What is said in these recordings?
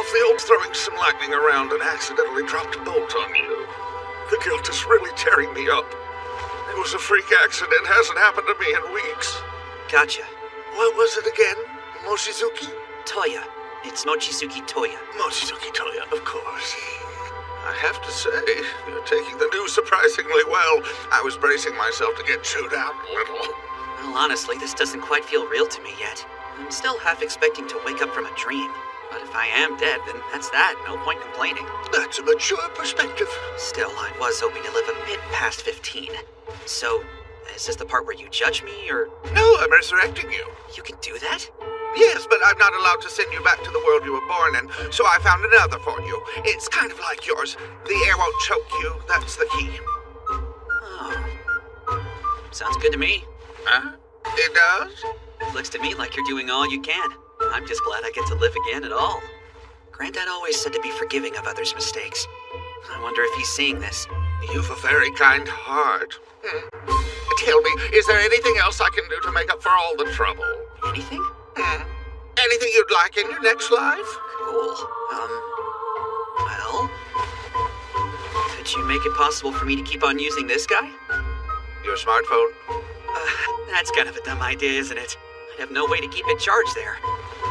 off the old throwing some lightning around and accidentally dropped a bolt on you. The guilt is really tearing me up. It was a freak accident. Hasn't happened to me in weeks. Gotcha. What was it again? Mochizuki? Toya. It's Mochizuki Toya. Mochizuki Toya, of course. I have to say, you're taking the news surprisingly well. I was bracing myself to get chewed out a little. Well, honestly, this doesn't quite feel real to me yet. I'm still half expecting to wake up from a dream. But if I am dead, then that's that. No point complaining. That's a mature perspective. Still, I was hoping to live a bit past 15. So, is this the part where you judge me, or... No, I'm resurrecting you. You can do that? Yes, but I'm not allowed to send you back to the world you were born in, so I found another for you. It's kind of like yours. The air won't choke you. That's the key. Oh. Sounds good to me. Huh? It does? Looks to me like you're doing all you can. I'm just glad I get to live again at all. Granddad always said to be forgiving of others' mistakes. I wonder if he's seeing this. You've a very kind heart. Tell me, is there anything else I can do to make up for all the trouble? Anything? Anything you'd like in your next life? Cool. Well... Could you make it possible for me to keep on using this guy? Your smartphone? That's kind of a dumb idea, isn't it? I'd have no way to keep it charged there.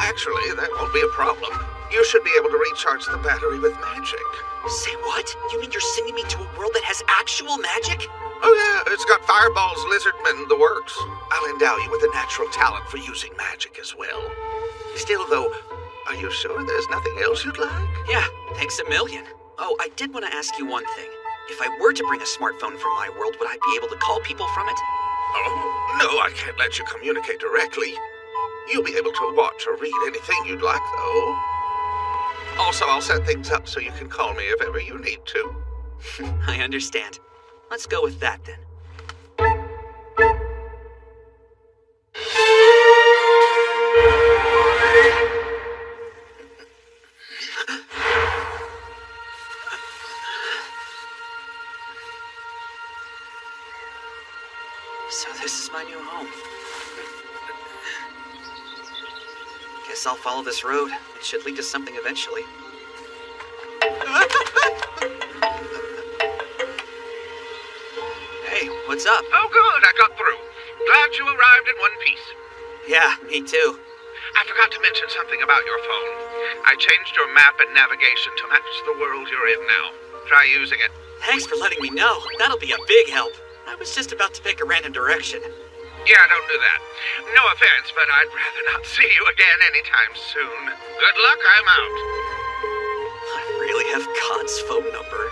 Actually, that won't be a problem. You should be able to recharge the battery with magic. Say what? You mean you're sending me to a world that has actual magic? Oh yeah, it's got fireballs, lizardmen, the works. I'll endow you with a natural talent for using magic as well. Still, though, are you sure there's nothing else you'd like? Yeah, thanks a million. Oh, I did want to ask you one thing. If I were to bring a smartphone from my world, would I be able to call people from it? Oh, no, I can't let you communicate directly. You'll be able to watch or read anything you'd like, though. Also, I'll set things up so you can call me if ever you need to. I understand. Let's go with that, then. So this is my new home. Guess I'll follow this road. It should lead to something eventually. Hey, what's up? Oh, good, I got through. Glad you arrived in one piece. Yeah, me too. I forgot to mention something about your phone. I changed your map and navigation to match the world you're in now. Try using it. Thanks for letting me know. That'll be a big help. I was just about to pick a random direction. Yeah, don't do that. No offense, but I'd rather not see you again anytime soon. Good luck, I'm out. I really have God's phone number.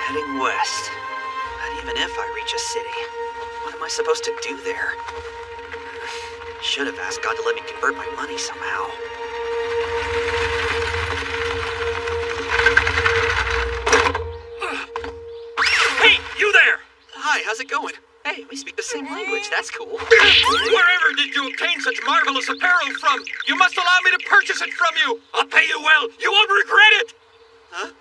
Heading west. But even if I reach a city, what am I supposed to do there? Should have asked God to let me convert my money somehow. Hey, you there! Hi, how's it going? Hey, we speak the same language. That's cool. Wherever did you obtain such marvelous apparel from? You must allow me to purchase it from you. I'll pay you well. You won't regret it. Huh?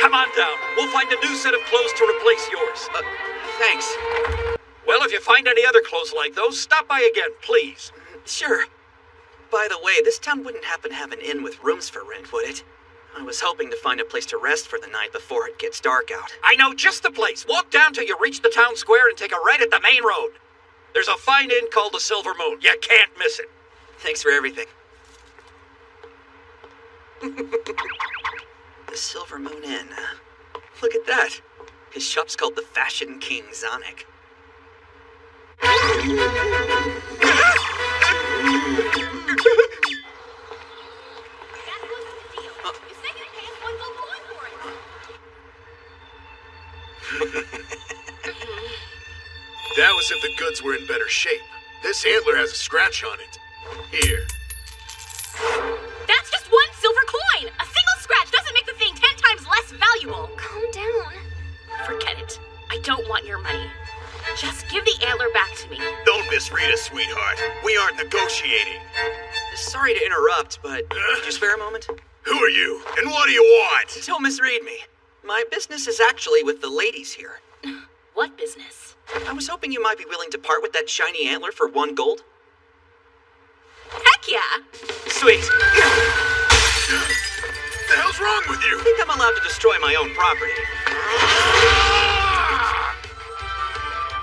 Come on down. We'll find a new set of clothes to replace yours. Thanks. Well, if you find any other clothes like those, stop by again, please. Sure. By the way, this town wouldn't happen to have an inn with rooms for rent, would it? I was hoping to find a place to rest for the night before it gets dark out. I know just the place. Walk down till you reach the town square and take a right at the main road. There's a fine inn called the Silver Moon. You can't miss it. Thanks for everything. The Silver Moon Inn. Look at that. His shop's called the Fashion King Zonic. That was if the goods were in better shape. This antler has a scratch on it. Here. That's just one silver coin! A single scratch doesn't make the thing 10 times less valuable! Calm down. Forget it. I don't want your money. Just give the antler back to me. Don't misread us, sweetheart. We aren't negotiating. Sorry to interrupt, but could you spare a moment? Who are you, and what do you want? Don't misread me. My business is actually with the ladies here. What business? I was hoping you might be willing to part with that shiny antler for 1 gold. Heck yeah! Sweet. What the hell's wrong with you? I think I'm allowed to destroy my own property.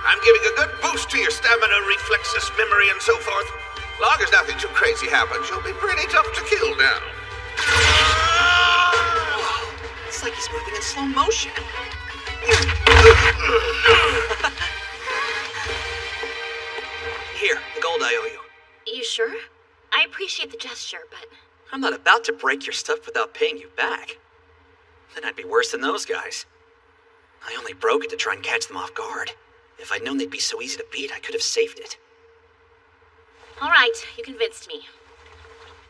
I'm giving a good boost to your stamina, reflexes, memory, and so forth. Long as nothing too crazy happens, you'll be pretty tough to kill now. It's like he's moving in slow motion. Here, the gold I owe you. You sure? I appreciate the gesture, but... I'm not about to break your stuff without paying you back. Then I'd be worse than those guys. I only broke it to try and catch them off guard. If I'd known they'd be so easy to beat, I could have saved it. All right, you convinced me.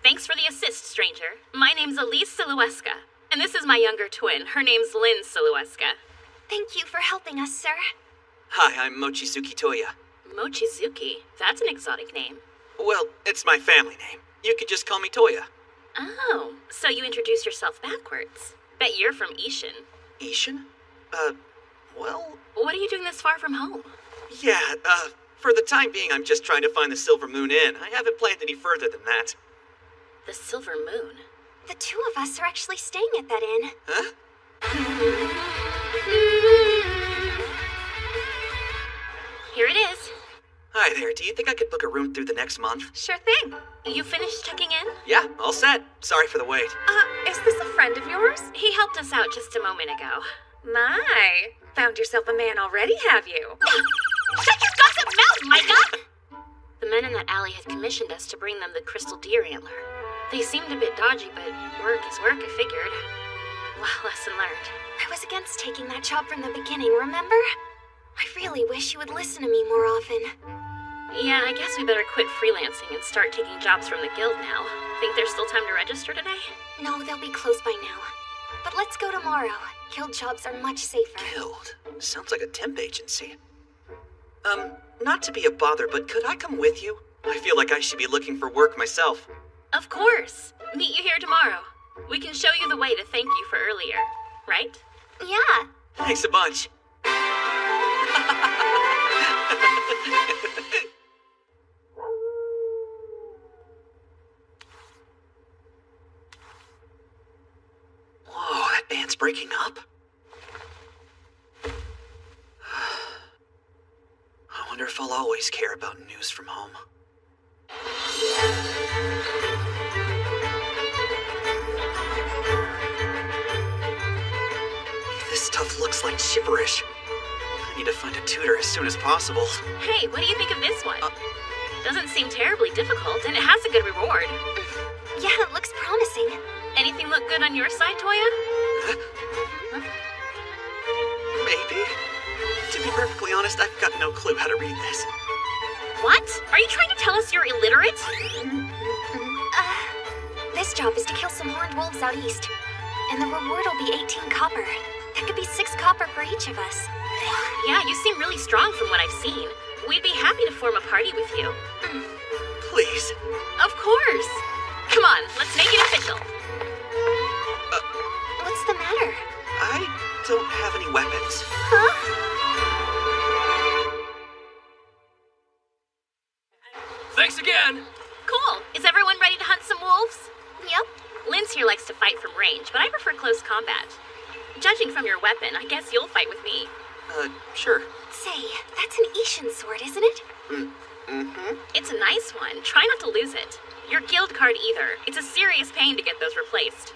Thanks for the assist, stranger. My name's Elise Silueska, and this is my younger twin. Her name's Lynn Silueska. Thank you for helping us, sir. Hi, I'm Mochizuki Toya. Mochizuki? That's an exotic name. Well, it's my family name. You could just call me Toya. Oh, so you introduce yourself backwards. Bet you're from Ishin. Ishin? Well... What are you doing this far from home? Yeah, for the time being, I'm just trying to find the Silver Moon Inn. I haven't planned any further than that. The Silver Moon? The two of us are actually staying at that inn. Huh? Here it is. Hi there, do you think I could book a room through the next month? Sure thing. You finished checking in? Yeah, all set. Sorry for the wait. Is this a friend of yours? He helped us out just a moment ago. My, found yourself a man already, have you? Shut your gossip mouth, Micah! The men in that alley had commissioned us to bring them the crystal deer antler. They seemed a bit dodgy, but work is work, I figured. Well, lesson learned. I was against taking that job from the beginning, remember? I really wish you would listen to me more often. Yeah, I guess we better quit freelancing and start taking jobs from the guild now. Think there's still time to register today? No, they'll be closed by now. But let's go tomorrow. Guild jobs are much safer. Guild? Sounds like a temp agency. Not to be a bother, but could I come with you? I feel like I should be looking for work myself. Of course. Meet you here tomorrow. We can show you the way to thank you for earlier, right? Yeah. Thanks a bunch. Whoa, that band's breaking up? I wonder if I'll always care about news from home. This stuff looks like gibberish. I need to find a tutor as soon as possible. Hey, what do you think of this one? Doesn't seem terribly difficult, and it has a good reward. Yeah, it looks promising. Anything look good on your side, Toya? Maybe? To be perfectly honest, I've got no clue how to read this. What? Are you trying to tell us you're illiterate? This job is to kill some horned wolves out east. And the reward will be 18 copper. That could be 6 copper for each of us. Yeah, you seem really strong from what I've seen. We'd be happy to form a party with you. Please. Of course. Come on, let's make it official. What's the matter? I don't have any weapons. Huh? Thanks again! Cool. Is everyone ready to hunt some wolves? Yep. Lynn's here likes to fight from range, but I prefer close combat. Judging from your weapon, I guess you'll fight with me. Sure. Say, that's an Ishin sword, isn't it? Mm-hmm. It's a nice one. Try not to lose it. Your guild card either. It's a serious pain to get those replaced.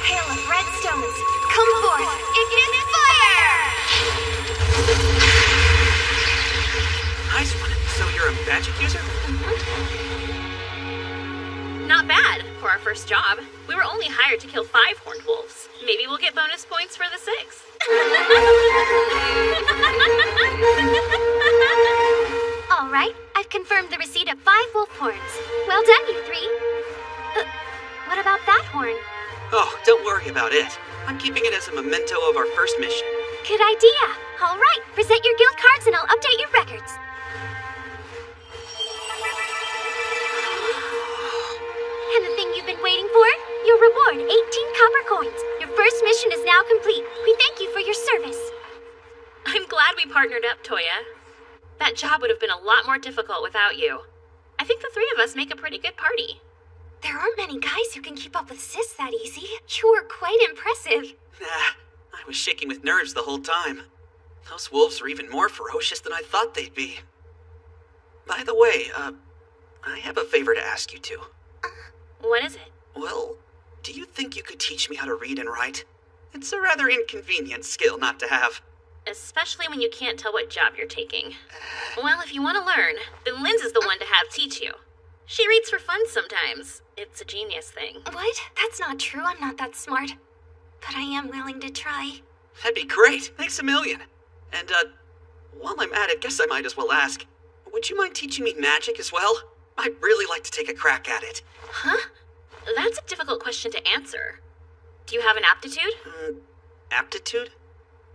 Hail of red stones, come forth! Ignis fire! Nice one. So you're a magic user? Not bad for our first job. We were only hired to kill 5 horned wolves. Maybe we'll get bonus points for the 6th. All right, I've confirmed the receipt of 5 wolf horns. Well done, you 3. What about that horn? Oh, don't worry about it. I'm keeping it as a memento of our first mission. Good idea. All right, present your guild cards and I'll update your records. waiting for? Your reward, 18 copper coins. Your first mission is now complete. We thank you for your service. I'm glad we partnered up, Toya. That job would have been a lot more difficult without you. I think the three of us make a pretty good party. There aren't many guys who can keep up with Sis that easy. You were quite impressive. Nah, I was shaking with nerves the whole time. Those wolves are even more ferocious than I thought they'd be. By the way, I have a favor to ask you two. What is it? Well, do you think you could teach me how to read and write? It's a rather inconvenient skill not to have. Especially when you can't tell what job you're taking. Well, if you want to learn, then Linz is the one to have teach you. She reads for fun sometimes. It's a genius thing. What? That's not true. I'm not that smart. But I am willing to try. That'd be great. Thanks a million. And, while I'm at it, guess I might as well ask. Would you mind teaching me magic as well? I'd really like to take a crack at it. Huh? That's a difficult question to answer. Do you have an aptitude? Aptitude?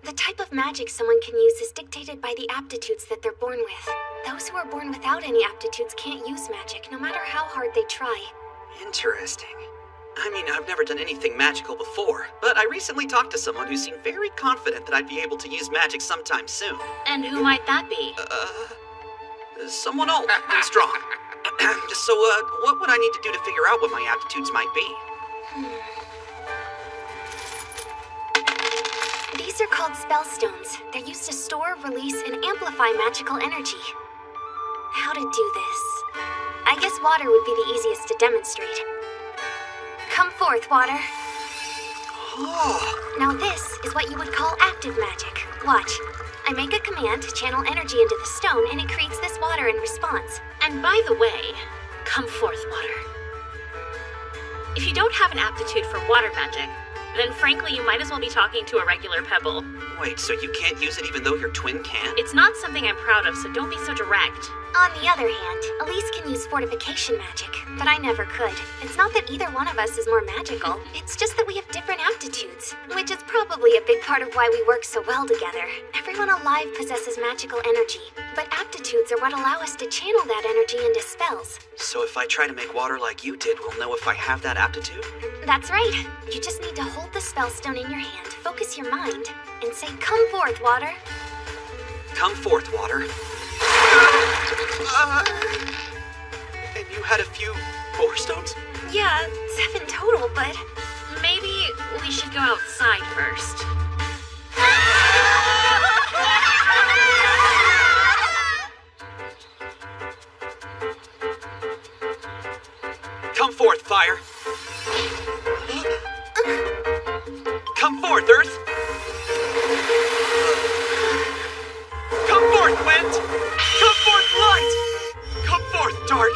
The type of magic someone can use is dictated by the aptitudes that they're born with. Those who are born without any aptitudes can't use magic, no matter how hard they try. Interesting. I mean, I've never done anything magical before, but I recently talked to someone who seemed very confident that I'd be able to use magic sometime soon. And who might that be? Someone old and strong. So, what would I need to do to figure out what my aptitudes might be? These are called spell stones. They're used to store, release, and amplify magical energy. How to do this? I guess water would be the easiest to demonstrate. Come forth, water. Oh. Now this is what you would call active magic. Watch. I make a command to channel energy into the stone, and it creates this water in response. And by the way, come forth, water. If you don't have an aptitude for water magic, then frankly you might as well be talking to a regular pebble. Wait, so you can't use it even though your twin can? It's not something I'm proud of, so don't be so direct. On the other hand, Elise can use fortification magic, but I never could. It's not that either one of us is more magical, it's just that we have different aptitudes, which is probably a big part of why we work so well together. Everyone alive possesses magical energy, but aptitudes are what allow us to channel that energy into spells. So if I try to make water like you did, we'll know if I have that aptitude? That's right. You just need to hold the spellstone in your hand, focus your mind, and say, "Come forth, water." Come forth, water. And you had a few more stones? Yeah, 7 total, but... Maybe we should go outside first. Come forth, fire. Come forth, earth. Come forth, wind. Come forth, light. Come forth, dark.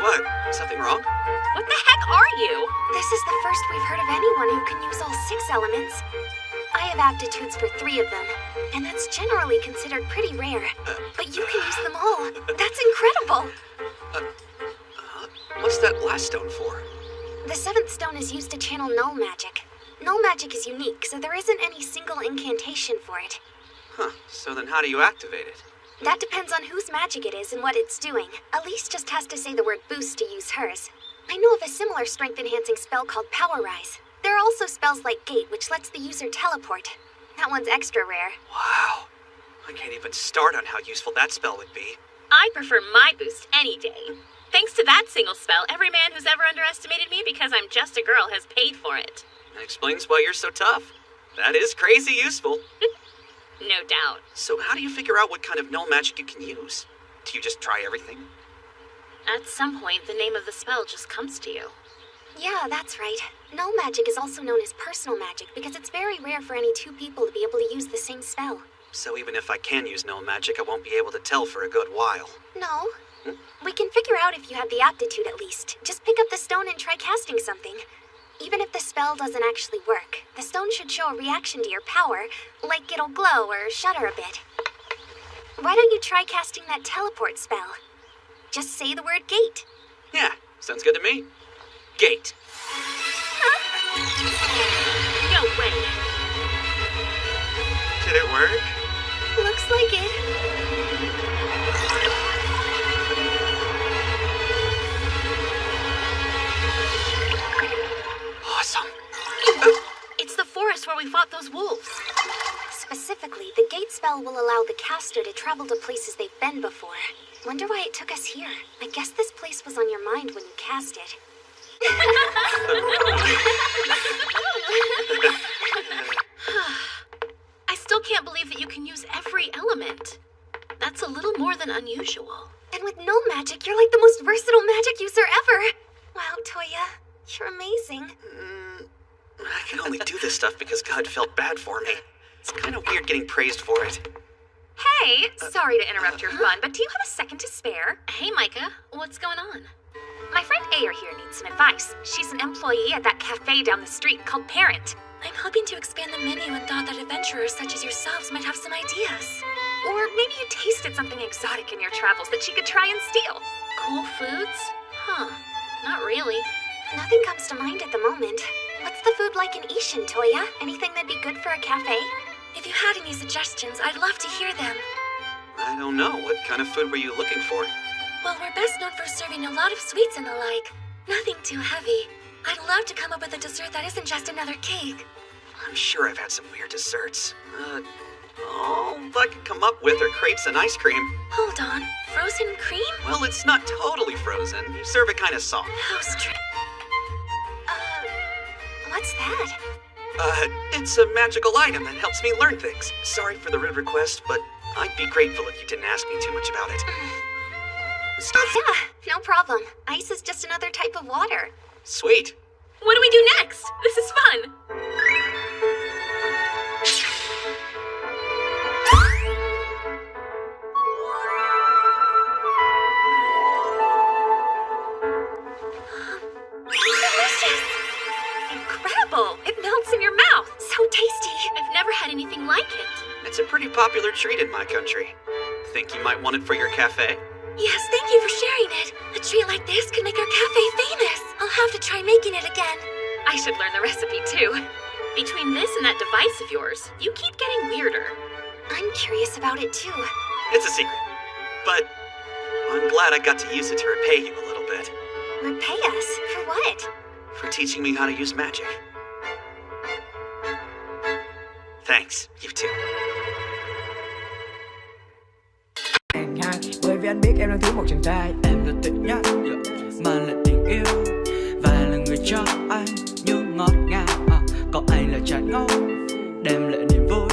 What? Something wrong? What the heck are you? This is the first we've heard of anyone who can use all 6 elements. I have aptitudes for 3 of them, and that's generally considered pretty rare. But you can use them all. That's incredible! What's that last stone for? The 7th stone is used to channel null magic. Null magic is unique, so there isn't any single incantation for it. Huh, so then how do you activate it? That depends on whose magic it is and what it's doing. Elise just has to say the word boost to use hers. I know of a similar strength-enhancing spell called Power Rise. There are also spells like Gate, which lets the user teleport. That one's extra rare. Wow. I can't even start on how useful that spell would be. I prefer my boost any day. Thanks to that single spell, every man who's ever underestimated me because I'm just a girl has paid for it. That explains why you're so tough. That is crazy useful. No doubt. So how do you figure out what kind of null magic you can use? Do you just try everything? At some point, the name of the spell just comes to you. Yeah, that's right. Null magic is also known as personal magic because it's very rare for any 2 people to be able to use the same spell. So even if I can use null magic, I won't be able to tell for a good while. No. We can figure out if you have the aptitude at least. Just pick up the stone and try casting something. Even if the spell doesn't actually work, the stone should show a reaction to your power, like it'll glow or shudder a bit. Why don't you try casting that teleport spell? Just say the word gate. Yeah, sounds good to me. Gate. No way. Did it work? Looks like it. where we fought those wolves. Specifically, the gate spell will allow the caster to travel to places they've been before. Wonder why it took us here. I guess this place was on your mind when you cast it. I still can't believe that you can use every element. That's a little more than unusual. And with no magic, you're like the most versatile magic user ever. Wow, Toya, you're amazing. I can only do this stuff because God felt bad for me. It's kind of weird getting praised for it. Hey, sorry to interrupt your fun, but do you have a second to spare? Hey, Micah, what's going on? My friend Ayer here needs some advice. She's an employee at that cafe down the street called Parent. I'm hoping to expand the menu and thought that adventurers such as yourselves might have some ideas. Or maybe you tasted something exotic in your travels that she could try and steal. Cool foods? Huh, not really. Nothing comes to mind at the moment. What's the food like in Ishin, Toya? Anything that'd be good for a cafe? If you had any suggestions, I'd love to hear them. I don't know. What kind of food were you looking for? Well, we're best known for serving a lot of sweets and the like. Nothing too heavy. I'd love to come up with a dessert that isn't just another cake. I'm sure I've had some weird desserts. All I could come up with are crepes and ice cream. Hold on. Frozen cream? Well, it's not totally frozen. You serve it kind of soft. How strange. What's that? It's a magical item that helps me learn things. Sorry for the rude request, but I'd be grateful if you didn't ask me too much about it. Yeah, no problem. Ice is just another type of water. Sweet. What do we do next? This is fun. Delicious! Incredible! It melts in your mouth. So tasty. I've never had anything like it. It's a pretty popular treat in my country. Think you might want it for your cafe? Yes, thank you for sharing it. A treat like this could make our cafe famous. I'll have to try making it again. I should learn the recipe too. Between this and that device of yours, you keep getting weirder. I'm curious about it too. It's a secret. But I'm glad I got to use it to repay you a little bit. Repay us? For what? For teaching me how to use magic. Thanks, you too. Bởi vì anh biết em đang thiếu một chàng trai. Em là tuyệt nhất mà là tình yêu và là người cho anh những ngọt ngào. Còn anh là trái ngốc đem lại niềm vui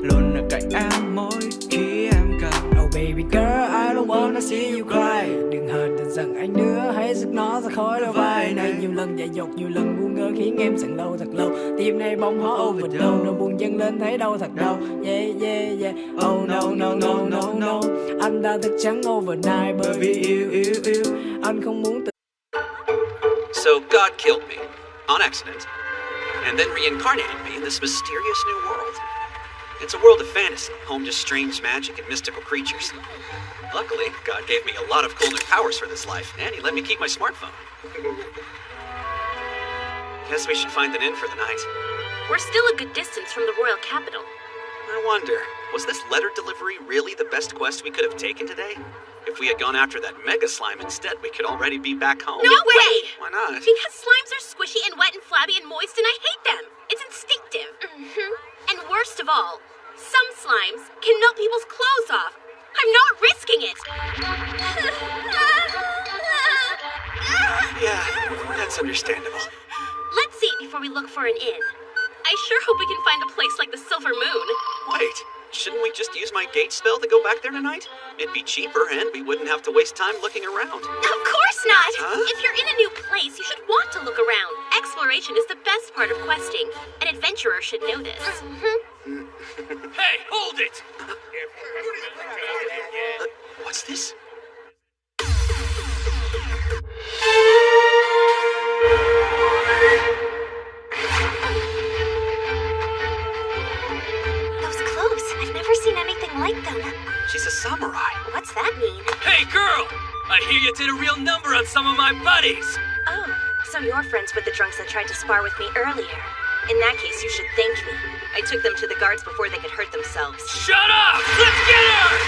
luôn ở cạnh em mỗi khi em cần. Oh baby girl, I don't wanna see you cry. Đừng hờn đừng giận anh nữa, hãy dứt nó ra khỏi đôi vai này. Nhiều lần dại dột, nhiều lần ngu ngơ khiến em giận lâu thật lâu. Tim này bỗng hóa overdose, nỗi buồn dâng lên thấy đâu thật đâu. Yeah yeah yeah, oh no no no no no. Anh đã thức trắng overnight bởi vì yêu anh không muốn tự. So God killed me, on accident, and then reincarnated me in this mysterious new world. It's a world of fantasy, home to strange magic and mystical creatures. Luckily, God gave me a lot of cool new powers for this life, and He let me keep my smartphone. Guess we should find an inn for the night. We're still a good distance from the royal capital. I wonder, was this letter delivery really the best quest we could have taken today? If we had gone after that mega slime instead, we could already be back home. No way! Why not? Because slimes are squishy and wet and flabby and moist, and I hate them. It's instinctive. And worst of all, some slimes can melt people's clothes off. I'm not risking it. Yeah, that's understandable. Let's eat before we look for an inn. I sure hope we can find a place like the Silver Moon. Wait, shouldn't we just use my gate spell to go back there tonight? It'd be cheaper and we wouldn't have to waste time looking around. Of course not! Huh? If you're in a new place, you should want to look around. Exploration is the best part of questing. An adventurer should know this. Hey, hold it! What's this? Those clothes, I've never seen anything like them. She's a samurai. What's that mean? Hey, girl! I hear you did a real number on some of my buddies! Oh, so you're friends with the drunks that tried to spar with me earlier. In that case, you should thank me. I took them to the guards before they could hurt themselves. Shut up! Let's get her!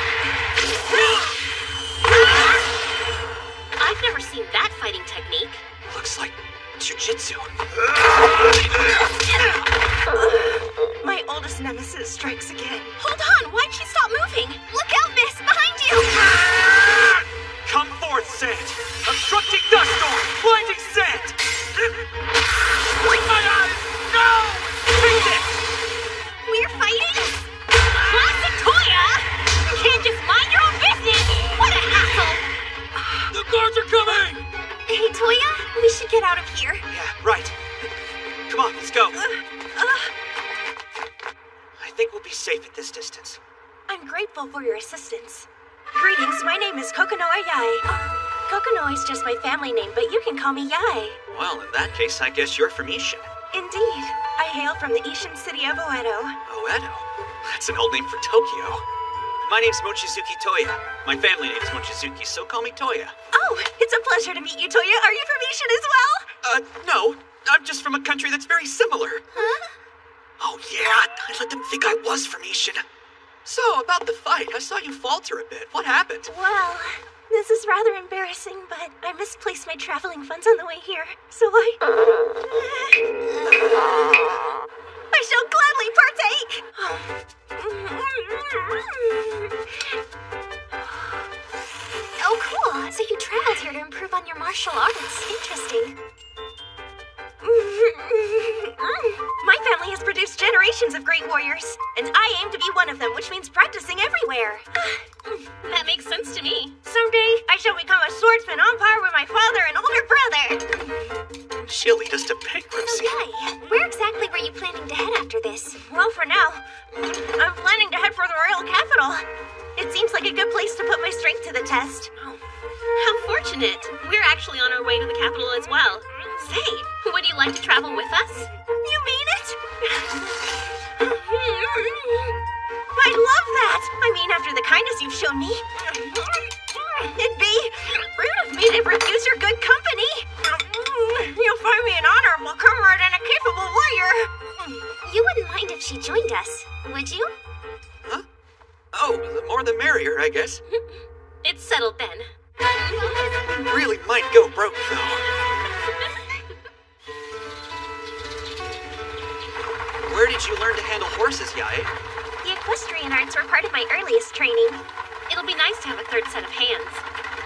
I've never seen that fighting technique. Looks like jujitsu. oldest nemesis strikes again. Hold on, why'd she stop moving? Look out, miss! Behind you! Come forth, Sand! Obstructing dust storm! Blinding sand! My eyes! No! Take this! We're fighting? Classic Toya! You can't just mind your own business! What a hassle! The guards are coming! Hey, Toya, we should get out of here. Yeah, right. Come on, let's go. I think we'll be safe at this distance. I'm grateful for your assistance. Greetings, my name is Kokonoe Yai. Kokonoe is just my family name, but you can call me Yai. Well, in that case, I guess you're from Ishin. Indeed. I hail from the Ishin city of Oedo. Oedo? That's an old name for Tokyo. My name's Mochizuki Toya. My family name's Mochizuki, so call me Toya. Oh, it's a pleasure to meet you, Toya. Are you from Ishin as well? No. I'm just from a country that's very similar. Huh? Oh, yeah. I let them think I was from Ishin. So, about the fight, I saw you falter a bit. What happened? Well, this is rather embarrassing, but I misplaced my traveling funds on the way here, so I shall gladly partake! Oh, cool. So you traveled here to improve on your martial arts. Interesting. My family has produced generations of great warriors, and I aim to be one of them, which means practicing everywhere. That makes sense to me. Someday, I shall become a swordsman on par with my father and older brother. She'll lead us to bankruptcy. Yai, where exactly were you planning to head after this? Well, for now, I'm planning to head for the royal capital. It seems like a good place to put my strength to the test. How fortunate. We're actually on our way to the capital as well. Say, would you like to travel with us? You mean it? I'd love that. I mean, after the kindness you've shown me. It'd be rude of me to refuse your good company. You'll find me an honorable comrade and a capable warrior. You wouldn't mind if she joined us, would you? Huh? Oh, the more the merrier, I guess. It's settled then. We really might go broke, though. Where did you learn to handle horses, Yai? The equestrian arts were part of my earliest training. It'll be nice to have a third set of hands.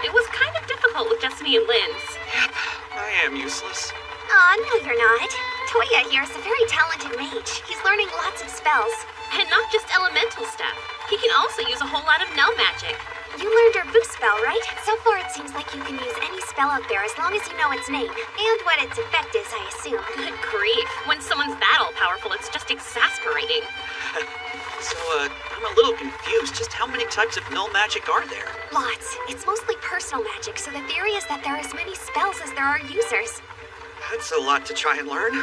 It was kind of difficult with just me and Linz. Yep, I am useless. Aw, no you're not. Toya here is a very talented mage. He's learning lots of spells. And not just elemental stuff. He can also use a whole lot of Null magic. You learned your boost spell, right? So far it seems like you can use any spell out there as long as you know its name. And what its effect is, I assume. Good grief. When someone's that all-powerful, it's just exasperating. So, I'm a little confused. Just how many types of null magic are there? Lots. It's mostly personal magic, so the theory is that there are as many spells as there are users. That's a lot to try and learn.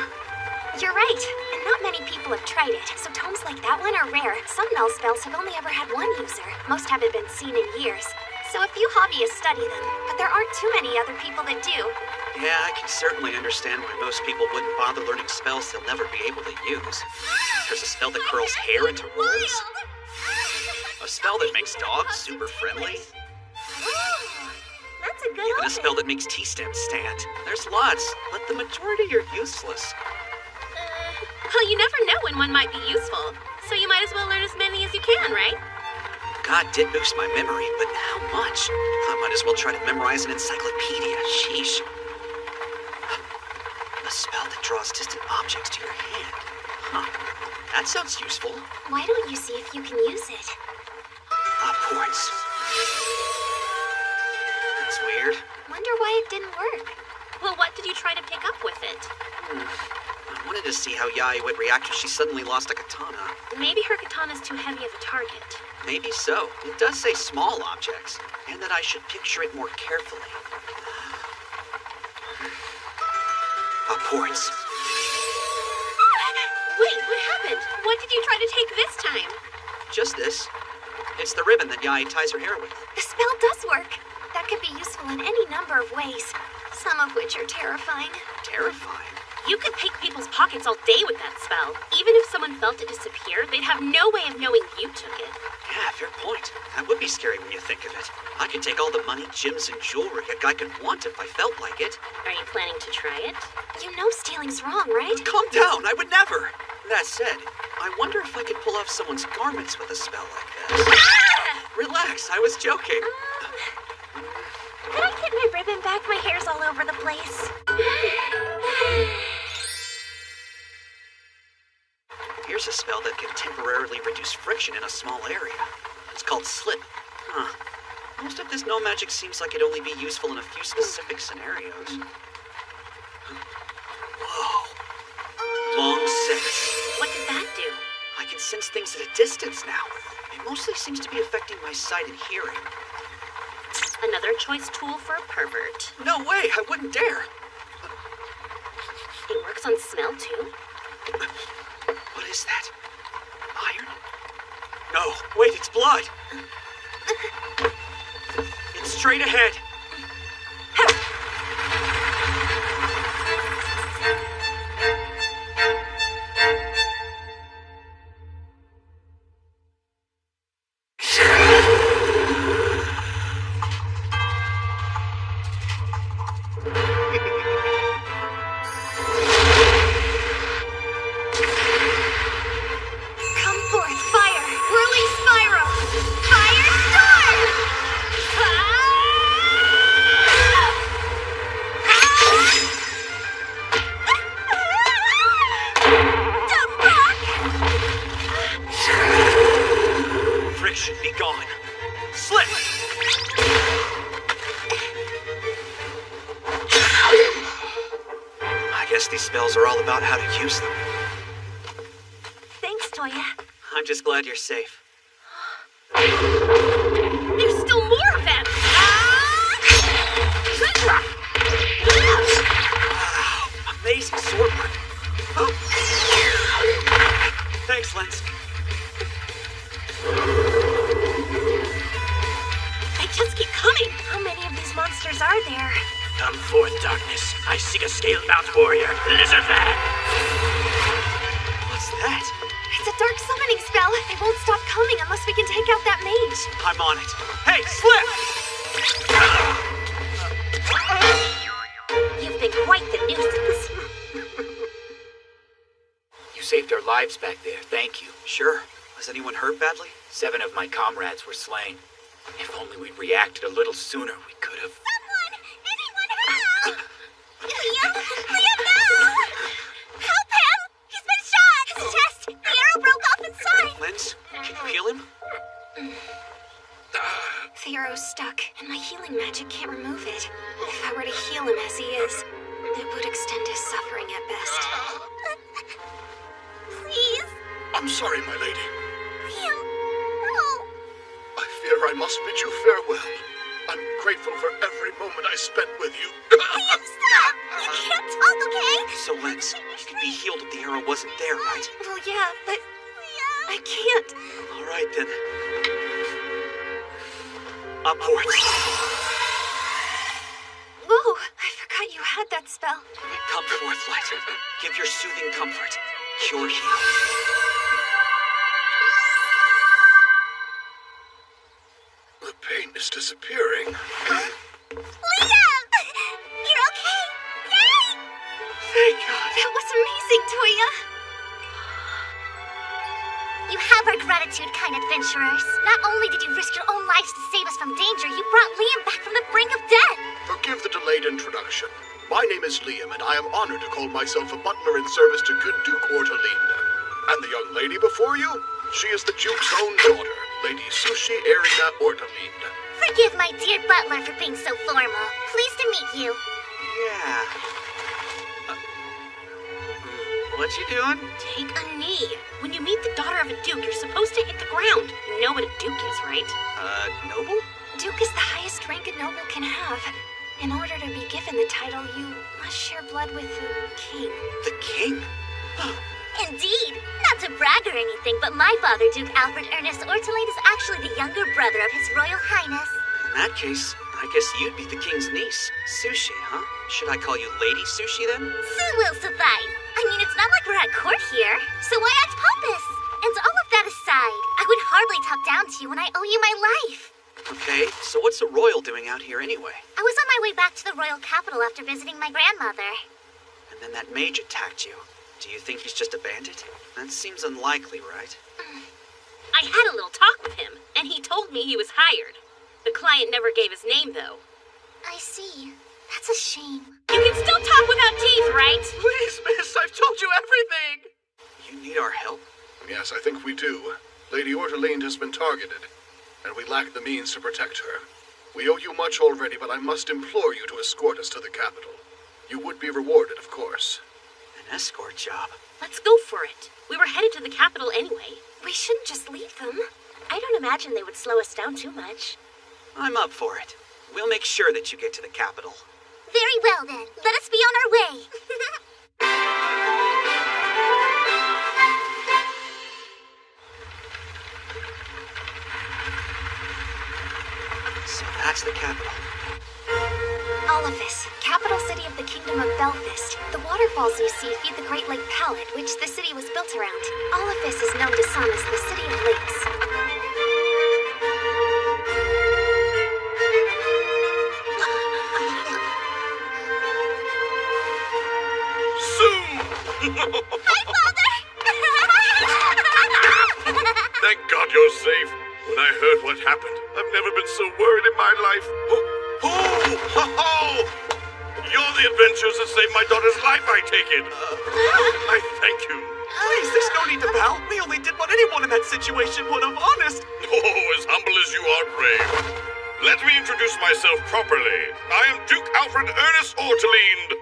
You're right, and not many people have tried it, so tomes like that one are rare. Some null spells have only ever had one user. Most haven't been seen in years. So a few hobbyists study them, but there aren't too many other people that do. Yeah, I can certainly understand why most people wouldn't bother learning spells they'll never be able to use. There's a spell that curls hair into rolls. A spell that makes dogs super friendly. That's a good Even a one. spell that makes T-stems stand. There's lots, but the majority are useless. Well, you never know when one might be useful. So you might as well learn as many as you can, right? God did boost my memory, but how much? I might as well try to memorize an encyclopedia. Sheesh. A spell that draws distant objects to your hand. Huh. That sounds useful. Why don't you see if you can use it? Upwards. That's weird. Wonder why it didn't work. Well, what did you try to pick up with it? I wanted to see how Yai would react if she suddenly lost a katana. Maybe her katana's too heavy of a target. Maybe so. It does say small objects, and that I should picture it more carefully. Upwards. Wait, what happened? What did you try to take this time? Just this. It's the ribbon that Yai ties her hair with. The spell does work. That could be useful in any number of ways, some of which are terrifying. Terrifying. You could pick people's pockets all day with that spell. Even if someone felt it disappear, they'd have no way of knowing you took it. Yeah, fair point. That would be scary when you think of it. I could take all the money, gems, and jewelry a guy could want if I felt like it. Are you planning to try it? You know stealing's wrong, right? Calm down, I would never. That said, I wonder if I could pull off someone's garments with a spell like this. Relax, I was joking. Could I get my ribbon back? My hair's all over the place. Here's a spell that can temporarily reduce friction in a small area. It's called Slip. Huh. Most of this no magic seems like it'd only be useful in a few specific scenarios. Whoa. Long sense. What did that do? I can sense things at a distance now. It mostly seems to be affecting my sight and hearing. Another choice tool for a pervert. No way, I wouldn't dare. It works on smell, too. What is that? Iron? No, wait, it's blood. It's straight ahead. Come forth, fire! Release Spyro! Firestorm! Friction be gone. Slip! I guess these spells are all about how to use them. Thanks, Toya. I'm just glad you're safe. There's still more of them! Wow, amazing swordwork. Oh. Thanks, Lens. They just keep coming! How many of these monsters are there? Come forth, darkness. I seek a scale-bound warrior, lizard man. What's that? It's a dark summoning spell. They won't stop coming unless we can take out that mage. I'm on it. Hey, Slip! You've been quite the nuisance. You saved our lives back there. Thank you. Sure. Was anyone hurt badly? 7 of my comrades were slain. If only we'd reacted a little sooner, we could have... Someone! Anyone help! Liam! Liam, no! Help him! He's been shot! His chest! The arrow broke off inside! Lens, can you heal him? The arrow's stuck, and my healing magic can't remove it. If I were to heal him as he is, it would extend his suffering at best. Please, I'm sorry, my lady. Liam, no. I fear I must bid you farewell. I'm grateful for every moment I spent with you. Liam, stop! You can't talk, okay? So, Lens, you could be healed if the arrow wasn't there, right? Well, yeah, but I can't. All right, then. Upwards. Whoa, I forgot you had that spell. Come forth, Light. Give your soothing comfort. Cure heal. The pain is disappearing. Liam! You're okay? Yay! Thank God. That was amazing, Toya. You have our gratitude, kind adventurers. Not only did you risk your own lives to save us from danger, you brought Liam back from the brink of death. Forgive the delayed introduction. My name is Liam, and I am honored to call myself a butler in service to good Duke Ortolinda. And the young lady before you? She is the Duke's own daughter, Lady Sushi Erika Ortolinda. Forgive my dear butler for being so formal. Pleased to meet you. Yeah. What you doing? Take a knee. When you meet the daughter of a duke, you're supposed to hit the ground. You know what a duke is, right? Noble? Duke is the highest rank a noble can have. In order to be given the title, you must share blood with the king. The king? Indeed. Not to brag or anything, but my father, Duke Alfred Ernest Ortoland, is actually the younger brother of His Royal Highness. In that case, I guess you'd be the king's niece. Sushi, huh? Should I call you Lady Sushi, then? Sue will suffice. I mean, it's not like we're at court here, so why act pompous? And all of that aside, I would hardly talk down to you when I owe you my life. Okay, so what's a royal doing out here anyway? I was on my way back to the royal capital after visiting my grandmother. And then that mage attacked you. Do you think he's just a bandit? That seems unlikely, right? I had a little talk with him, and he told me he was hired. The client never gave his name, though. I see. That's a shame. You can still talk without teeth, right? Please, miss, I've told you everything. You need our help? Yes, I think we do. Lady Ortolinde has been targeted, and we lack the means to protect her. We owe you much already, but I must implore you to escort us to the capital. You would be rewarded, of course. An escort job? Let's go for it. We were headed to the capital anyway. We shouldn't just leave them. I don't imagine they would slow us down too much. I'm up for it. We'll make sure that you get to the capital. Very well, then. Let us be on our way. So that's the capital. Olivus, capital city of the Kingdom of Belfast. The waterfalls you see feed the Great Lake Palette, which the city was built around. Olivus is known to some as the City of Lakes. Hi, Father! Thank God you're safe. When I heard what happened, I've never been so worried in my life. You're the adventurers that saved my daughter's life, I take it. I thank you. Please, there's no need to bow. We only did what anyone in that situation would have, honest. Oh, as humble as you are brave. Let me introduce myself properly. I am Duke Alfred Ernest Ortolinde.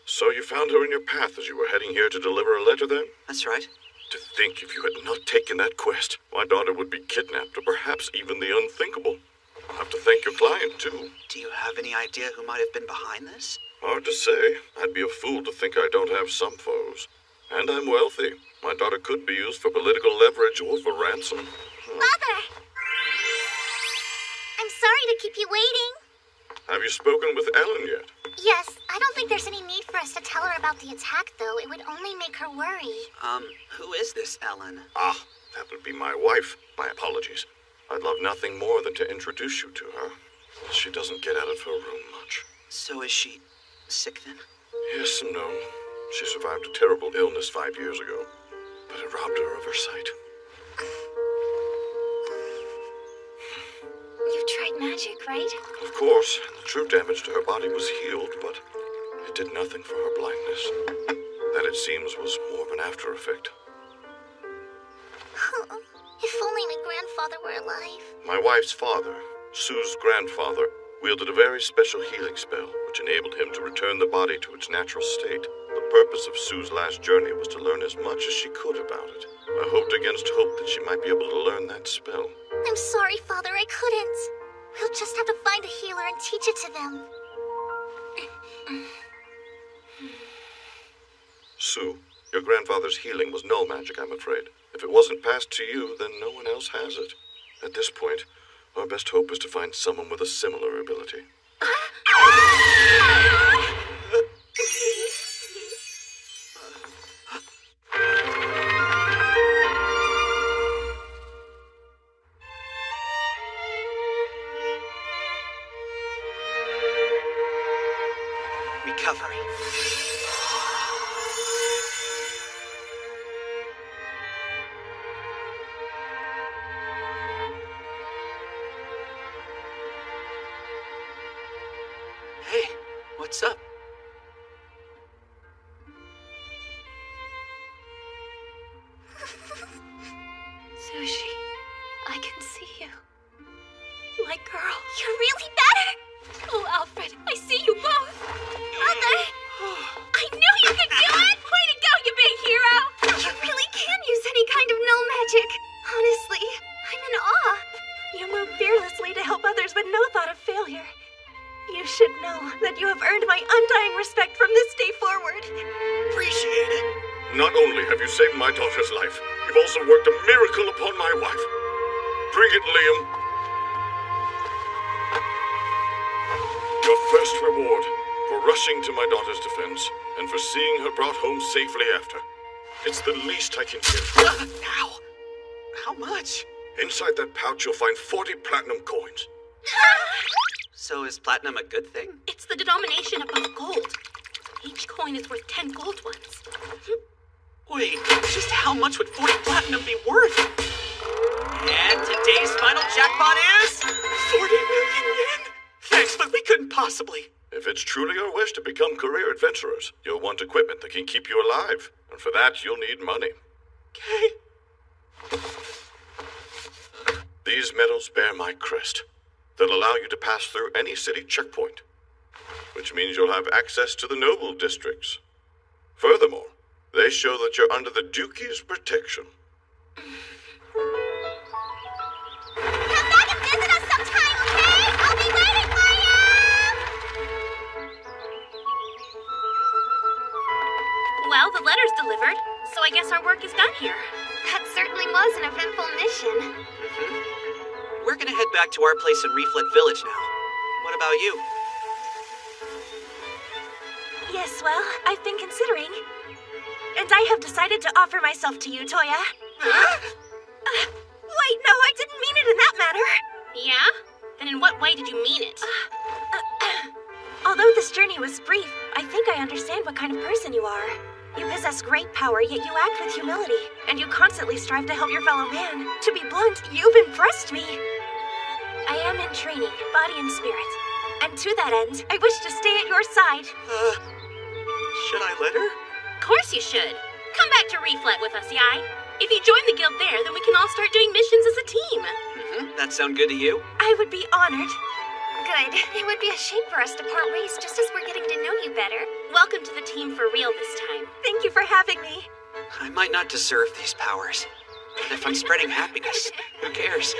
So you found her in your path as you were heading here to deliver a letter then? That's right. To think if you had not taken that quest, my daughter would be kidnapped or perhaps even the unthinkable. I'll have to thank your client, too. Do you have any idea who might have been behind this? Hard to say. I'd be a fool to think I don't have some foes. And I'm wealthy. My daughter could be used for political leverage or for ransom. Mother! I'm sorry to keep you waiting. Have you spoken with Ellen yet? Yes, I don't think there's any need for us to tell her about the attack, though. It would only make her worry. Who is this Ellen? Ah, that would be my wife. My apologies. I'd love nothing more than to introduce you to her. She doesn't get out of her room much. So is she sick then? Yes and no. She survived a terrible illness 5 years ago, but it robbed her of her sight. You tried magic, right? Of course, the true damage to her body was healed, but it did nothing for her blindness. That, it seems, was more of an after effect. If only my grandfather were alive. My wife's father, Sue's grandfather, wielded a very special healing spell, which enabled him to return the body to its natural state. The purpose of Sue's last journey was to learn as much as she could about it. I hoped against hope that she might be able to learn that spell. I'm sorry, Father, I couldn't. We'll just have to find a healer and teach it to them. Sue, your grandfather's healing was no magic, I'm afraid. If it wasn't passed to you, then no one else has it. At this point, our best hope is to find someone with a similar ability. Recovery. Hey, what's up? Sushi, I can see you. My girl. You're really better! Oh, Alfred, I see you both. Mother! I knew you could do it! Way to go, you big hero! You really can use any kind of no magic. Honestly, I'm in awe. You move fearlessly to help others with no thought of failure. You should know that you have earned my undying respect from this day forward. Appreciate it. Not only have you saved my daughter's life, you've also worked a miracle upon my wife. Bring it, Liam. Your first reward for rushing to my daughter's defense and for seeing her brought home safely after. It's the least I can give. Ow. How much? Inside that pouch, you'll find 40 platinum coins. So is platinum a good thing? It's the denomination above gold. Each coin is worth 10 gold ones. Wait, just how much would 40 platinum be worth? And today's final jackpot is 40 million yen! Thanks, but we couldn't possibly. If it's truly your wish to become career adventurers, you'll want equipment that can keep you alive. And for that, you'll need money. Okay. These medals bear my crest. They'll allow you to pass through any city checkpoint, which means you'll have access to the noble districts. Furthermore, they show that you're under the Dukie's protection. Come back and visit us sometime, okay? I'll be waiting for you! Well, the letter's delivered, so I guess our work is done here. That certainly was an eventful mission. We're gonna head back to our place in Reflet Village now. What about you? Yes, well, I've been considering. And I have decided to offer myself to you, Toya. Wait, no, I didn't mean it in that manner. Yeah? Then in what way did you mean it? Although this journey was brief, I think I understand what kind of person you are. You possess great power, yet you act with humility, and you constantly strive to help your fellow man. To be blunt, you've impressed me. I am in training, body and spirit. And to that end, I wish to stay at your side. Should I let her? Of course you should. Come back to Reflet with us, Yai. If you join the guild there, then we can all start doing missions as a team. That sound good to you? I would be honored. Good. It would be a shame for us to part ways just as we're getting to know you better. Welcome to the team for real this time. Thank you for having me. I might not deserve these powers. But if I'm spreading happiness, who cares?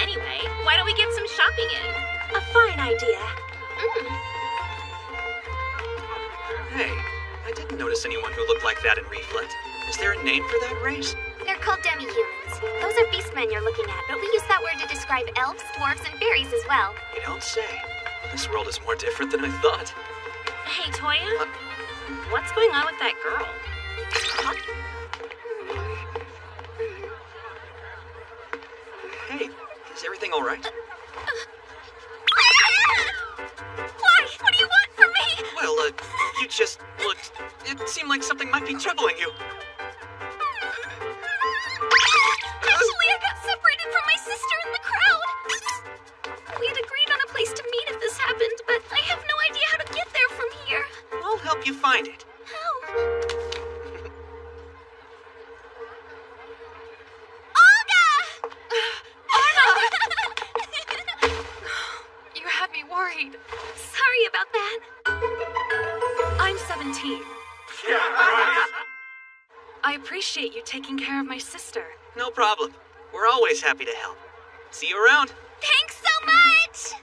Anyway, why don't we get some shopping in? A fine idea. Hey, I didn't notice anyone who looked like that in Reflet. Is there a name for that race? They're called demi-humans. Those are beastmen you're looking at, but we use that word to describe elves, dwarves, and fairies as well. You don't say. This world is more different than I thought. Hey, Toya. What's going on with that girl? Hey, is everything all right? Why? What do you want from me? Well, you just looked... It seemed like something might be troubling you. Actually, I got separated from my sister in the crowd. We had agreed on a place to meet if this happened, but I have no idea how to get there from here. I'll help you find it. How? You had me worried. Sorry about that. I'm 17. I appreciate you taking care of my sister. No problem. We're always happy to help. See you around. Thanks so much!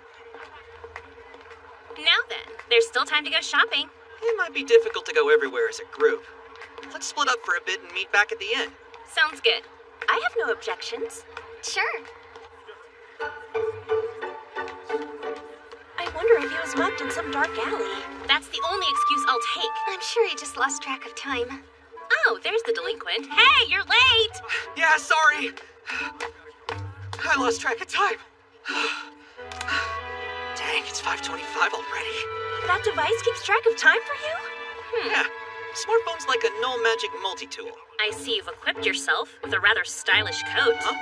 Now then, there's still time to go shopping. It might be difficult to go everywhere as a group. Let's split up for a bit and meet back at the inn. Sounds good. I have no objections. Sure. I wonder if he was mugged in some dark alley. That's the only excuse I'll take. I'm sure he just lost track of time. Oh, there's the delinquent. Hey, you're late! Yeah, sorry. I lost track of time. Dang, it's 5:25 already. That device keeps track of time for you? Yeah, smartphone's like a no-magic multi-tool. I see you've equipped yourself with a rather stylish coat. Huh?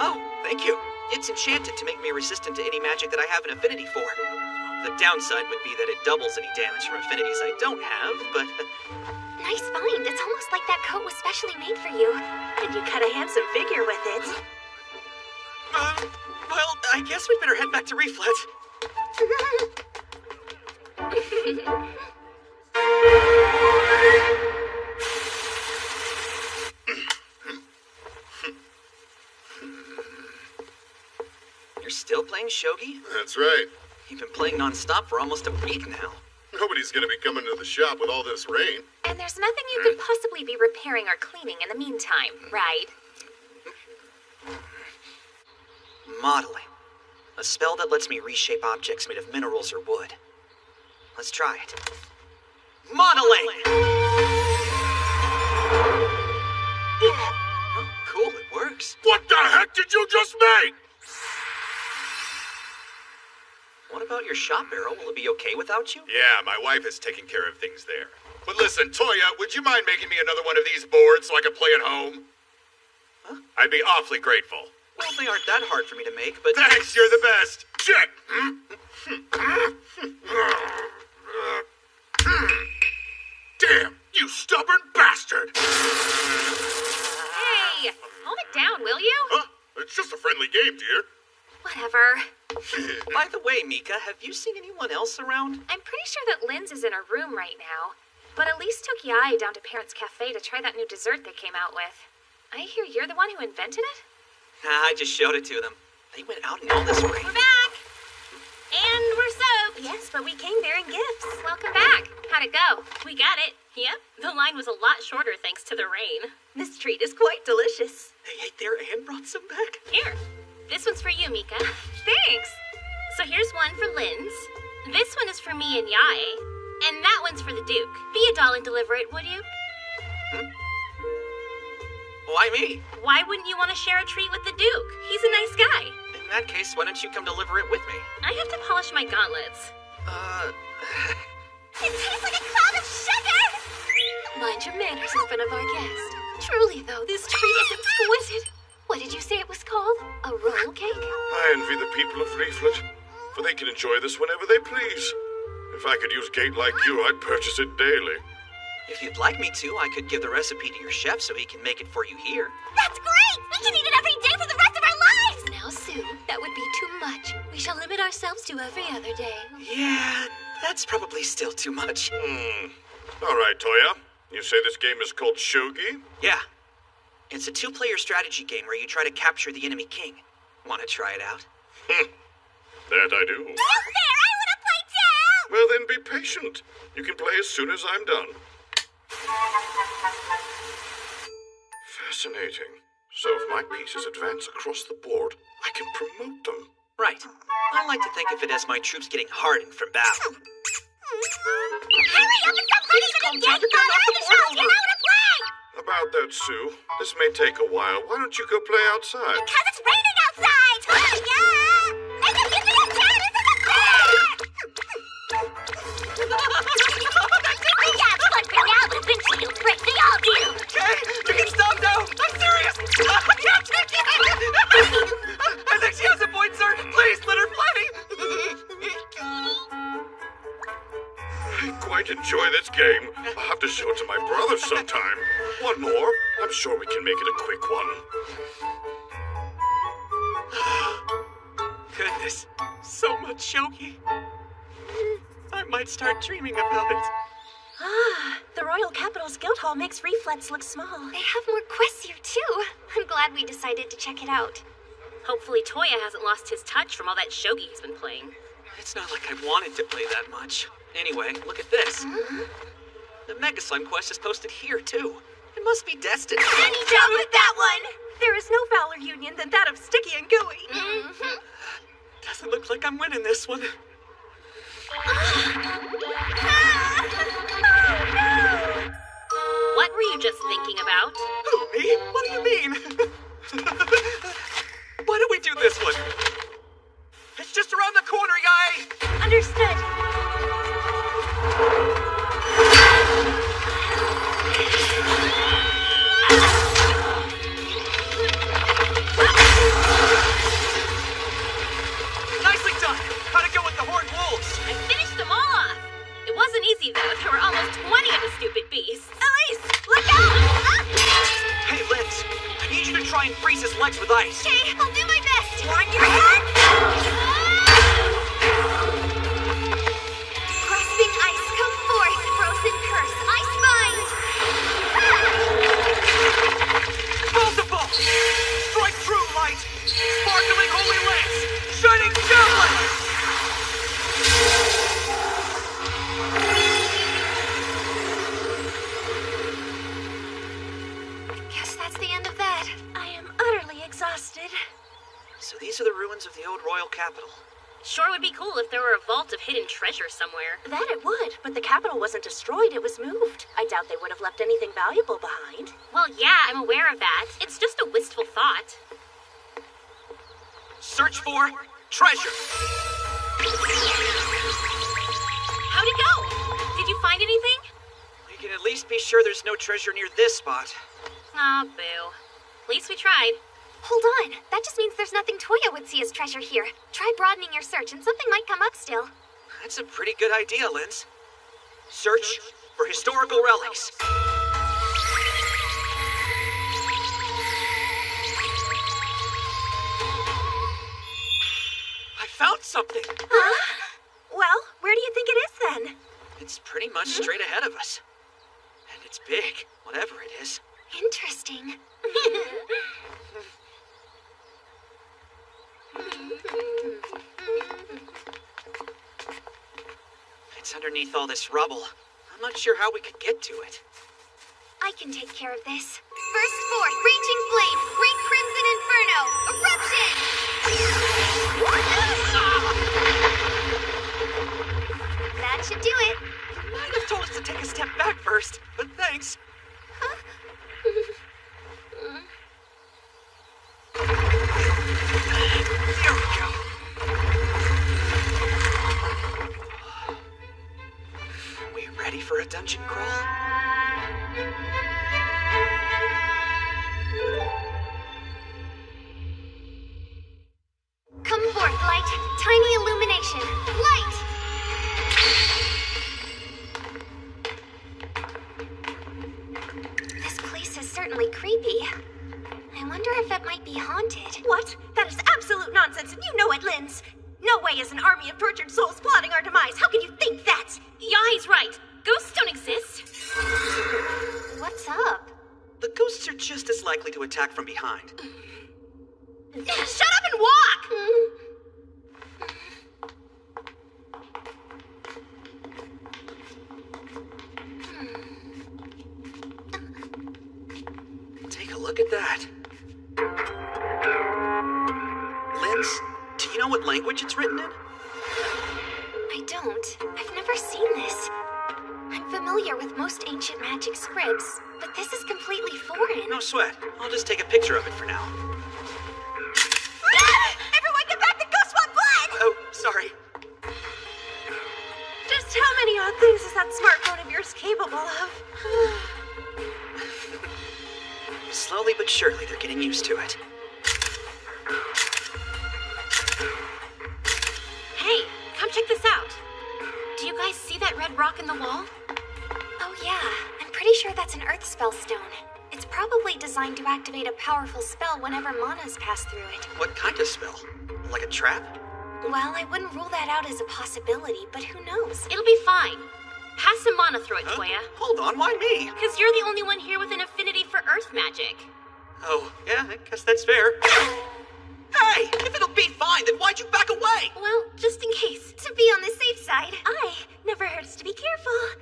Oh, thank you. It's enchanted to make me resistant to any magic that I have an affinity for. The downside would be that it doubles any damage from affinities I don't have, but... Nice find. It's almost like that coat was specially made for you. And you cut a handsome figure with it. Well, I guess we'd better head back to Reflet. You're still playing shogi? That's right. You've been playing non-stop for almost a week now. Nobody's gonna be coming to the shop with all this rain. And there's nothing you could possibly be repairing or cleaning in the meantime, right? Modeling. A spell that lets me reshape objects made of minerals or wood. Let's try it. Modeling! Oh, cool, it works. What the heck did you just make? What about your shop, Errol? Will it be okay without you? Yeah, my wife is taking care of things there. But listen, Toya, would you mind making me another one of these boards so I can play at home? Huh? I'd be awfully grateful. Well, they aren't that hard for me to make, but... Thanks, you're the best. Shit! Damn, you stubborn bastard! Hey, calm it down, will you? Huh? It's just a friendly game, dear. Whatever. By the way, Mika, have you seen anyone else around? I'm pretty sure that Lynn's is in her room right now. But Elise took Yai down to Parents' Cafe to try that new dessert they came out with. I hear you're the one who invented it? I just showed it to them. They went out in all this rain. We're back! And we're soaked! Yes, but we came bearing gifts. Welcome back. How'd it go? We got it. Yep, the line was a lot shorter thanks to the rain. This treat is quite delicious. They ate there and brought some back. Here, this one's for you, Mika. Thanks. So here's one for Lynn's. This one is for me and Yae. And that one's for the Duke. Be a doll and deliver it, would you? Why me? Why wouldn't you want to share a treat with the Duke? He's a nice guy. In that case, why don't you come deliver it with me? I have to polish my gauntlets. It tastes like a cloud of sugar! Mind your manners in front of our guest. Truly, though, this treat is exquisite. What did you say it was called? A roll cake? I envy the people of Reflet, for they can enjoy this whenever they please. If I could use gate like you, I'd purchase it daily. If you'd like me to, I could give the recipe to your chef so he can make it for you here. That's great! We can eat it every day for the rest of our lives! Now, Sue, that would be too much. We shall limit ourselves to every other day. Yeah, that's probably still too much. All right, Toya. You say this game is called Shogi? Yeah. It's a two-player strategy game where you try to capture the enemy king. Want to try it out? That I do. No fair! I want to play too! Well, then be patient. You can play as soon as I'm done. Fascinating. So if my pieces advance across the board, I can promote them. Right. I like to think of it as my troops getting hardened from battle. Hurry up and stop putting it in dead Get off the board Get out to play! About that, Sue. This may take a while. Why don't you go play outside? Because it's raining outside! Yeah! And if you see a cat, it's in the car! Yeah, but for now, but eventually you'll break. They all do! Okay, you can stop now. I'm serious. I can't take it. I think she has a point, sir. Please let her play. I quite enjoy this game. I'll have to show it to my brother sometime. One more. I'm sure we can make it a quick one. Goodness, so much shogi. I might start dreaming about it. Ah, the Royal Capital's Guild Hall makes Reflex look small. They have more quests here, too. I'm glad we decided to check it out. Hopefully Toya hasn't lost his touch from all that shogi he's been playing. It's not like I wanted to play that much. Anyway, look at this. The Mega Slime quest is posted here, too. It must be destined. Any job with that one! There is no fouler union than that of Sticky and Gooey. Doesn't look like I'm winning this one. What were you just thinking about? Who, me? What do you mean? Why don't we do this one? It's just around the corner, Yae! Understood. Nicely done! How'd it go with the Horned Wolves? I finished them all off. It wasn't easy, though. There were almost 20 of the stupid beasts. Elise, look out! Hey, Liz, I need you to try and freeze his legs with ice. Okay, I'll do my best. One in the head! Grasping ice, come forth, frozen curse, ice bind! Multiple! Strike true, light! Sparkling holy lance! Shining javelin! Guess that's the end of that. I am utterly exhausted. So these are the ruins of the old royal capital. Sure would be cool if there were a vault of hidden treasure somewhere. That it would, but the capital wasn't destroyed, it was moved. I doubt they would have left anything valuable behind. Well, yeah, I'm aware of that. It's just a wistful thought. Search for treasure! How'd it go? Did you find anything? We can at least be sure there's no treasure near this spot. Aw, boo. At least we tried. Hold on. That just means there's nothing Toya would see as treasure here. Try broadening your search and something might come up still. That's a pretty good idea, Linz. Search for historical relics. I found something! Huh? Well, where do you think it is then? It's pretty much straight ahead of us. And it's big, whatever it is. Interesting. It's underneath all this rubble. I'm not sure how we could get to it. I can take care of this. Burst forth, raging flame, great crimson inferno, eruption! That should do it. You might have told us to take a step back first, but thanks. There we go. We ready for a dungeon crawl? Come forth, light. Tiny illumination. Light! This place is certainly creepy. I wonder if it might be haunted. What? That is absolute nonsense, and you know it, Linz. No way is an army of tortured souls plotting our demise. How can you think that? Yeah, he's right. Ghosts don't exist. What's up? The ghosts are just as likely to attack from behind. Shut up and walk! Take a look at that. Linz, do you know what language it's written in? I don't. I've never seen this. I'm familiar with most ancient magic scripts, but this is completely foreign. No sweat. I'll just take a picture of it for now. Everyone get back! The ghosts want blood! Oh, sorry. Just how many odd things is that smartphone of yours capable of? Slowly but surely, they're getting used to it. Hey, come check this out. Do you guys see that red rock in the wall? Oh yeah, I'm pretty sure that's an earth spell stone. It's probably designed to activate a powerful spell whenever mana's pass through it. What kind of spell? Like a trap? Well, I wouldn't rule that out as a possibility, but who knows? It'll be fine. Pass some mana through it, Toya. Hold on, why me? Because you're the only one here with an affinity for earth magic. Oh, yeah, I guess that's fair. Hey, if it'll be fine, then why'd you back away? Well, just in case. To be on the safe side. Never hurts to be careful.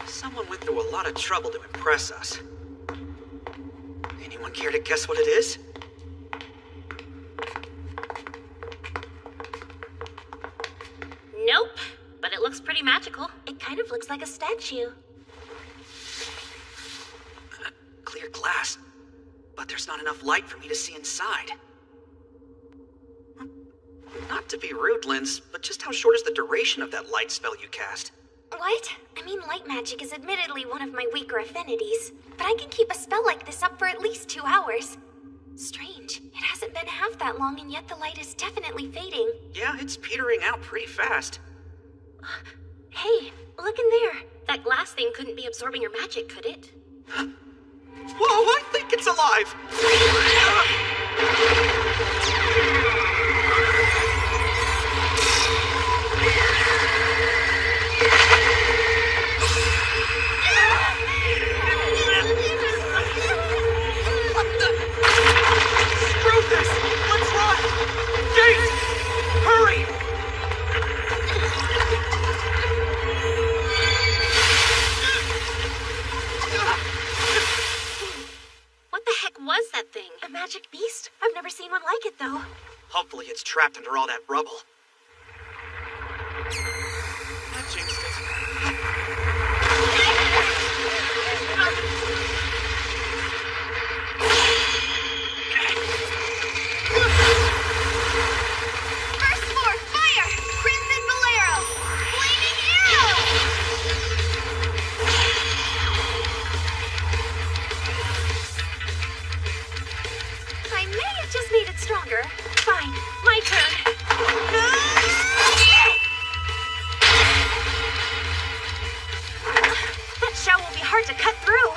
Someone went through a lot of trouble to impress us. Anyone care to guess what it is? Nope, but it looks pretty magical. It kind of looks like a statue. Clear glass, but there's not enough light for me to see inside. Not to be rude, Linz, but just how short is the duration of that light spell you cast? What? I mean, light magic is admittedly one of my weaker affinities, but I can keep a spell like this up for at least 2 hours. Strange. It hasn't been half that long, and yet the light is definitely fading. Yeah, it's petering out pretty fast. Hey, look in there. That glass thing couldn't be absorbing your magic, could it? Whoa, I think it's alive! What the? Screw this! Let's run! Gate! Hurry! What the heck was that thing? A magic beast? I've never seen one like it, though. Hopefully it's trapped under all that rubble. That jinxed it. First floor, fire! Crimson Bolero! Flaming arrow! I may have just made it stronger. Fine, my turn. That shell will be hard to cut through.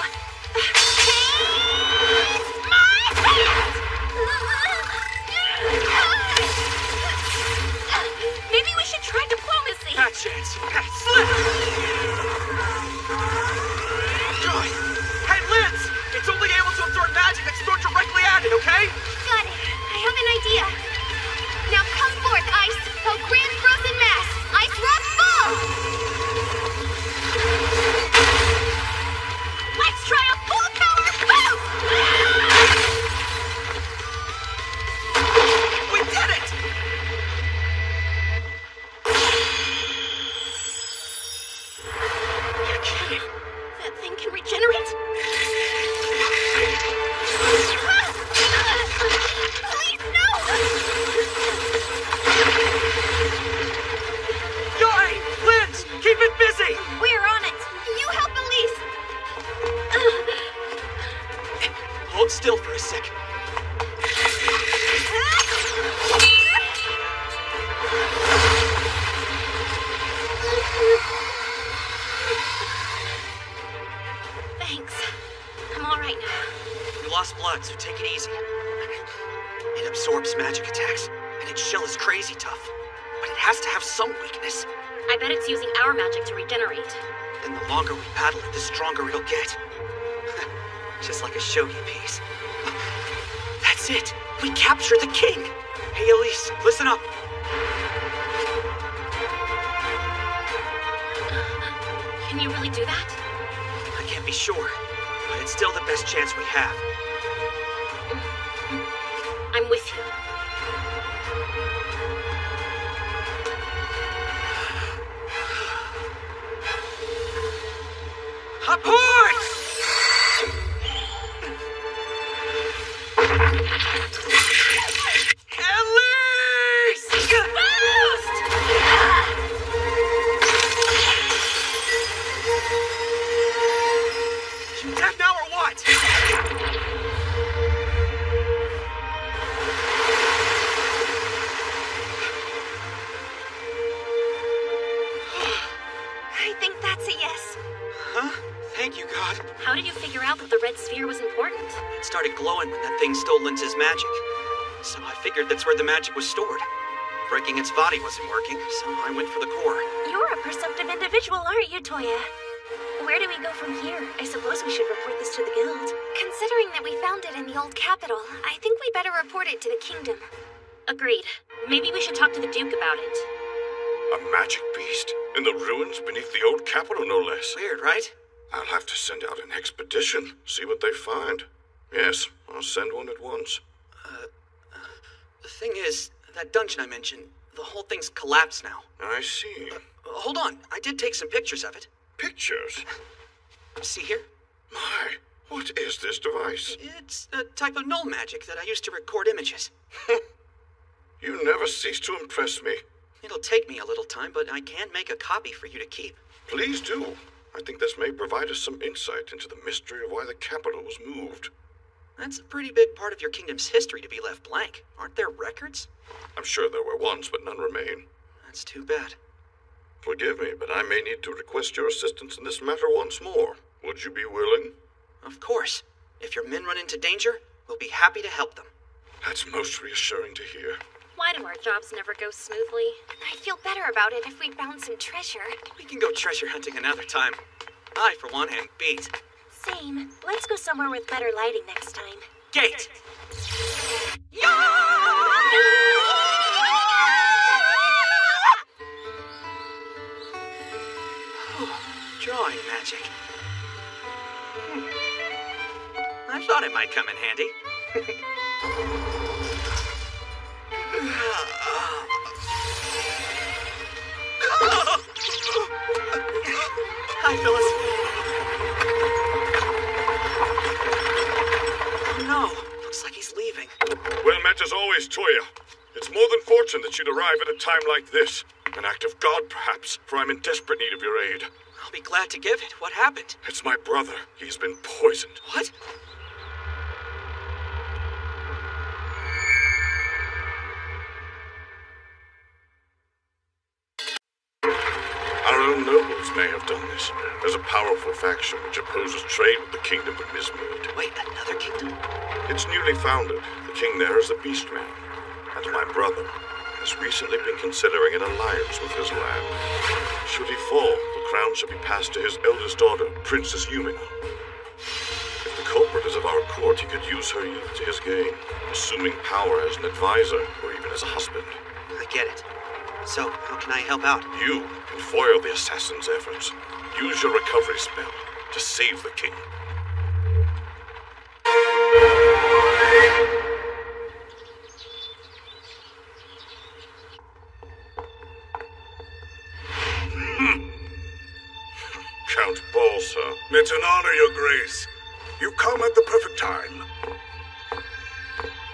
Maybe we should try diplomacy. That chance. Slip! Good. Hey, Liz! It's only able to absorb magic that's thrown directly at it, okay? Got it. I have an idea. Now come forth, Ice. Oh, grand frozen mass. Ice rock fall! Let's try a full power boost! We did it! You're kidding. That thing can regenerate? Please, no! Yoi! Liz! Keep it busy! We're on it. You help Elise. Hold still for a sec. Thanks. I'm all right now. You lost blood, so take it easy. It absorbs magic attacks, and its shell is crazy tough. But it has to have some weakness. I bet it's using our magic to regenerate. And the longer we battle it, the stronger it'll get. Just like a shogi piece. That's it! We captured the king! Hey, Elise, listen up. Can you really do that? I can't be sure, but it's still the best chance we have. I'm with you. Aboard! Elise! Boost! You dead now or what? I think that's a yes. Huh? Thank you, God. How did you figure out that the red sphere was important? It started glowing when that thing stole Linz's magic. So I figured that's where the magic was stored. Breaking its body wasn't working, so I went for the core. You're a perceptive individual, aren't you, Toya? Where do we go from here? I suppose we should report this to the guild. Considering that we found it in the old capital, I think we better report it to the kingdom. Agreed. Maybe we should talk to the Duke about it. A magic beast? In the ruins beneath the old capital, no less. Weird, right? I'll have to send out an expedition, see what they find. Yes, I'll send one at once. The thing is, that dungeon I mentioned, the whole thing's collapsed now. I see. Hold on, I did take some pictures of it. Pictures? See here? My, what is this device? It's a type of null magic that I used to record images. You never cease to impress me. It'll take me a little time, but I can make a copy for you to keep. Please do. I think this may provide us some insight into the mystery of why the capital was moved. That's a pretty big part of your kingdom's history to be left blank. Aren't there records? I'm sure there were once, but none remain. That's too bad. Forgive me, but I may need to request your assistance in this matter once more. Would you be willing? Of course. If your men run into danger, we'll be happy to help them. That's most reassuring to hear. Why do our jobs never go smoothly? I'd feel better about it if we found some treasure. We can go treasure hunting another time. I, for one, am beat. Same. Let's go somewhere with better lighting next time. Gate! Drawing magic. I thought it might come in handy. Hi, Phyllis. Oh no, looks like he's leaving. Well met as always, Toya. It's more than fortune that you'd arrive at a time like this. An act of God, perhaps, for I'm in desperate need of your aid. I'll be glad to give it. What happened? It's my brother. He's been poisoned. What? Our own nobles may have done this. There's a powerful faction which opposes trade with the kingdom of Mismead. Wait, another kingdom? It's newly founded. The king there is a beast man. And my brother has recently been considering an alliance with his land. Should he fall, the crown should be passed to his eldest daughter, Princess Yumina. If the culprit is of our court, he could use her youth to his gain, assuming power as an advisor or even as a husband. I get it. So, how can I help out? You can foil the assassin's efforts. Use your recovery spell to save the king. Count Balsa. It's an honor, Your Grace. You've come at the perfect time.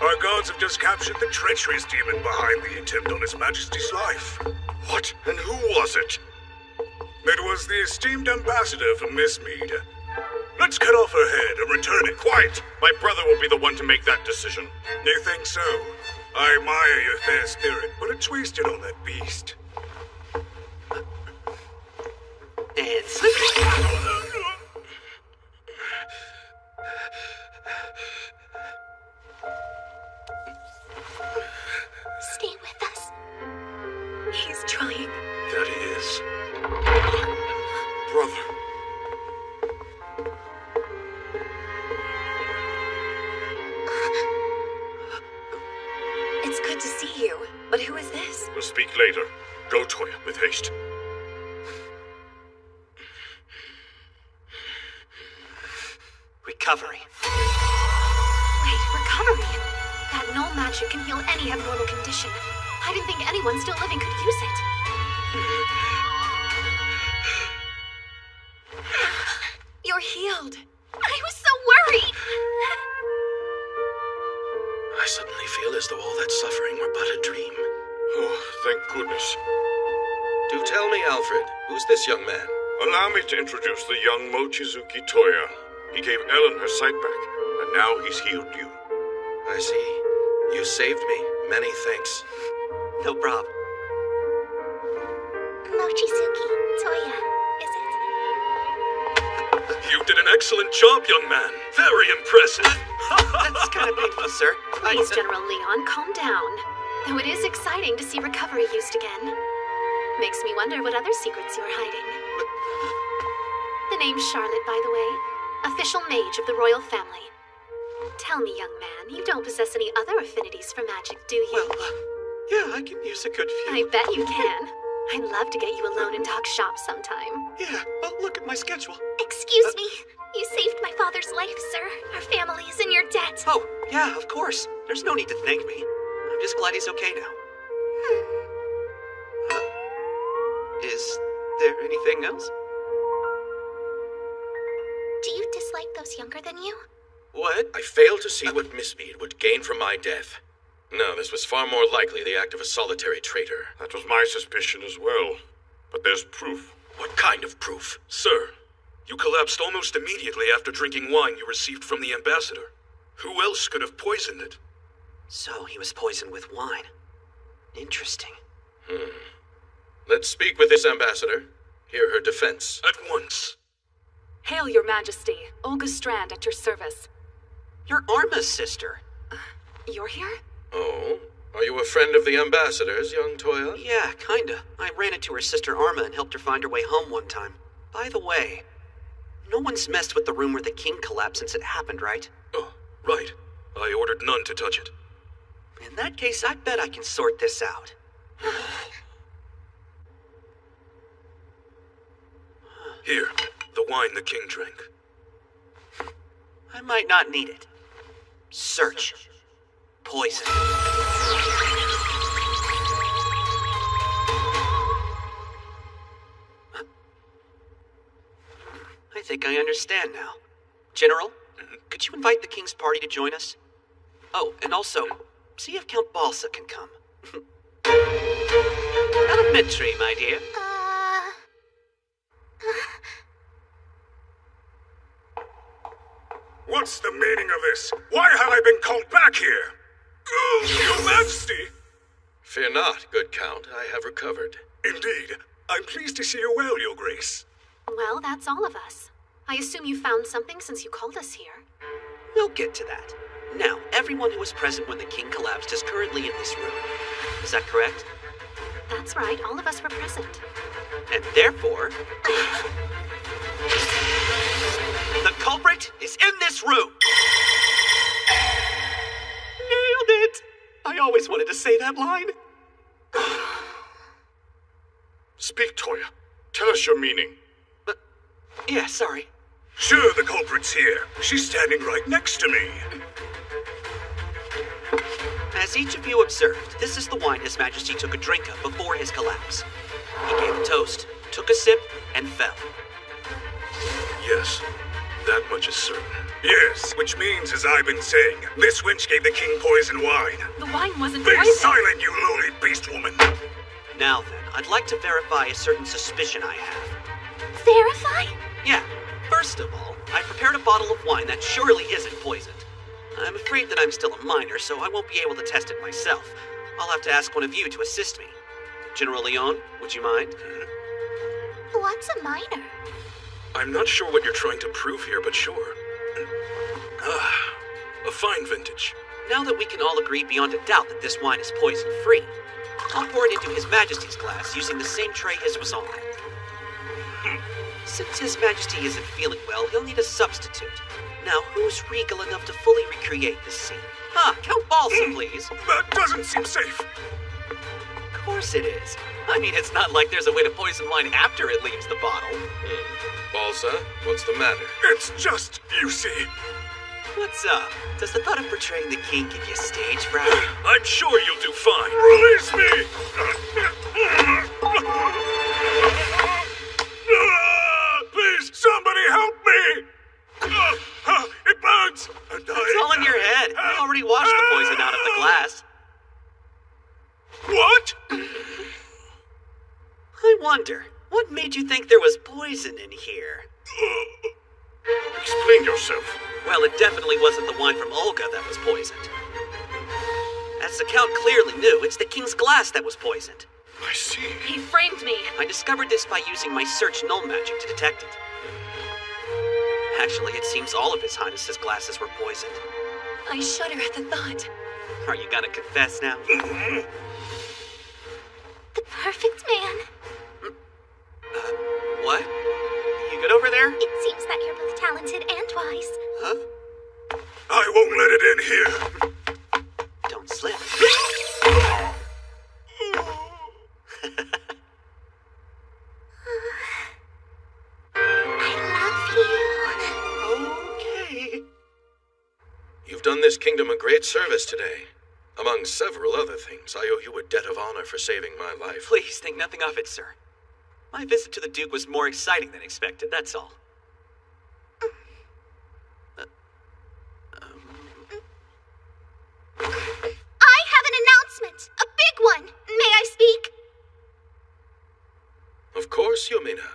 Our guards have just captured the treacherous demon behind the attempt on His Majesty's life. What? And who was it? It was the esteemed ambassador from Mismead. Let's cut off her head and return it. Quiet! My brother will be the one to make that decision. You think so? I admire your fair spirit, but it's wasted on that beast. And slip. Stay with us. He's trying. That is... brother. It's good to see you. But who is this? We'll speak later. Go, Toya, with haste. Recovery. Wait, recovery? That null magic can heal any abnormal condition. I didn't think anyone still living could use it. You're healed. I was so worried. I suddenly feel as though all that suffering were but a dream. Oh, thank goodness. Do tell me, Alfred, who's this young man? Allow me to introduce the young Mochizuki Toya. He gave Ellen her sight back, and now he's healed you. I see. You saved me. Many thanks. No prob. Mochizuki Toya, is it? You did an excellent job, young man. Very impressive. That's kind of painful, sir. Please, General Leon, calm down. Though it is exciting to see recovery used again. Makes me wonder what other secrets you're hiding. The name's Charlotte, by the way. Official mage of the royal family. Tell me, young man, you don't possess any other affinities for magic, do you? Well, yeah, I can use a good few. I bet you can. I'd love to get you alone and talk shop sometime. Yeah, well, look at my schedule. Excuse me. You saved my father's life, sir. Our family is in your debt. Oh, yeah, of course. There's no need to thank me. I'm just glad he's okay now. Is there anything else? Do you dislike those younger than you? What? I fail to see what Mismead would gain from my death. No, this was far more likely the act of a solitary traitor. That was my suspicion as well. But there's proof. What kind of proof? Sir, you collapsed almost immediately after drinking wine you received from the ambassador. Who else could have poisoned it? So he was poisoned with wine. Interesting. Let's speak with this ambassador. Hear her defense. At once. Hail, Your Majesty. Olga Strand at your service. You're Arma's sister. You're here? Oh, are you a friend of the ambassador's, young Toya? Yeah, kinda. I ran into her sister Arma and helped her find her way home one time. By the way, no one's messed with the room where the king collapsed since it happened, right? Oh, right. I ordered none to touch it. In that case, I bet I can sort this out. Here, the wine the king drank. I might not need it. Search. Poison. I think I understand now. General, could you invite the king's party to join us? Oh, and also, see if Count Balsa can come. Elementary, my dear. What's the meaning of this? Why have I been called back here? Your Majesty! Fear not, good Count. I have recovered. Indeed. I'm pleased to see you well, Your Grace. Well, that's all of us. I assume you found something since you called us here. We'll get to that. Now, everyone who was present when the king collapsed is currently in this room. Is that correct? That's right, all of us were present. And therefore, the culprit is in this room! Nailed it! I always wanted to say that line. Speak, Toya. Tell us your meaning. Yeah, sorry. Sure, the culprit's here. She's standing right next to me. As each of you observed, this is the wine His Majesty took a drink of before his collapse. He gave a toast, took a sip, and fell. Yes, that much is certain. Yes, which means, as I've been saying, this wench gave the king poison wine. The wine wasn't Be poison. silent, you lowly beast woman! Now then, I'd like to verify a certain suspicion I have. Verify? Yeah, first of all, I prepared a bottle of wine that surely isn't poisoned. I'm afraid that I'm still a minor, so I won't be able to test it myself. I'll have to ask one of you to assist me. General Leon, would you mind? What's a minor? I'm not sure what you're trying to prove here, but sure. A fine vintage. Now that we can all agree beyond a doubt that this wine is poison-free, I'll pour it into His Majesty's glass using the same tray his was on. Since His Majesty isn't feeling well, he'll need a substitute. Now, who's regal enough to fully recreate this scene? Count Balsa, please. That doesn't seem safe. Of course it is. I mean, it's not like there's a way to poison wine after it leaves the bottle. Balsa, what's the matter? It's just, you see. What's up? Does the thought of portraying the king give you stage fright? I'm sure you'll do fine. Release me! Please, somebody help me! It burns! And It's all in your head. I already washed the poison out of the glass. What? I wonder, what made you think there was poison in here? Explain yourself. Well, it definitely wasn't the wine from Olga that was poisoned. As the Count clearly knew, it's the king's glass that was poisoned. I see. He framed me. I discovered this by using my search null magic to detect it. Actually, it seems all of His Highness's glasses were poisoned. I shudder at the thought. Are you gonna confess now? The perfect man. What? You good over there? It seems that you're both talented and wise. Huh? I won't let it in here. Don't slip. I love you. Okay. You've done this kingdom a great service today. Among several other things, I owe you a debt of honor for saving my life. Please think nothing of it, sir. My visit to the Duke was more exciting than expected, that's all. I have an announcement. A big one. May I speak? Of course, Yumina.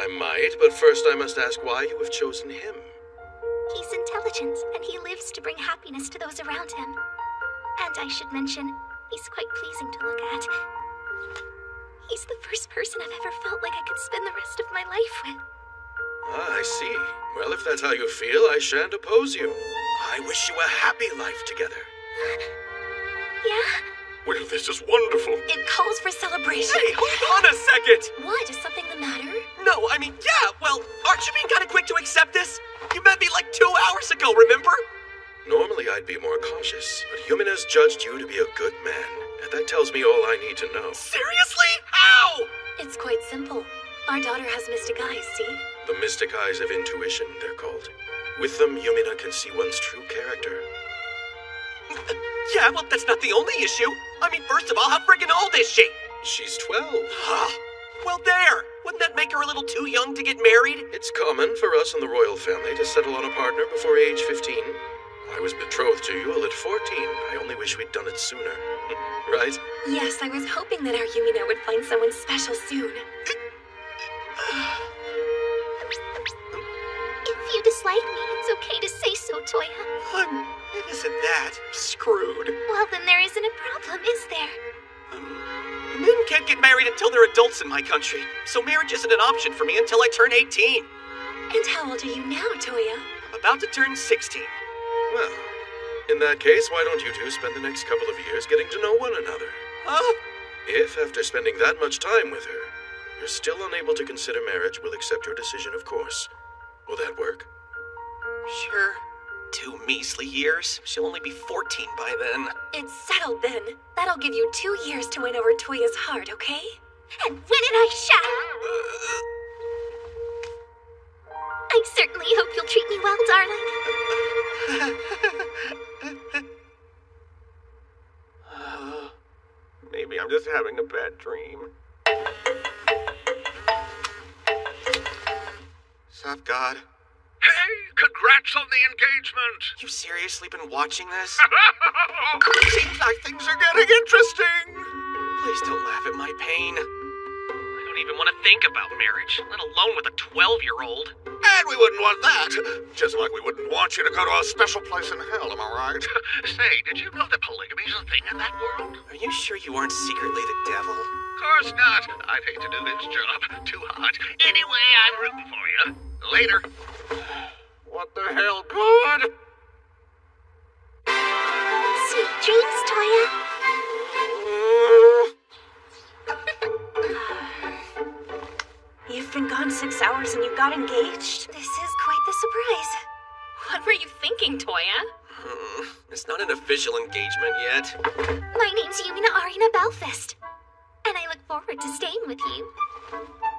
I might, but first I must ask why you have chosen him. He's intelligent, and he lives to bring happiness to those around him. And I should mention, he's quite pleasing to look at. He's the first person I've ever felt like I could spend the rest of my life with. Ah, I see. Well, if that's how you feel, I shan't oppose you. I wish you a happy life together. Yeah? Well, this is wonderful. It calls for celebration. Hey, hold on a second! What? Is something the matter? No, I mean, yeah, well, aren't you being kind of quick to accept this? You met me like 2 hours ago, remember? Normally I'd be more cautious, but Yumina's judged you to be a good man, and that tells me all I need to know. Seriously? How? It's quite simple. Our daughter has mystic eyes, see? The mystic eyes of intuition, they're called. With them, Yumina can see one's true character. Yeah, well, that's not the only issue. I mean, first of all, how friggin' old is she? She's 12. Huh? Well, there. Wouldn't that make her a little too young to get married? It's common for us in the royal family to settle on a partner before age 15. I was betrothed to Yul at 14. I only wish we'd done it sooner. Right? Yes, I was hoping that our Yumina would find someone special soon. If you dislike me, it's okay to say so, Toya. It isn't that. I'm screwed. Well, then there isn't a problem, is there? Men can't get married until they're adults in my country, so marriage isn't an option for me until I turn 18. And how old are you now, Toya? I'm about to turn 16. Well, in that case, why don't you two spend the next couple of years getting to know one another? Huh? If, after spending that much time with her, you're still unable to consider marriage, we'll accept your decision, of course. Will that work? Sure. 2 measly years. She'll only be 14 by then. It's settled then. That'll give you 2 years to win over Toya's heart, okay? And win it I shall! I certainly hope you'll treat me well, darling. Maybe I'm just having a bad dream. Sup, God? Hey, congrats on the engagement! You seriously been watching this? Seems like things are getting interesting! Please don't laugh at my pain. I don't even want to think about marriage, let alone with a 12-year-old. And we wouldn't want that. Just like we wouldn't want you to go to a special place in hell, am I right? Say, did you know that polygamy's a thing in that world? Are you sure you aren't secretly the devil? Of course not. I'd hate to do this job. Too hot. Anyway, I'm rooting for you. Later. What the hell, God? Sweet dreams, Toya. You've been gone 6 hours and you got engaged? This is quite the surprise. What were you thinking, Toya? It's not an official engagement yet. My name's Yumina Arina Belfast, and I look forward to staying with you.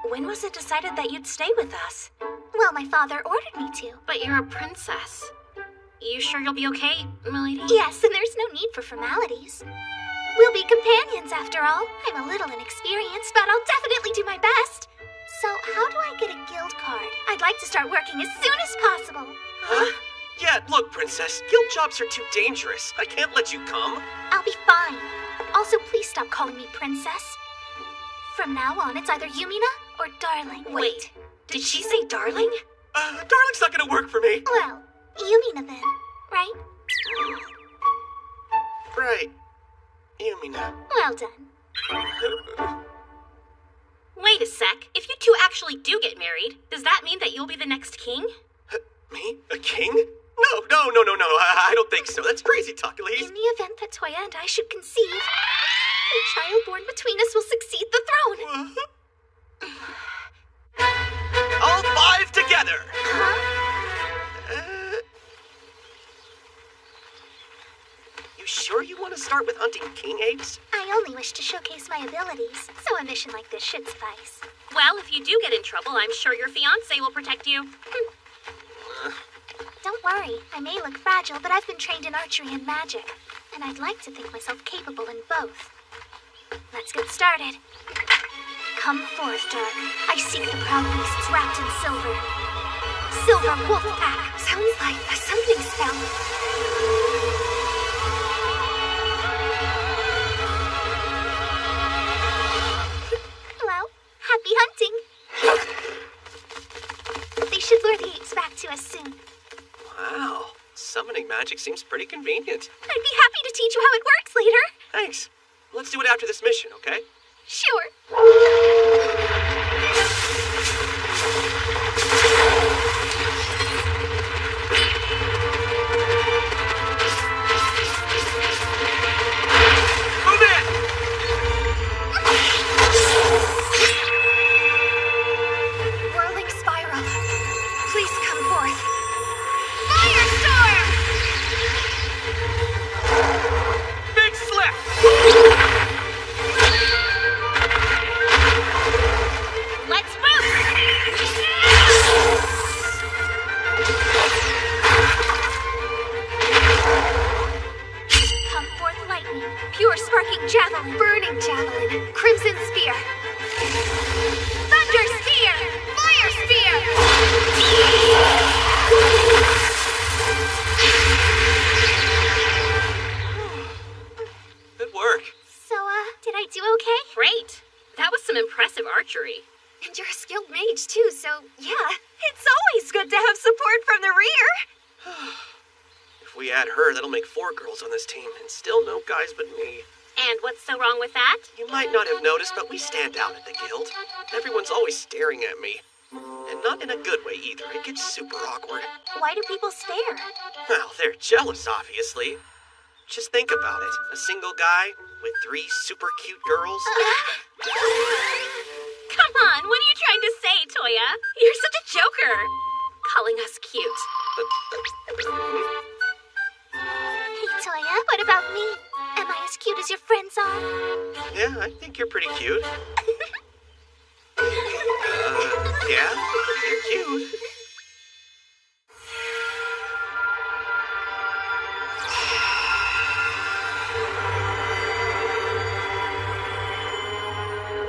When was it decided that you'd stay with us? Well, my father ordered me to. But you're a princess. You sure you'll be okay, milady? Yes, and there's no need for formalities. We'll be companions, after all. I'm a little inexperienced, but I'll definitely do my best. So, how do I get a guild card? I'd like to start working as soon as possible. Huh? Yeah, look, Princess, guild jobs are too dangerous. I can't let you come. I'll be fine. Also, please stop calling me princess. From now on, it's either Yumina or Darling. Wait, did she say darling? Darling's not gonna work for me. Well, Yumina then, right? Right. Yumina. Well done. Wait a sec. If you two actually do get married, does that mean that you'll be the next king? Me? A king? No. I don't think so. That's crazy talk, Elise. In the event that Toya and I should conceive, the child born between us will succeed the throne. All 5 together! You sure you want to start with hunting king apes? I only wish to showcase my abilities, so a mission like this should suffice. Well, if you do get in trouble, I'm sure your fiancé will protect you. Don't worry, I may look fragile, but I've been trained in archery and magic, and I'd like to think myself capable in both. Let's get started. Come forth, Dark. I seek the proud beasts wrapped in silver. Silver wolf pack. Sounds like a something spell. Well, happy hunting. should lure the apes back to us soon. Wow, summoning magic seems pretty convenient. I'd be happy to teach you how it works later. Thanks. Let's do it after this mission, okay? Sure. Move in! Whirling spiral. Please come forth. Firestorm! Big slip! Let's move! Come forth lightning, pure sparking javelin, burning javelin, crimson spear. Thunder spear! Fire spear! Good work. So, did I do okay? Great. That was some impressive archery. And you're a skilled mage, too, so yeah. It's always good to have support from the rear. If we add her, that'll make 4 girls on this team, and still no guys but me. And what's so wrong with that? You might not have noticed, but we stand out at the guild. Everyone's always staring at me. And not in a good way either. It gets super awkward. Why do people stare? Well, they're jealous, obviously. Just think about it. A single guy with 3 super cute girls. Come on, what are you trying to say, Toya? You're such a joker. Calling us cute. Hey, Toya, what about me? Am I as cute as your friends are? Yeah, I think you're pretty cute. Yeah, you're cute.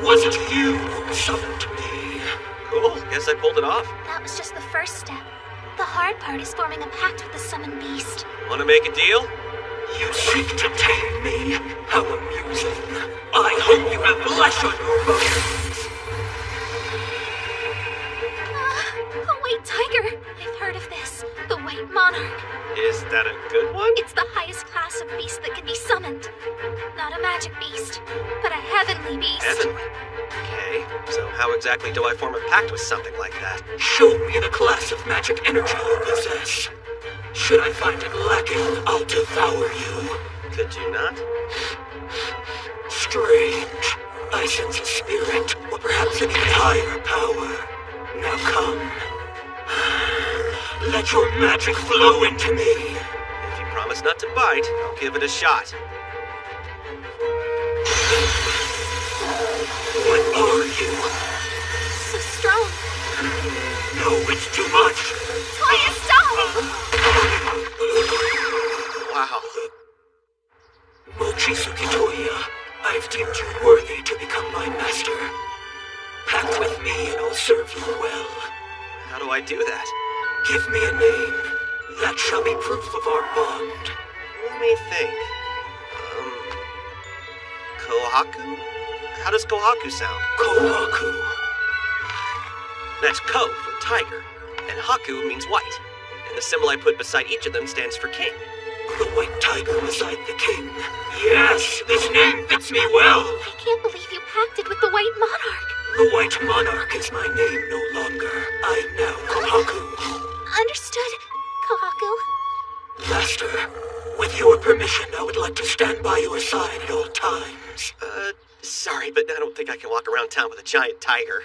Was it you who summoned me? Cool, guess I pulled it off. That was just the first step. The hard part is forming a pact with the summoned beast. Wanna make a deal? You seek to tame me? How amusing. I hope you have flesh on your bones. A white tiger. I've heard of this. The white monarch. Is that a good one? It's the highest class of beast that can be summoned. Not a magic beast, but a heavenly beast. Heavenly. Okay, so how exactly do I form a pact with something like that? Show me the class of magic energy you possess. Should I find it lacking, I'll devour you. Could you not? Strange. I sense a spirit, or perhaps an even higher power. Now come. Let your magic flow into me. If you promise not to bite, I'll give it a shot. What are you? So strong. No, it's too much. Toya, stop! Wow. Mochizuki Toya, I've deemed you worthy to become my master. Pact with me and I'll serve you well. How do I do that? Give me a name. That shall be proof of our bond. Let me think. Kohaku? How does Kohaku sound? Kohaku. That's Ko for tiger, and Haku means white. And the symbol I put beside each of them stands for king. The white tiger beside the king. Yes, this name fits me well. I can't believe you pacted with the white monarch. The white monarch is my name no longer. I am now Kohaku. Understood, Kohaku. Master, with your permission, I would like to stand by your side at all times. Sorry, but I don't think I can walk around town with a giant tiger.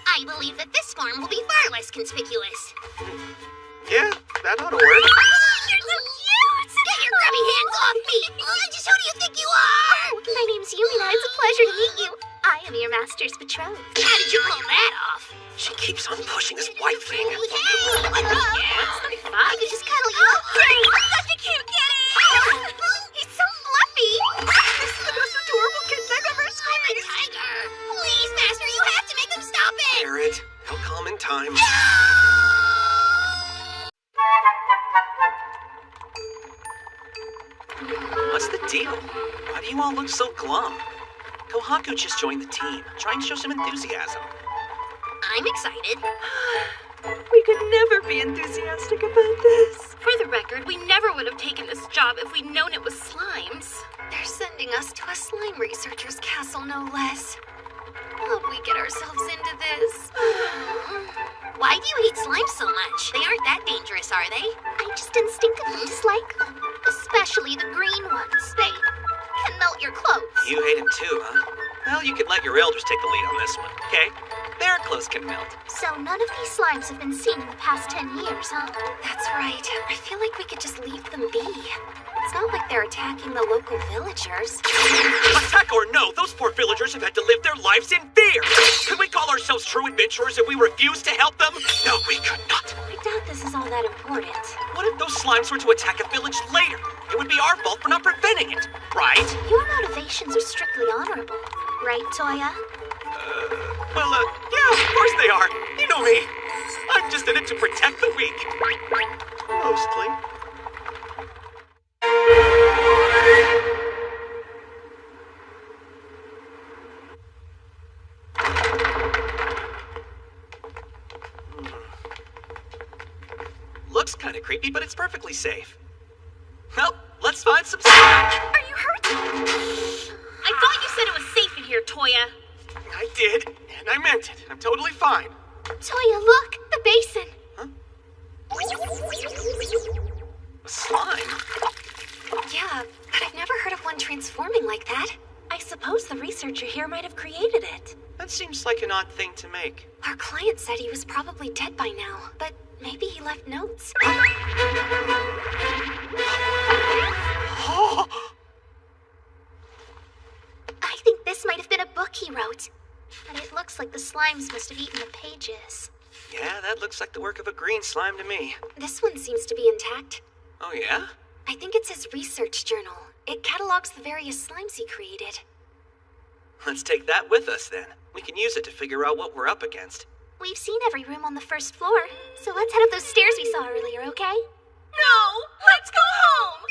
I believe that this form will be far less conspicuous. Yeah, that ought to work. You're so cute! Get your grubby hands off me! Just who do you think you are? My name's Yumina. It's a pleasure to meet you. I am your master's betrothed. How did you pull that off? She keeps on pushing this wife thing. Hey, what the fuck? I could just cuddle you. Such a cute kitty! He's so fluffy. This is the most adorable kitten I've ever seen. I'm a tiger. Please, Master, you have to make them stop it! Barrett, he'll calm in time. What's the deal? Why do you all look so glum? Kohaku just joined the team. Try and show some enthusiasm. I'm excited. We could never be enthusiastic about this. For the record, we never would have taken this job if we'd known it was slimes. They're sending us to a slime researcher's castle, no less. How'd we get ourselves into this? Why do you hate slimes so much? They aren't that dangerous, are they? I just instinctively dislike them. Especially the green ones. They can melt your clothes. You hate him too, huh? Well, you can let your elders take the lead on this one, okay? Their clothes can melt. So none of these slimes have been seen in the past 10 years, huh? That's right. I feel like we could just leave them be. It's not like they're attacking the local villagers. Attack or no, those poor villagers have had to live their lives in fear. Could we call ourselves true adventurers if we refuse to help them? No, we could not. I doubt this is all that important. What if those slimes were to attack a village later? It would be our fault for not preventing it, right? Your motivations are strictly honorable, right, Toya? Well, yeah, of course they are. You know me. I'm just in it to protect the weak. Mostly. Looks kind of creepy, but it's perfectly safe. Well, let's find some slime. Are you hurt? I thought you said it was safe in here, Toya. I did, and I meant it. I'm totally fine. Toya, look! The basin! A slime? Yeah, but I've never heard of one transforming like that. I suppose the researcher here might have created it. That seems like an odd thing to make. Our client said he was probably dead by now, but maybe he left notes. I think this might have been a book he wrote. But it looks like the slimes must have eaten the pages. Yeah, that looks like the work of a green slime to me. This one seems to be intact. Oh, yeah? I think it's his research journal. It catalogs the various slimes he created. Let's take that with us, then. We can use it to figure out what we're up against. We've seen every room on the first floor, so let's head up those stairs we saw earlier, okay? No! Let's go home!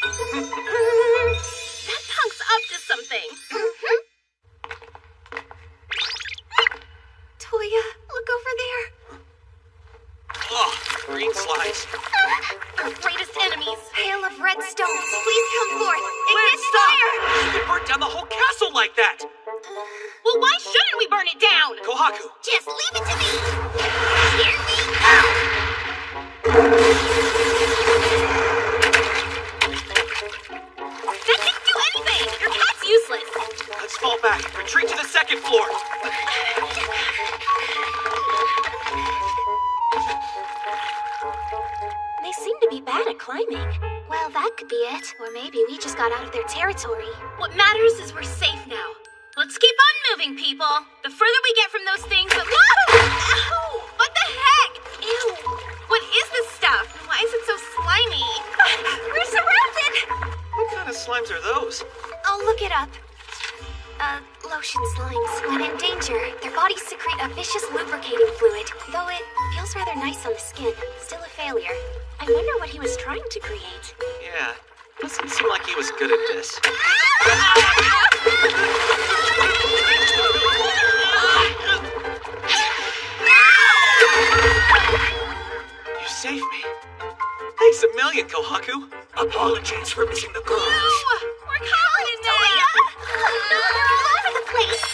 That punk's up to something. Toya, look over there. Oh, green slimes. Our greatest enemies. Hail of red stones, please come forth. Liz, Ignis stop! fire! You could burn down the whole castle like that! Well, why shouldn't we burn it down? Kohaku! Just leave it to me. Here we go. That didn't do anything! Your cat's useless! Let's fall back. Retreat to the second floor. They seem to be bad at climbing. Well, that could be it. Or maybe we just got out of their territory. What matters is we're safe now. Let's keep on moving, people. The further we get from those things, the... Whoa! Ow! What the heck? Ew! What is this stuff? Why is it so slimy? We're surrounded! What kind of slimes are those? I'll look it up. Lotion slimes. When in danger, their bodies secrete a vicious lubricating fluid. Though it feels rather nice on the skin. Still a failure. I wonder what he was trying to create. Yeah, doesn't seem like he was good at this. You saved me. Thanks a million, Kohaku. Apologies for missing the girls. We're covered in that! No, they're all over the place.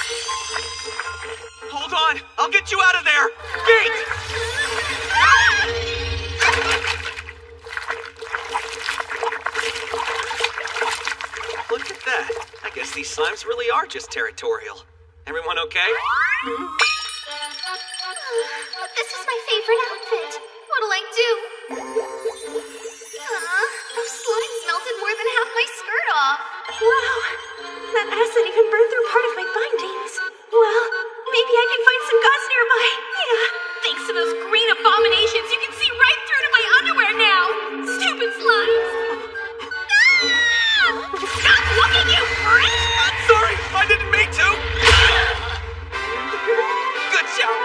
Hold on. I'll get you out of there. Gate! Look at that. I guess these slimes really are just territorial. Everyone okay? This is my favorite outfit. What'll I do? Those slimes melted more than half my skirt off. Wow! That acid even burned through part of my bindings. Well, maybe I can find some gauze nearby. Yeah. Thanks to those green abominations, you can see right through to my underwear now. Stupid slimes. Stop looking, you freak! I'm sorry. I didn't mean to. Good job.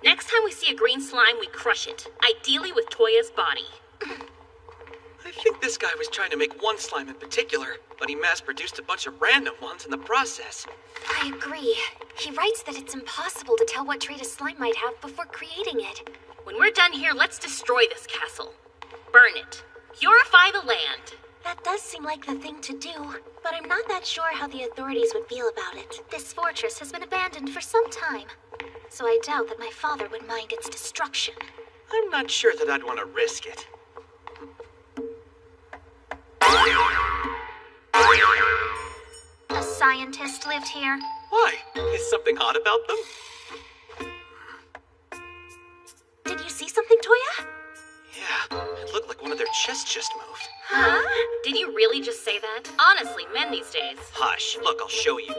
Next time we see a green slime, we crush it. Ideally with Toya's body. I think this guy was trying to make one slime in particular, but he mass-produced a bunch of random ones in the process. I agree. He writes that it's impossible to tell what trait a slime might have before creating it. When we're done here, let's destroy this castle. Burn it. Purify the land. That does seem like the thing to do, but I'm not that sure how the authorities would feel about it. This fortress has been abandoned for some time, so I doubt that my father would mind its destruction. I'm not sure that I'd want to risk it. A scientist lived here. Why? Is something odd about them? Did you see something, Toya? Yeah, it looked like one of their chests just moved. Huh? Did you really just say that? Honestly, men these days. Hush, look, I'll show you.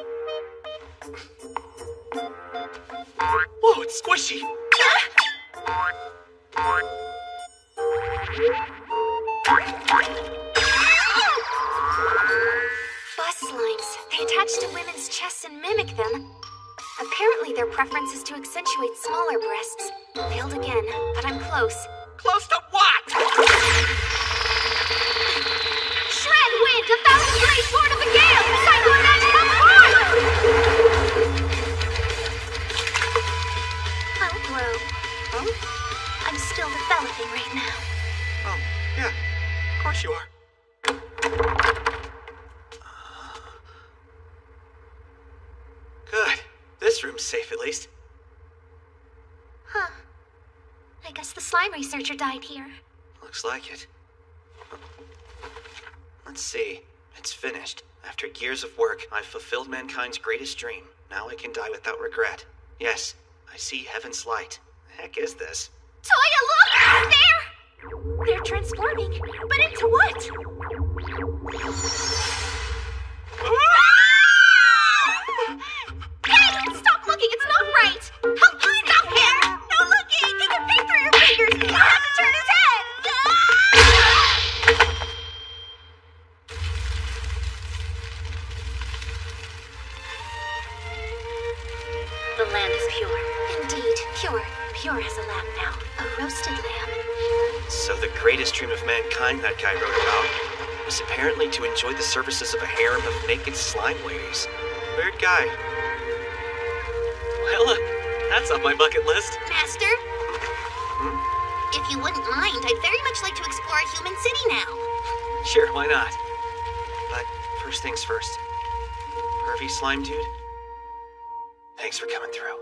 Whoa, it's squishy. Bus slimes. They attach to women's chests and mimic them. Apparently their preference is to accentuate smaller breasts. Failed again, but I'm close. Close to what? Shred wind! 1,000 blades born of the gale! Cyclone edge come forth! I'll grow. Huh? I'm still developing right now. Oh, yeah, of course you are. Good. This room's safe at least. Huh. I guess the slime researcher died here. Looks like it. Let's see. It's finished. After years of work, I've fulfilled mankind's greatest dream. Now I can die without regret. Yes, I see heaven's light. The heck is this? Toya, look! Out there! They're transforming, but into what? Hey! Stop looking! It's not right! Help! Stop him! No looking! He can peek through your fingers! You have to turn his head! The land is pure. Indeed, pure. Pure as a lamb now. A roasted lamb. So the greatest dream of mankind that guy wrote about was apparently to enjoy the services of a harem of naked slime ladies. Weird guy. Well, that's on my bucket list. Master? If you wouldn't mind, I'd very much like to explore a human city now. Sure, why not? But first things first. Pervy slime dude, thanks for coming through.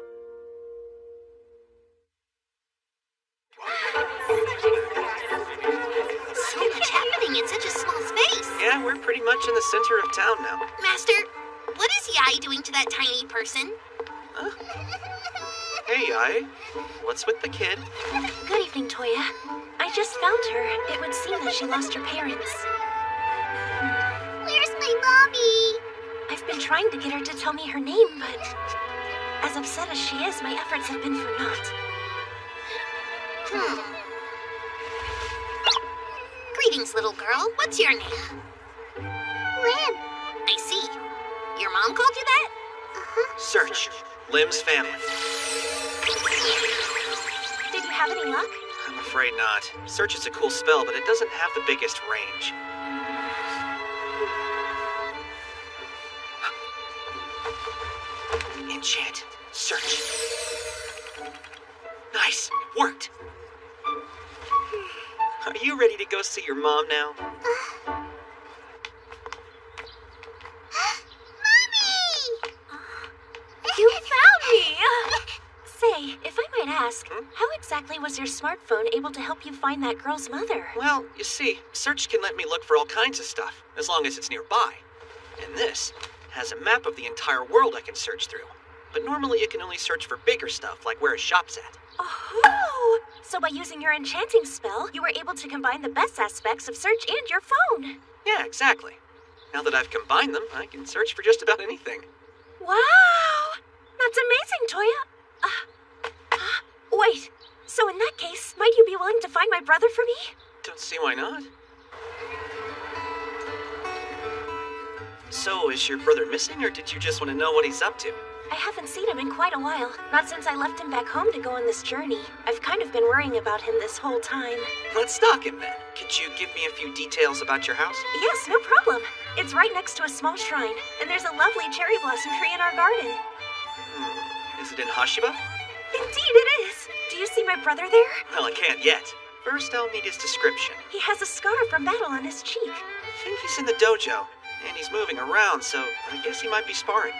So much happening in such a small space. Yeah, we're pretty much in the center of town now. Master, what is Yai doing to that tiny person? Huh? Hey, Yai. What's with the kid? Good evening, Toya. I just found her. It would seem that she lost her parents. Where's my mommy? I've been trying to get her to tell me her name, but as upset as she is, my efforts have been for naught. Greetings, little girl. What's your name? Lim. I see. Your mom called you that? Search. Lim's family. Did you have any luck? I'm afraid not. Search is a cool spell, but it doesn't have the biggest range. Enchant. Search. Nice. It worked. Are you ready to go see your mom now? You found me! Say, if I might ask, how exactly was your smartphone able to help you find that girl's mother? Well, you see, Search can let me look for all kinds of stuff, as long as it's nearby. And this has a map of the entire world I can search through. But normally it can only search for bigger stuff, like where a shop's at. Oh! So by using your enchanting spell, you were able to combine the best aspects of Search and your phone. Yeah, exactly. Now that I've combined them, I can search for just about anything. Wow! That's amazing, Toya. Wait, so in that case, might you be willing to find my brother for me? Don't see why not. So, is your brother missing, or did you just want to know what he's up to? I haven't seen him in quite a while. Not since I left him back home to go on this journey. I've kind of been worrying about him this whole time. Let's stalk him then. Could you give me a few details about your house? Yes, no problem. It's right next to a small shrine, and there's a lovely cherry blossom tree in our garden. Is it in Hashiba? Indeed it is. Do you see my brother there? Well, I can't yet. First, I'll need his description. He has a scar from battle on his cheek. I think he's in the dojo, and he's moving around, so I guess he might be sparring.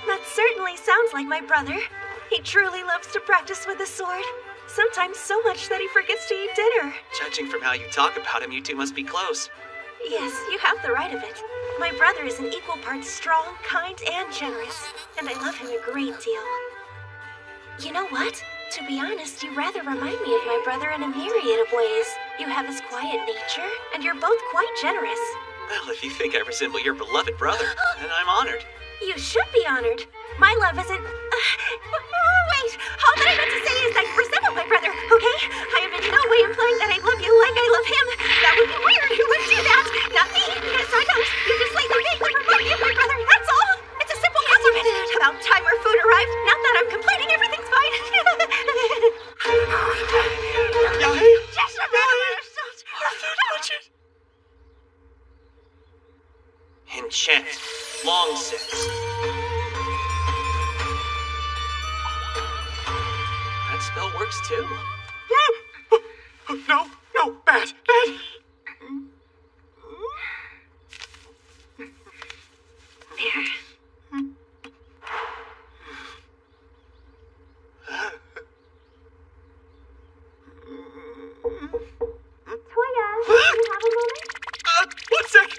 That certainly sounds like my brother. He truly loves to practice with the sword. Sometimes so much that he forgets to eat dinner. Judging from how you talk about him, you two must be close. Yes, you have the right of it. My brother is an equal parts strong, kind, and generous, and I love him a great deal. You know what? To be honest, you rather remind me of my brother in a myriad of ways. You have his quiet nature, and you're both quite generous. Well, if you think I resemble your beloved brother, then I'm honored. You should be honored. My love isn't... wait! All that I meant to say is that you resemble my brother, okay? I am in no way implying that I love you like I love him. That would be weird. Who would do that? Not me. Yes, I don't. You just slightly vaguely remind me of my brother. That's all. It's a simple compliment. About time our food arrived. Now that I'm complaining, everything's fine. Just remember, our food budget. Enchant. Long sense. That spell works too. No, bad. There. Toya, do you have a moment? One sec.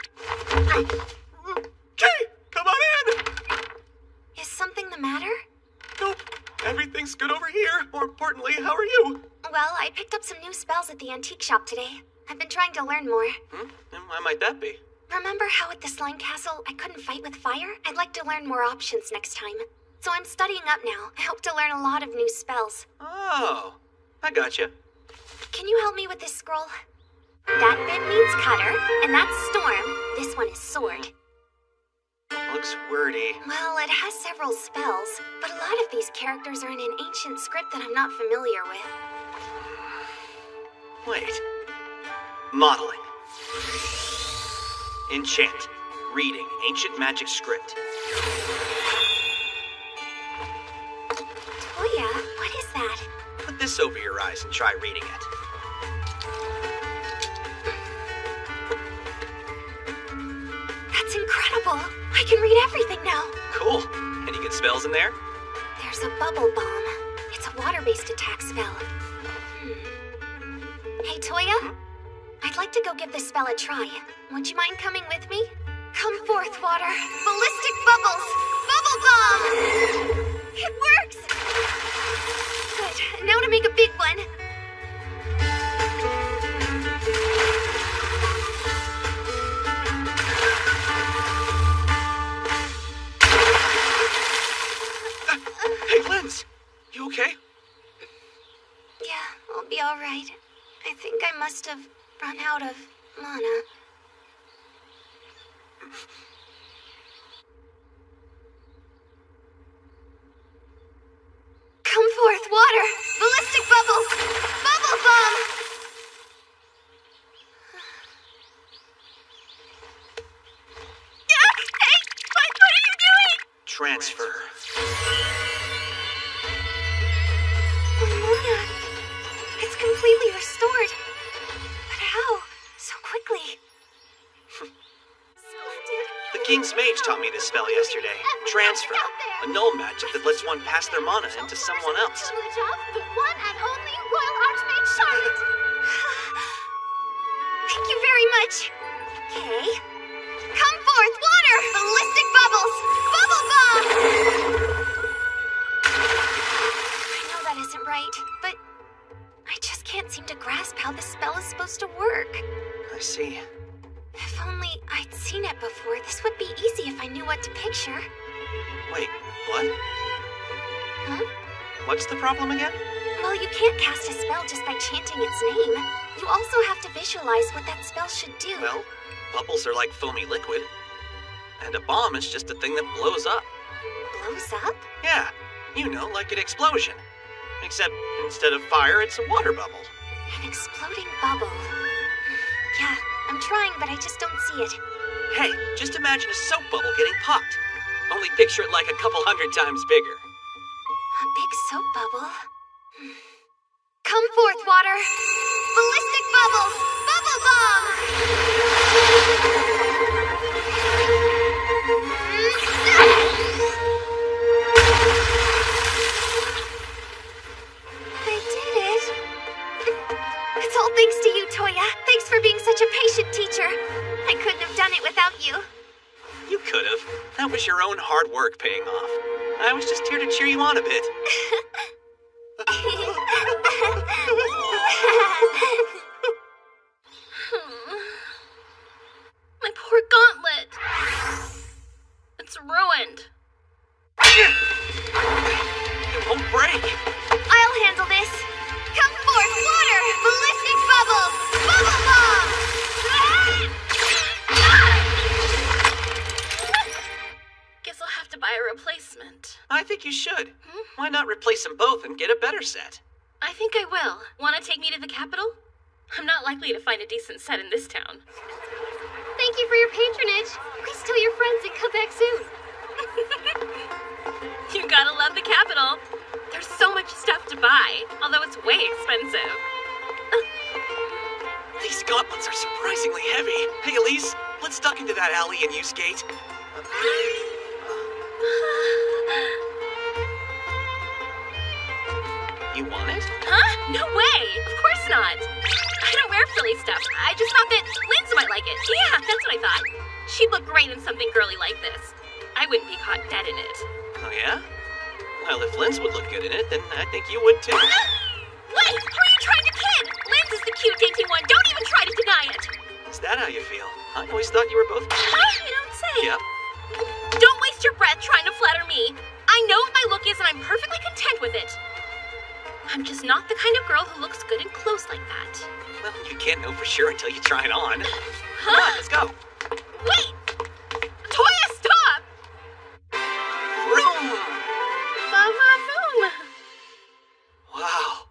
Okay, come on in. Is something the matter? Nope, everything's good over here. More importantly, how are you? Well, I picked up some new spells at the antique shop today. I've been trying to learn more. And why might that be? Remember how at the slime castle I couldn't fight with fire? I'd like to learn more options next time. So I'm studying up now. I hope to learn a lot of new spells. Oh, I gotcha. Can you help me with this scroll? That bit means cutter, and that's storm. This one is sword. Looks wordy. Well, it has several spells, but a lot of these characters are in an ancient script that I'm not familiar with. Wait. Modeling. Enchant. Reading. Ancient magic script. Toya, what is that? Put this over your eyes and try reading it. That's incredible. I can read everything now. Cool. Any good spells in there? There's a bubble bomb. It's a water-based attack spell. Hey, Toya? I'd like to go give this spell a try. Would you mind coming with me? Come forth, water. Ballistic bubbles! Bubble bomb! It works! Good. Now to make a big one. Hey, Linz! You okay? Yeah, I'll be all right. I think I must have run out of mana. Come forth, water! Ballistic bubbles! Bubble bomb! Hey! What are you doing? Transfer. Mana. It's completely restored. But how? So quickly. Splendid. The King's Mage taught me this spell yesterday. Transfer. A null magic that lets one pass their mana into someone else. The one and only Royal Archmage Charlotte. Thank you very much. Okay. Come forth, water! Ballistic bubbles! Bubble bomb! I know that isn't right, but I just can't seem to grasp how this spell is supposed to work. I see. If only I'd seen it before, this would be easy if I knew what to picture. Wait, what? Huh? What's the problem again? Well, you can't cast a spell just by chanting its name. You also have to visualize what that spell should do. Well, bubbles are like foamy liquid. And a bomb is just a thing that blows up. Blows up? Yeah, you know, like an explosion. Except instead of fire, it's a water bubble. An exploding bubble. I'm trying, but I just don't see it. Hey, just imagine a soap bubble getting popped. Only picture it like a couple 100 times bigger. A big soap bubble. Come forth, water! Ballistic bubbles! Bubble bomb! I did it! It's all thanks to you, Toya. Thanks for being such a patient teacher. I couldn't have done it without you. You could have. That was your own hard work paying off. I was just here to cheer you on a bit. My poor gauntlet. It's ruined. It won't break. I'll handle this. Come forth, water! Ballistic bubbles! Bubble bomb! Guess I'll have to buy a replacement. I think you should. Why not replace them both and get a better set? I think I will. Want to take me to the capital? I'm not likely to find a decent set in this town. Thank you for your patronage. Please tell your friends and come back soon. You gotta love the capital. There's so much stuff to buy, although it's way expensive. These gauntlets are surprisingly heavy. Hey, Elise, let's duck into that alley and use gate. You want it? Huh? No way! Of course not! I don't wear frilly stuff. I just thought that Linz might like it. Yeah, that's what I thought. She'd look great in something girly like this. I wouldn't be caught dead in it. Oh, yeah? Well, if Linz would look good in it, then I think you would too. Wait! Who are you trying to kid? Linz is the cute, dainty one. Don't even try to deny it! Is that how you feel? I always thought you were both... Huh? You don't say. Yep. Don't waste your breath trying to flatter me. I know what my look is and I'm perfectly content with it. I'm just not the kind of girl who looks good in clothes like that. Well, you can't know for sure until you try it on. Come Huh? on, let's go. Wait! Toya, stop! Vroom! Boom. Wow.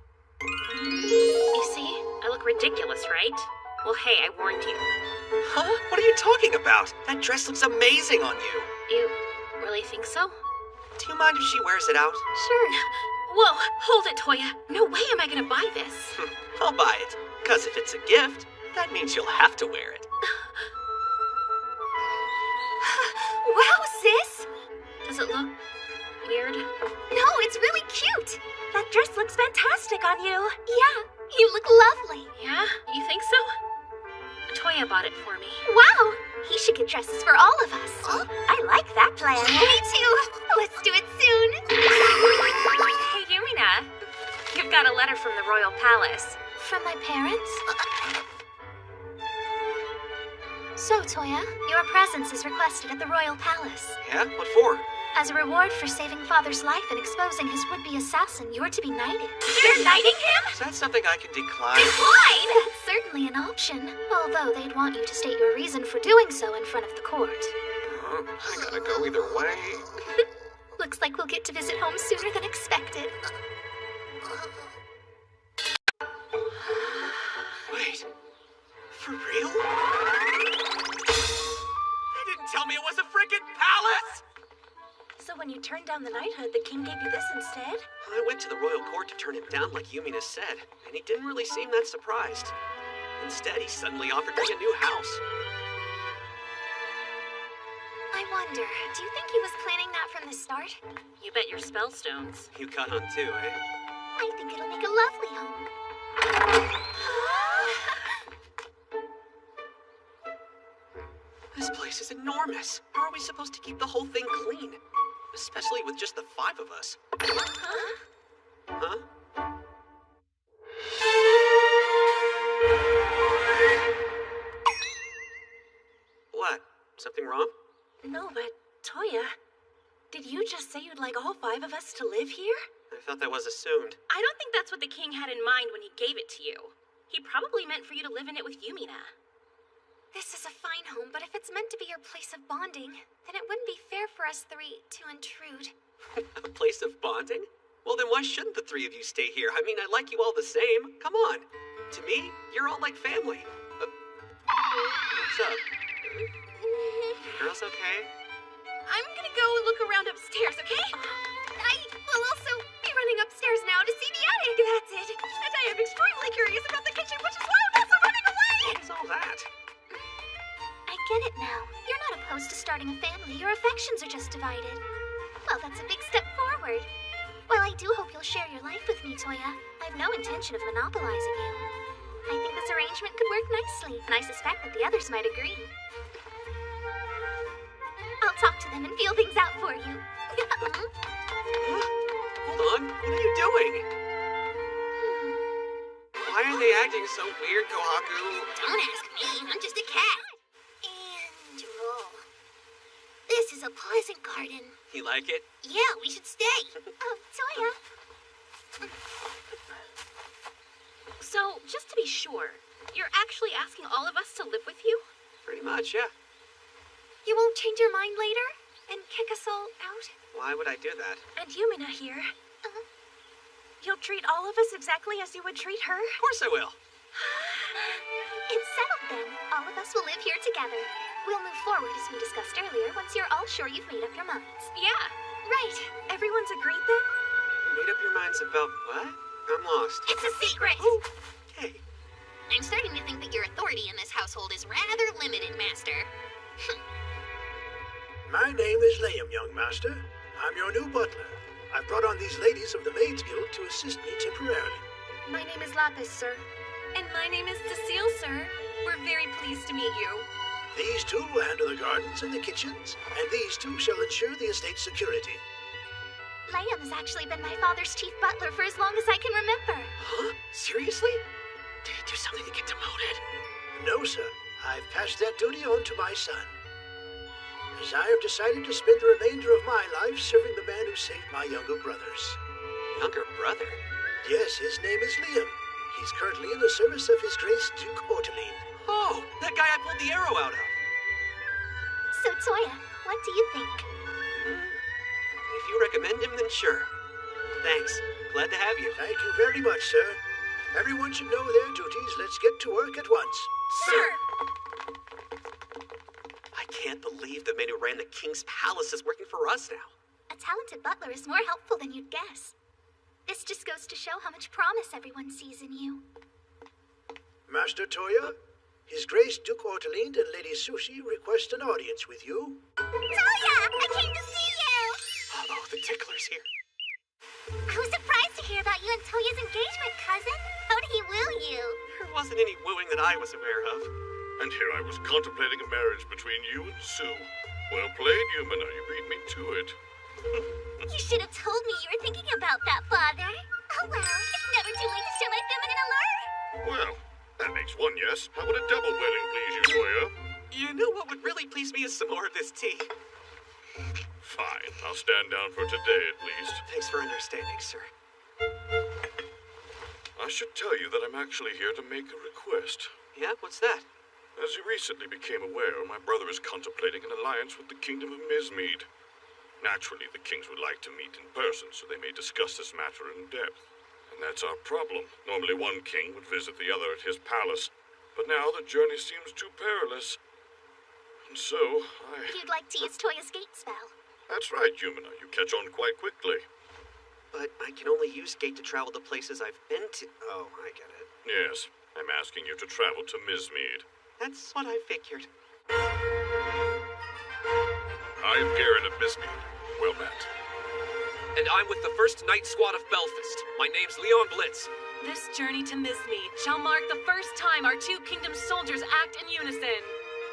You see? I look ridiculous, right? Well, hey, I warned you. Huh? What are you talking about? That dress looks amazing on you. You really think so? Do you mind if she wears it out? Sure. Whoa, hold it, Toya. No way am I gonna buy this. I'll buy it. Because if it's a gift, that means you'll have to wear it. Wow, sis! Does it look weird? No, it's really cute. That dress looks fantastic on you. Yeah, you look lovely. Yeah? You think so? Toya bought it for me. Wow, he should get dresses for all of us. I like that plan. Me too. Let's do it soon. Hey, Yumina. You've got a letter from the royal palace. From my parents? So, Toya, your presence is requested at the royal palace. Yeah? What for? As a reward for saving Father's life and exposing his would-be assassin, you're to be knighted. They're knighting him? Is that something I can decline? Decline? That's certainly an option. Although they'd want you to state your reason for doing so in front of the court. I gotta go either way. Looks like we'll get to visit home sooner than expected. Wait. For real? They didn't tell me it was a frickin' palace! So when you turned down the knighthood, the king gave you this instead? I went to the royal court to turn him down like Yumina said, and he didn't really seem that surprised. Instead, he suddenly offered me a new house. I wonder, do you think he was planning that from the start? You bet your spell stones. You caught on too, eh? I think it'll make a lovely home. This place is enormous. How are we supposed to keep the whole thing clean? Especially with just the 5 of us. Huh? What? Something wrong? No, but Toya, did you just say you'd like all 5 of us to live here? I thought that was assumed. I don't think that's what the king had in mind when he gave it to you. He probably meant for you to live in it with Yumina. This is a fine home, but if it's meant to be your place of bonding, then it wouldn't be fair for us 3 to intrude. A place of bonding? Well, then why shouldn't the 3 of you stay here? I mean, I like you all the same. Come on. To me, you're all like family. What's up? Girls okay? I'm gonna go look around upstairs, okay? I will also be running upstairs now to see the attic. That's it. And I am extremely curious about the kitchen, which is why I'm also running away. What's all that? I get it now. You're not opposed to starting a family. Your affections are just divided. Well, that's a big step forward. Well, I do hope you'll share your life with me, Toya. I have no intention of monopolizing you. I think this arrangement could work nicely, and I suspect that the others might agree. I'll talk to them and feel things out for you. Hold on. What are you doing? Why are they acting so weird, Kohaku? Don't ask me. I'm just a cat. And roll. This is a pleasant garden. You like it? Yeah, we should stay. Toya. So, just to be sure, you're actually asking all of us to live with you? Pretty much, yeah. You won't change your mind later and kick us all out? Why would I do that? And Yumina here. You'll treat all of us exactly as you would treat her? Of course I will. It's settled then. All of us will live here together. We'll move forward as we discussed earlier once you're all sure you've made up your minds. Yeah. Right. Everyone's agreed then? Made up your minds about what? I'm lost. It's a secret! Hey. I'm starting to think that your authority in this household is rather limited, Master. My name is Liam, young master. I'm your new butler. I've brought on these ladies of the Maids Guild to assist me temporarily. My name is Lapis, sir. And my name is Cecile, sir. We're very pleased to meet you. These two will handle the gardens and the kitchens, and these two shall ensure the estate's security. Liam has actually been my father's chief butler for as long as I can remember. Huh? Seriously? Did he do something to get demoted? No, sir. I've passed that duty on to my son. As I have decided to spend the remainder of my life serving the man who saved my younger brothers. Younger brother? Yes, his name is Liam. He's currently in the service of His Grace Duke Ortoline. Oh, that guy I pulled the arrow out of. So, Toya, what do you think? If you recommend him, then sure. Thanks. Glad to have you. Thank you very much, sir. Everyone should know their duties. Let's get to work at once. Sir! I can't believe the man who ran the king's palace is working for us now. A talented butler is more helpful than you'd guess. This just goes to show how much promise everyone sees in you. Master Toya, His Grace Duke Ortoline and Lady Sushi request an audience with you. Toya! I came to see you! Uh-oh, the tickler's here. I was surprised to hear about you and Toya's engagement, cousin. How did he woo you? There wasn't any wooing that I was aware of. And here I was contemplating a marriage between you and Sue. Well played, Yumina. You beat me to it. You should have told me you were thinking about that, Father. Oh well, it's never too late to show my feminine allure. Well, that makes one yes. How would a double wedding please you, Toya? You know what would really please me is some more of this tea. Fine. I'll stand down for today at least. Thanks for understanding, sir. I should tell you that I'm actually here to make a request. Yeah, what's that? As you recently became aware, my brother is contemplating an alliance with the Kingdom of Mizmead. Naturally, the kings would like to meet in person, so they may discuss this matter in depth. And that's our problem. Normally one king would visit the other at his palace, but now the journey seems too perilous. And so, You'd like to use Toya's gate spell. That's right, Yumina. You catch on quite quickly. But I can only use Gate to travel to places I've been to. Oh, I get it. Yes, I'm asking you to travel to Mizmead. That's what I figured. I am Garen of Mizmead. Well met. And I'm with the 1st Night Squad of Belfast. My name's Leon Blitz. This journey to Mizmead shall mark the first time our two kingdoms soldiers act in unison.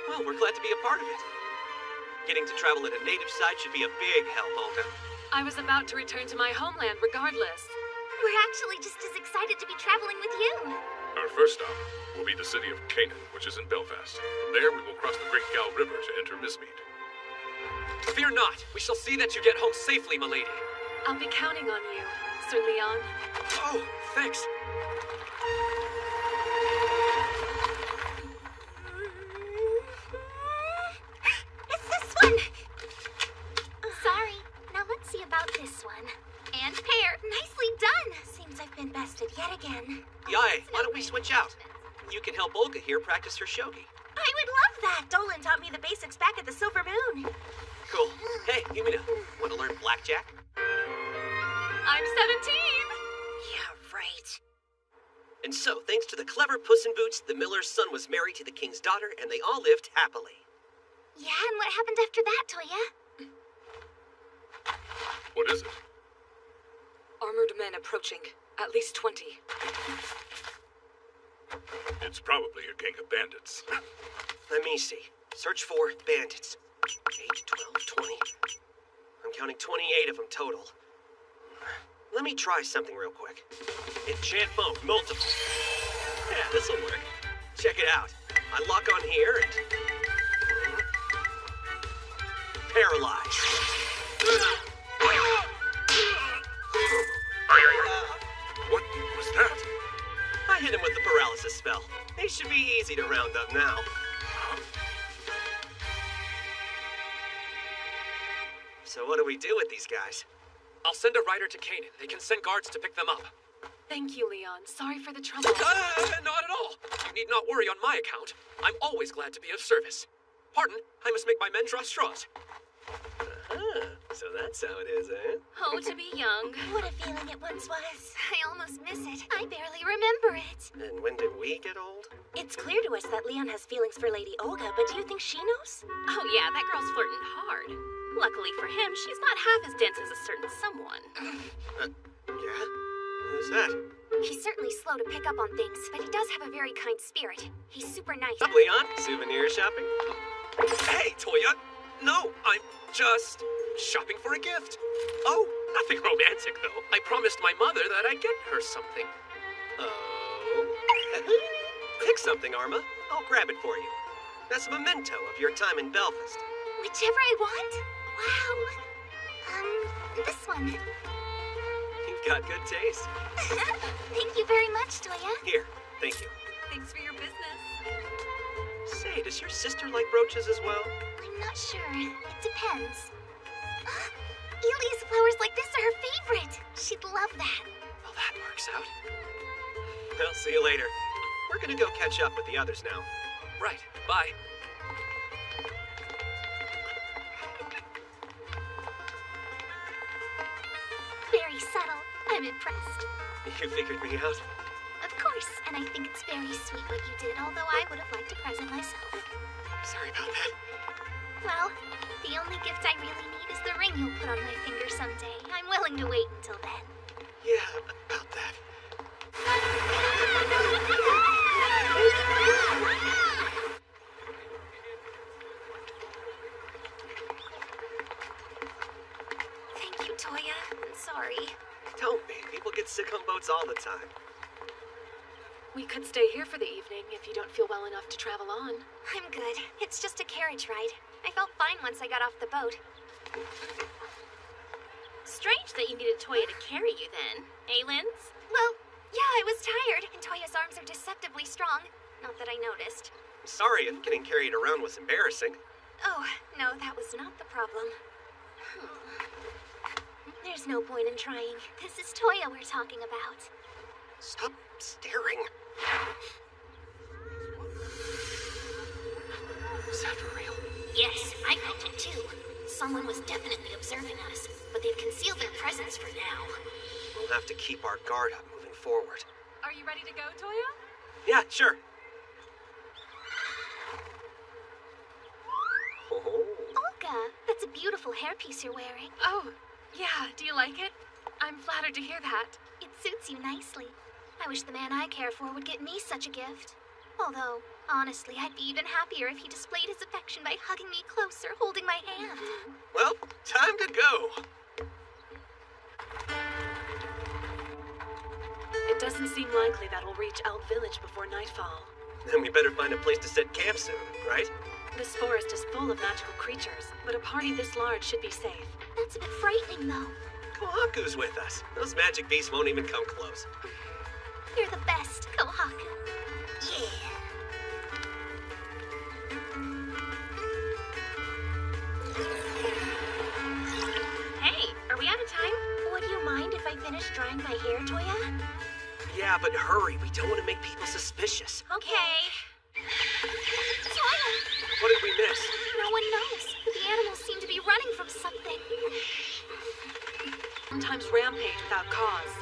Well, we're glad to be a part of it. Getting to travel at a native site should be a big help, Olga. I was about to return to my homeland regardless. We're actually just as excited to be traveling with you. Our first stop will be the city of Canaan, which is in Belfast. From there, we will cross the Great Gal River to enter Mizmead. Fear not. We shall see that you get home safely, milady. I'll be counting on you, Sir Leon. Oh, thanks. It's this one! Sorry. Now let's see about this one. And pair. Nicely done! Seems I've been bested yet again. Yai, why don't we switch out? You can help Olga here practice her shogi. I would love Dolan taught me the basics back at the Silver Moon. Cool. Hey, Yumina, want to learn blackjack? I'm 17! Yeah, right. And so, thanks to the clever Puss in Boots, the miller's son was married to the king's daughter, and they all lived happily. Yeah, and what happened after that, Toya? What is it? Armored men approaching. At least 20. It's probably a gang of bandits. Let me see. Search for bandits. 8, 12, 20. I'm counting 28 of them total. Let me try something real quick. Enchant bone, multiple. Yeah, this'll work. Check it out. I lock on here and... paralyze. What was that? I hit him with the paralysis spell. They should be easy to round up now. So what do we do with these guys? I'll send a rider to Canaan. They can send guards to pick them up. Thank you, Leon. Sorry for the trouble. Not at all. You need not worry on my account. I'm always glad to be of service. Pardon, I must make my men draw straws. So that's how it is, eh? Oh, to be young. What a feeling it once was. I almost miss it. I barely remember it. And when did we get old? It's clear to us that Leon has feelings for Lady Olga, but do you think she knows? Oh yeah, that girl's flirting hard. Luckily for him, she's not half as dense as a certain someone. Yeah? Who's that? He's certainly slow to pick up on things, but he does have a very kind spirit. He's super nice. Up, Leon? Souvenir shopping? Hey, Toya! No, I'm just shopping for a gift. Oh, nothing romantic, though. I promised my mother that I'd get her something. Oh. Pick something, Arma. I'll grab it for you. That's a memento of your time in Belfast. Whichever I want? Wow. This one. You've got good taste. Thank you very much, Toya. Here, thank you. Thanks for your business. Say, does your sister like brooches as well? I'm not sure. It depends. Eli's flowers like this are her favorite. She'd love that. Well, that works out. I'll see you later. We're gonna go catch up with the others now. Right, bye. Very subtle. I'm impressed. You figured me out? Of course, and I think it's very sweet what you did, although I would have liked a present myself. Sorry about that. Well, the only gift I really need is the ring you'll put on my finger someday. I'm willing to wait until then. Yeah, about that. Thank you, Toya. I'm sorry. Don't be. People get sick on boats all the time. We could stay here for the evening if you don't feel well enough to travel on. I'm good. It's just a carriage ride. I felt fine once I got off the boat. Strange that you needed Toya to carry you then, eh, Linz? Well, yeah, I was tired, and Toya's arms are deceptively strong. Not that I noticed. Sorry if getting carried around was embarrassing. Oh, no, that was not the problem. There's no point in trying. This is Toya we're talking about. Stop staring. Is that for real? Yes, I felt it too. Someone was definitely observing us, but they've concealed their presence for now. We'll have to keep our guard up moving forward. Are you ready to go, Toya? Yeah, sure. Oh. Olga, that's a beautiful hairpiece you're wearing. Oh, yeah. Do you like it? I'm flattered to hear that. It suits you nicely. I wish the man I care for would get me such a gift. Although, honestly, I'd be even happier if he displayed his affection by hugging me closer, holding my hand. Well, time to go. It doesn't seem likely that we'll reach Elk Village before nightfall. Then we better find a place to set camp soon, right? This forest is full of magical creatures, but a party this large should be safe. That's a bit frightening, though. Kohaku's with us. Those magic beasts won't even come close. You're the best, Kohaku. Yeah. Hey, are we out of time? Would you mind if I finish drying my hair, Toya? Yeah, but hurry. We don't want to make people suspicious. Okay. Toya! What did we miss? No one knows. The animals seem to be running from something. Sometimes rampage without cause.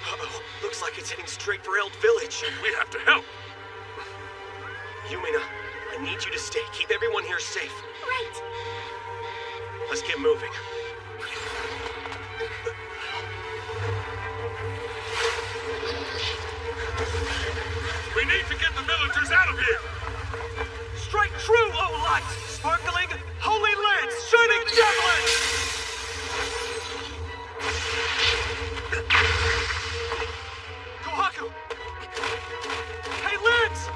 Uh-oh. Looks like it's heading straight for Eld Village. We have to help. Yumina, I need you to stay. Keep everyone here safe. Right. Let's get moving. We need to get the villagers out of here. Strike true, O light! Sparkling, holy lance, shining javelin! Kohaku! Hey, Lance!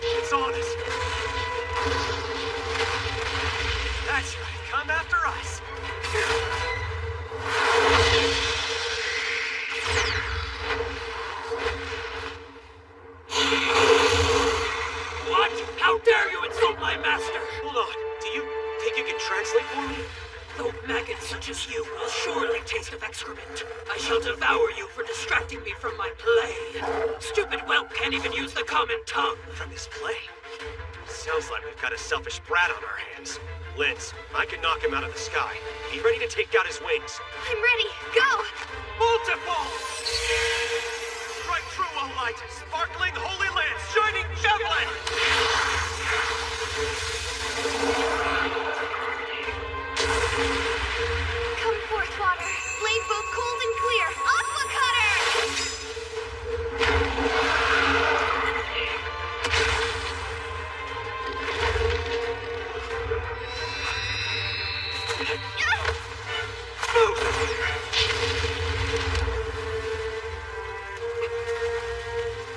It's on us. That's right, come after us. What? How dare you insult my master? Hold on, do you think you can translate for me? Though maggots such as you will surely taste of excrement, I shall devour you for distracting me from my play. Stupid whelp can't even use the common tongue. From his play? Sounds like we've got a selfish brat on our hands. Linz, I can knock him out of the sky. Be ready to take out his wings. I'm ready. Go! Multiple! Strike true, O light! Sparkling holy lance, shining javelin! Come forth, water. Blade both cold and clear. Aqua Cutter!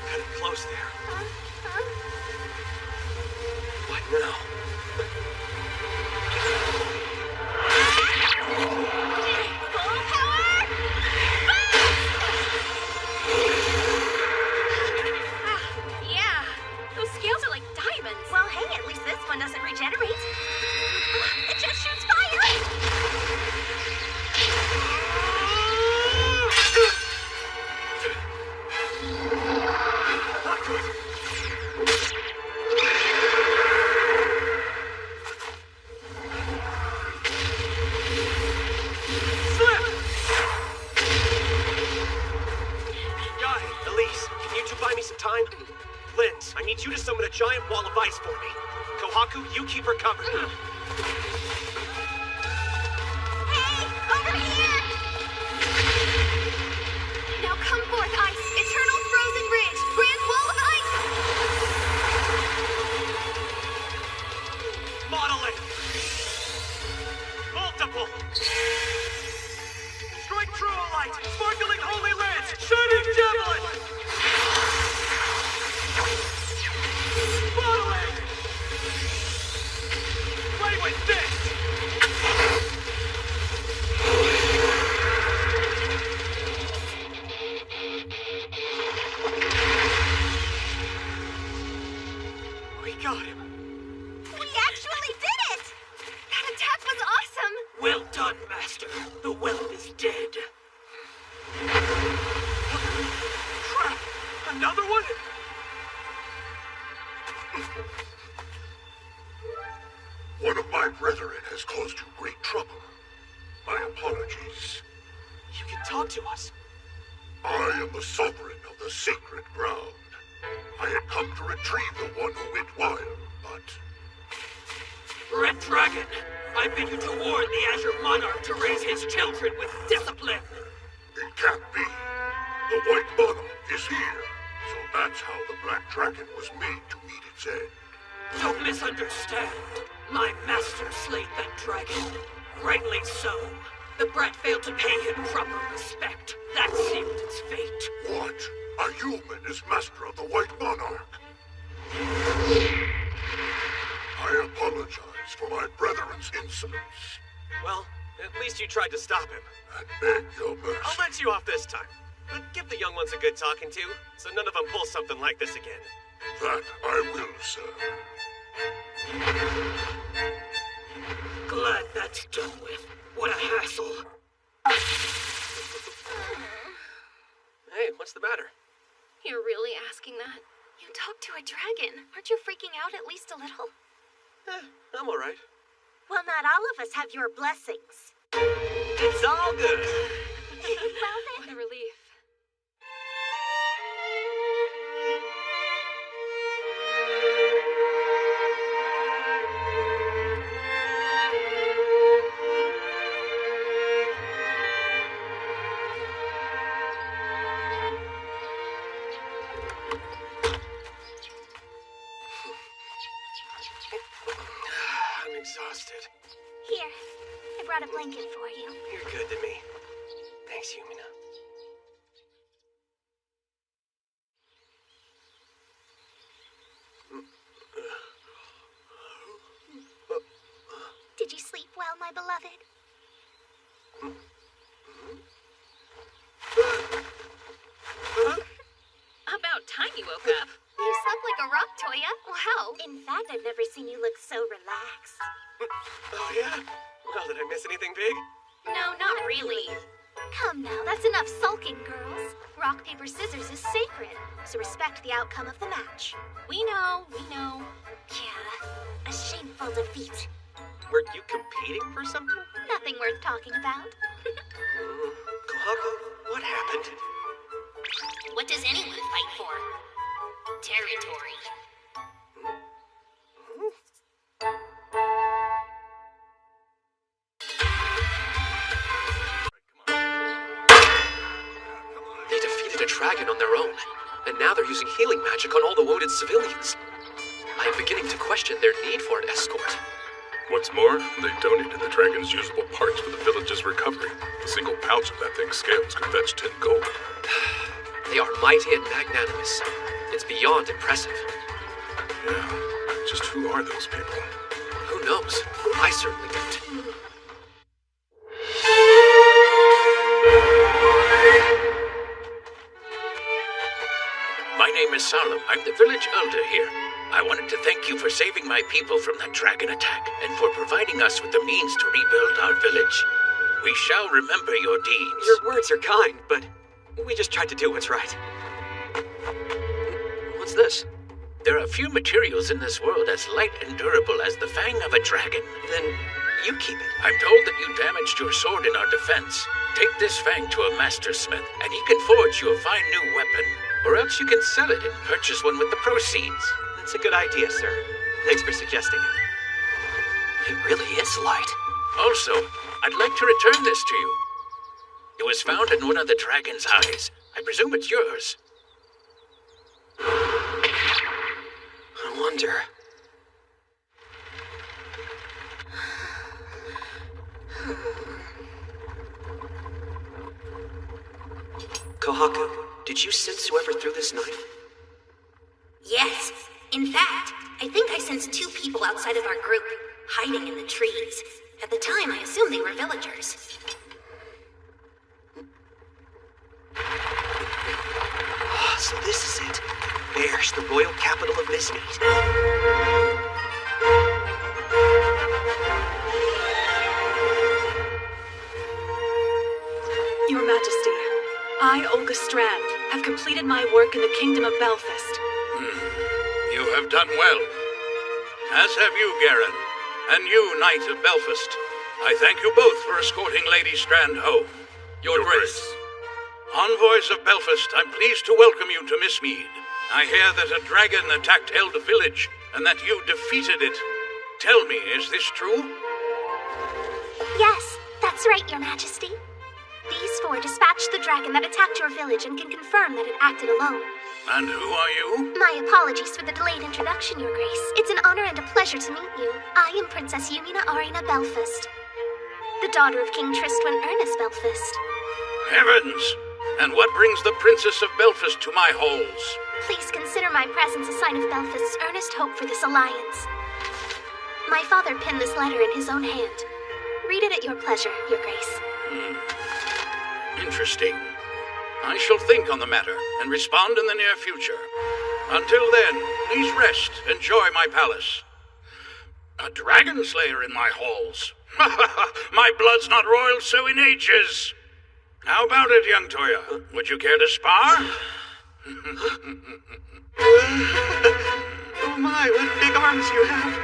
Got it close there. What now? Full power! Yeah, those scales are like diamonds. Well, hey, at least this one doesn't regenerate. It just shoots fire! Slip! Got it. Elise, can you two buy me some time? Linz, I need you to summon a giant wall of ice for me. Kohaku, you keep her covered. Hey, over here! Now come forth, ice. Eternal frozen ridge. Grand wall of ice. Modeling. Multiple. Strike true, O light. Sparkling holy lance, shining javelin. Modeling. Play with this. We got him. We actually did it! That attack was awesome! Well done, master. The whelp is dead. Crap! Another one? One of my brethren has caused you great trouble. My apologies. You can talk to us. I am the sovereign of the sacred ground. I had come to retrieve the one who went wild, but Red Dragon, I bid you to warn the Azure Monarch to raise his children with discipline. it can't be. The White Monarch is here, so that's how the Black Dragon was made to meet its end. Don't misunderstand. My master slayed that dragon. Rightly so. The brat failed to pay him proper respect. That sealed its fate. What? A human is master of the White Monarch? I apologize for my brethren's insolence, Well, at least you tried to stop him. and beg your mercy. I'll let you off this time. But give the young ones a good talking to, so none of them pull something like this again. That I will, sir. Glad that's done with. What a hassle. Hey, what's the matter? You're really asking that? You talked to a dragon. Aren't you freaking out at least a little? I'm alright. Well, not all of us have your blessings. It's all good. What a relief. I'm exhausted. Here, I brought a blanket for you. You're good to me. Thanks, Yumina. Did you sleep well, my beloved? About time you woke up. You slept like a rock, Toya. Wow. In fact, I've never seen you look so relaxed. Oh, yeah? Well, did I miss anything big? No, not really. Come now, that's enough sulking, girls. Rock, paper, scissors is sacred, so respect the outcome of the match. We know, we know. Yeah, a shameful defeat. Were you competing for something? Nothing worth talking about. Kohaku, what happened? What does anyone fight for? Territory. They defeated a dragon on their own, and now they're using healing magic on all the wounded civilians. I am beginning to question their need for an escort. What's more, they donated the dragon's usable parts for the village's recovery. A single pouch of that thing's scales could fetch 10 gold. They are mighty and magnanimous. It's beyond impressive. Yeah, just who are those people? Who knows? I certainly don't. My name is Solemn. I'm the village elder here. I wanted to thank you for saving my people from that dragon attack and for providing us with the means to rebuild our village. We shall remember your deeds. Your words are kind, but we just tried to do what's right. What's this? There are few materials in this world as light and durable as the fang of a dragon. Then you keep it. I'm told that you damaged your sword in our defense. Take this fang to a mastersmith, and he can forge you a fine new weapon. Or else you can sell it and purchase one with the proceeds. That's a good idea, sir. Thanks for suggesting it. It really is light. Also, I'd like to return this to you. It was found in one of the dragon's eyes. I presume it's yours. I wonder. Kohaku, did you sense whoever threw this knife? Yes. In fact, I think I sensed two people outside of our group, hiding in the trees. At the time, I assumed they were villagers. So this is it. There's the royal capital of Mismead. Your Majesty, I, Olga Strand, have completed my work in the Kingdom of Belfast. You have done well. As have you, Garen, and you, Knight of Belfast. I thank you both for escorting Lady Strand home. Your Grace. Envoys of Belfast, I'm pleased to welcome you to Mismead. I hear that a dragon attacked Elder Village, and that you defeated it. Tell me, is this true? Yes, that's right, Your Majesty. These four dispatched the dragon that attacked your village and can confirm that it acted alone. And who are you? My apologies for the delayed introduction, Your Grace. It's an honor and a pleasure to meet you. I am Princess Yumina Arina Belfast, the daughter of King Tristwin Ernest Belfast. Heavens! And what brings the Princess of Belfast to my halls? Please consider my presence a sign of Belfast's earnest hope for this alliance. My father penned this letter in his own hand. Read it at your pleasure, Your Grace. Interesting. I shall think on the matter and respond in the near future. Until then, please rest, enjoy my palace. A dragon slayer in my halls. My blood's not roiled so in ages. How about it, young Toya? Would you care to spar? Oh my, what big arms you have.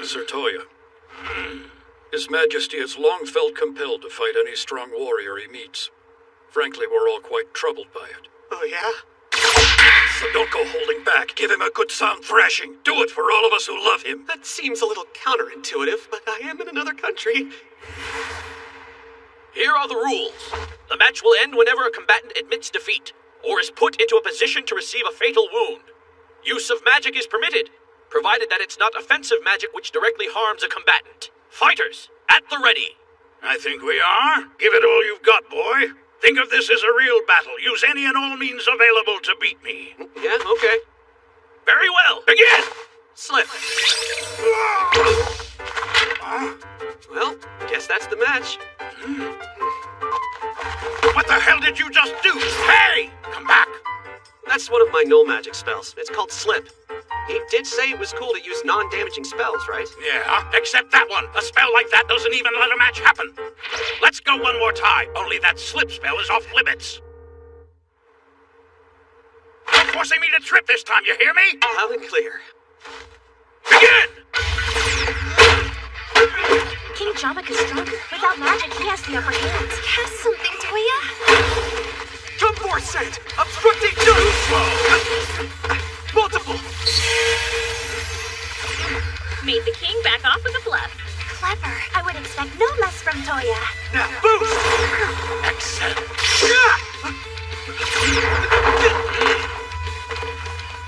Sir Toya, His Majesty has long felt compelled to fight any strong warrior he meets. Frankly, we're all quite troubled by it. Oh, yeah? So don't go holding back. Give him a good sound thrashing. Do it for all of us who love him. That seems a little counterintuitive, but I am in another country. Here are the rules. The match will end whenever a combatant admits defeat, or is put into a position to receive a fatal wound. Use of magic is permitted, provided that it's not offensive magic which directly harms a combatant. Fighters, at the ready. I think we are. Give it all you've got, boy. Think of this as a real battle. Use any and all means available to beat me. Yeah, okay. Very well. Begin! Slip. Well, guess that's the match. What the hell did you just do? Hey! Come back! That's one of my null magic spells. It's called Slip. He did say it was cool to use non-damaging spells, right? Yeah, except that one. A spell like that doesn't even let a match happen. Let's go one more time. Only that slip spell is off limits. You're forcing me to trip this time, you hear me? Loud and clear. Begin! King Jabak is stronger. Without magic, he has the upper hand. Cast something, Toya. Jump force set! Obstructing jump! Multiple! Made the king back off with a bluff. Clever. I would expect no less from Toya. Now boost! Excellent.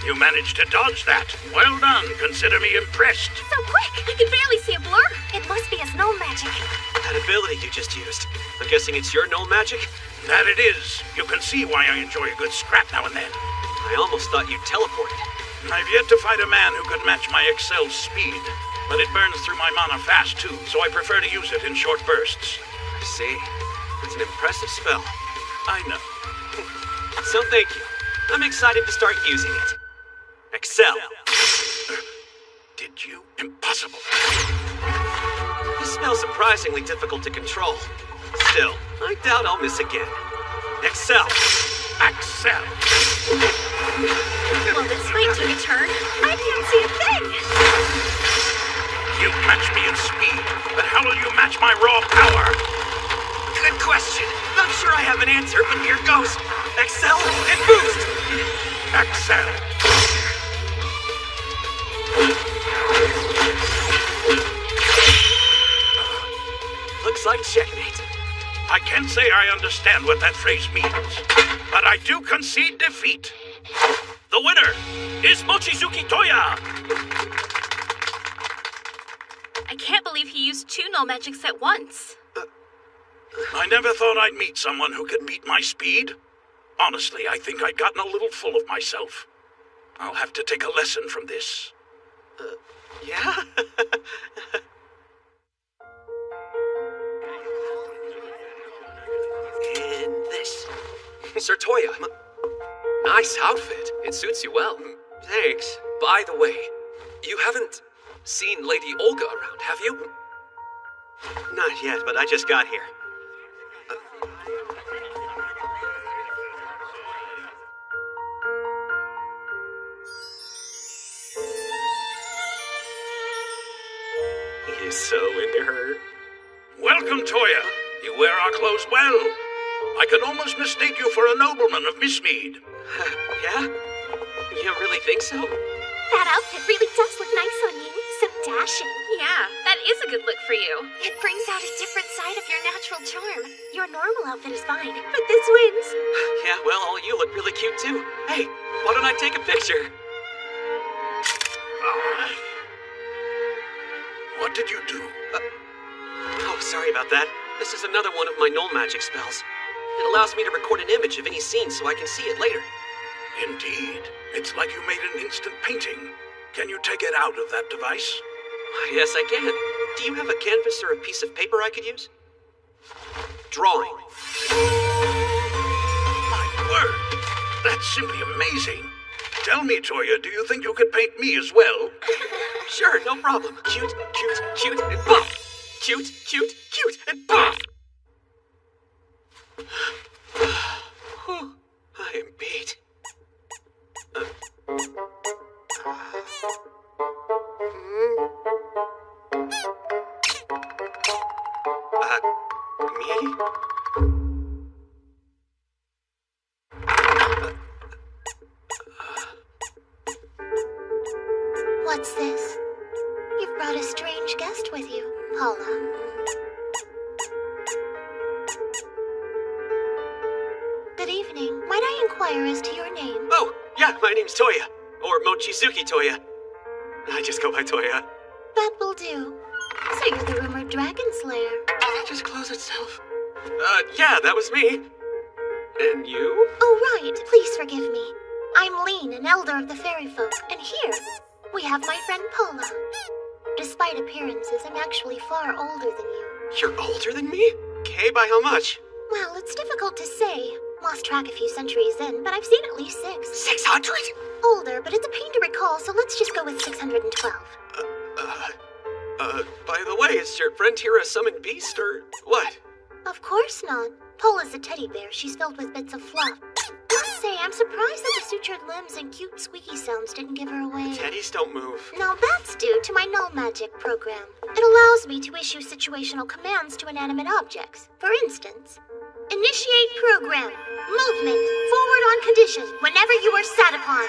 You managed to dodge that. Well done. Consider me impressed. So quick! I can barely see a blur. It must be his null magic. That ability you just used. I'm guessing it's your null magic? That it is. You can see why I enjoy a good scrap now and then. I almost thought you teleported. I've yet to fight a man who could match my Excel's speed, but it burns through my mana fast too, so I prefer to use it in short bursts. I see. It's an impressive spell. I know. So thank you. I'm excited to start using it. Excel. Did you? Impossible. This spell's surprisingly difficult to control. Still, I doubt I'll miss again. Excel. Excel. Well, this fight took a turn. I can't see a thing. You match me in speed, but how will you match my raw power? Good question. Not sure I have an answer, but here goes. Excel and boost. Excel. Looks like checkmate. I can't say I understand what that phrase means, but I do concede defeat. The winner is Mochizuki Toya! I can't believe he used 2 null magics at once. I never thought I'd meet someone who could beat my speed. Honestly, I think I'd gotten a little full of myself. I'll have to take a lesson from this. Yeah? And this. Sir Toya, nice outfit. It suits you well. Thanks. By the way, you haven't seen Lady Olga around, have you? Not yet, but I just got here. He's so into her. Welcome, Toya. You wear our clothes well. I could almost mistake you for a nobleman of Mismead. Yeah? You really think so? That outfit really does look nice on you. So dashing. Yeah, that is a good look for you. It brings out a different side of your natural charm. Your normal outfit is fine, but this wins. Yeah, well, all you look really cute too. Hey, why don't I take a picture? What did you do? Oh, sorry about that. This is another one of my null magic spells. It allows me to record an image of any scene so I can see it later. Indeed. It's like you made an instant painting. Can you take it out of that device? Yes, I can. Do you have a canvas or a piece of paper I could use? Drawing. My word! That's simply amazing. Tell me, Toya, do you think you could paint me as well? Sure, no problem. Cute, cute, cute, and pop! cute, cute, cute, and poof! Whew, I am beat. Me? What's this? You've brought a strange guest with you, Paula. Good evening. Might I inquire as to your name? Oh, yeah, my name's Toya. Or Mochizuki Toya. I just go by Toya. That will do. So you're the rumored dragon slayer. Did it just close itself? Yeah, that was me. And you? Oh, right. Please forgive me. I'm Lean, an elder of the fairy folk, and here we have my friend Paula. Despite appearances, I'm actually far older than you. You're older than me? Okay, by how much? Well, it's difficult to say. Lost track a few centuries in, but I've seen at least 6. 600? Older, but it's a pain to recall, so let's just go with 612. By the way, is your friend here a summoned beast, or what? Of course not. Paula's a teddy bear. She's filled with bits of fluff. Must say, I'm surprised that the sutured limbs and cute squeaky sounds didn't give her away. Teddies don't move. Now that's due to my null magic program. It allows me to issue situational commands to inanimate objects. For instance, initiate program. Movement. Forward on condition whenever you are sat upon.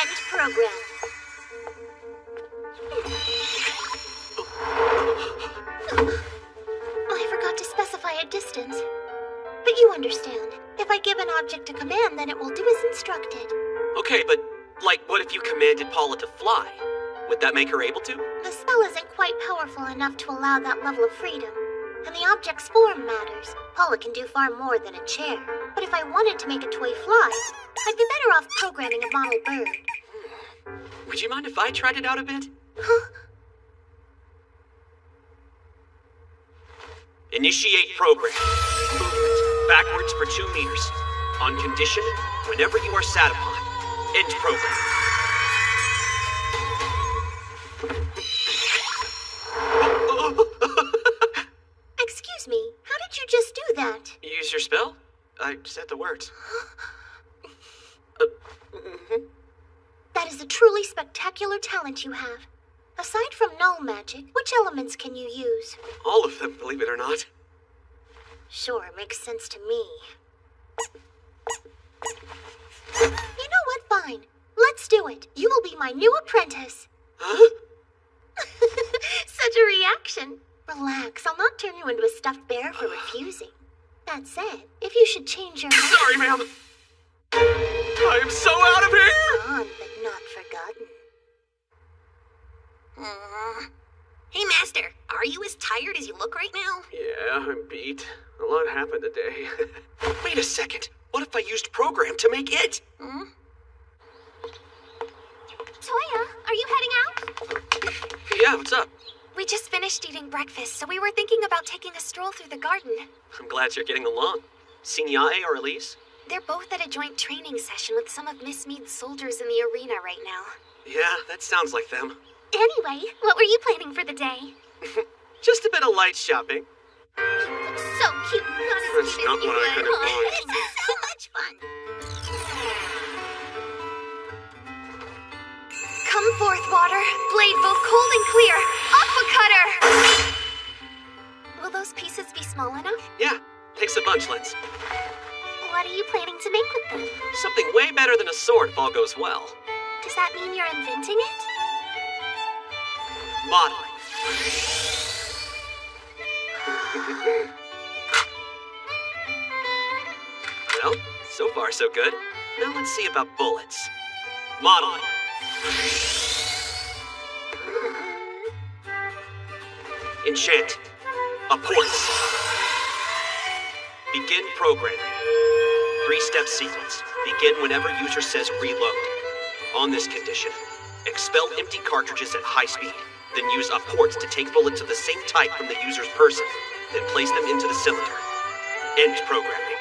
End program. I forgot to specify a distance. But you understand. If I give an object a command, then it will do as instructed. Okay, but, like, what if you commanded Paula to fly? Would that make her able to? The spell isn't quite powerful enough to allow that level of freedom. And the object's form matters. Paula can do far more than a chair. But if I wanted to make a toy fly, I'd be better off programming a model bird. Would you mind if I tried it out a bit? Huh? Initiate program. Movement. Backwards for 2 meters. On condition, whenever you are sat upon. End program. Excuse me, how did you just do that? Use your spell? I said the words. That is a truly spectacular talent you have. Aside from null magic, which elements can you use? All of them, believe it or not. Sure, makes sense to me. You know what? Fine. Let's do it. You will be my new apprentice. Huh? Such a reaction. Relax, I'll not turn you into a stuffed bear for refusing. That said, if you should change your mind... Sorry, ma'am. I am so out of here! Gone, but not forgotten. Hey, Master, are you as tired as you look right now? Yeah, I'm beat. A lot happened today. Wait a second. What if I used program to make it? Toya, are you heading out? Yeah, what's up? We just finished eating breakfast, so we were thinking about taking a stroll through the garden. I'm glad you're getting along. Seen Yae or Elise? They're both at a joint training session with some of Miss Mead's soldiers in the arena right now. Yeah, that sounds like them. Anyway, what were you planning for the day? Just a bit of light shopping. You look so cute. That's not what I had in mind. It's so much fun. Come forth, water. Blade both cold and clear. Aqua cutter! Will those pieces be small enough? Yeah, takes a bunch, Lens. What are you planning to make with them? Something way better than a sword if all goes well. Does that mean you're inventing it? Modeling. Well, so far so good. Now let's see about bullets. Modeling. Enchant. Appoints. Begin programming. 3-step sequence. Begin whenever user says reload. On this condition, expel empty cartridges at high speed. Then use apports to take bullets of the same type from the user's person. Then place them into the cylinder. End programming.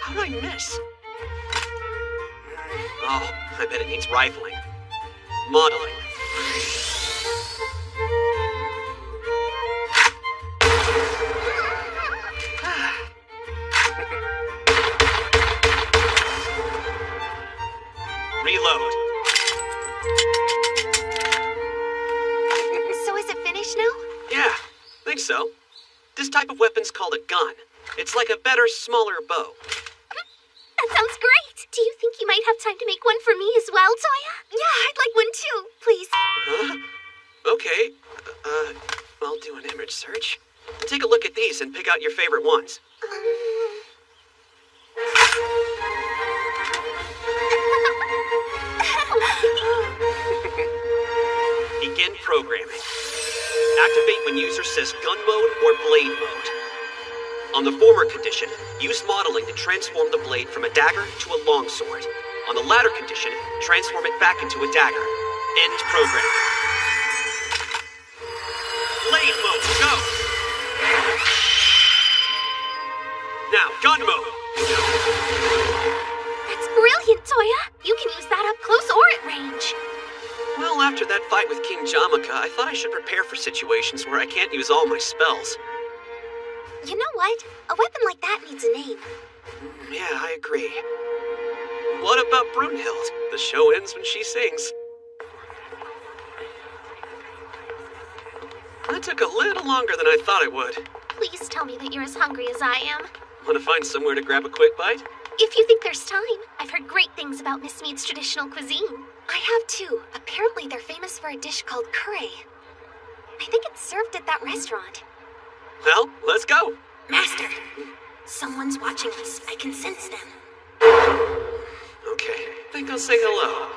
How did I miss? Oh, I bet it needs rifling. Modeling. Reload. So is it finished now? Yeah, think so. This type of weapon's called a gun. It's like a better, smaller bow. That sounds great! Do you think you might have time to make one for me as well, Toya? Yeah, I'd like one too, please. Huh? Okay. I'll do an image search. Take a look at these and pick out your favorite ones. Begin programming. Activate when user says gun mode or blade mode. On the former condition, use modeling to transform the blade from a dagger to a longsword. On the latter condition, transform it back into a dagger. End programming. Blade mode, go! Now, gun mode! That's brilliant, Toya! You can use that up close or at range. Well, after that fight with King Jamaka, I thought I should prepare for situations where I can't use all my spells. You know what? A weapon like that needs a name. Yeah, I agree. What about Brunhild? The show ends when she sings. That took a little longer than I thought it would. Please tell me that you're as hungry as I am. Want to find somewhere to grab a quick bite? If you think there's time. I've heard great things about Miss Mead's traditional cuisine. I have too. Apparently they're famous for a dish called curry. I think it's served at that restaurant. Well, let's go. Master, someone's watching us. I can sense them. Okay, think I'll say hello.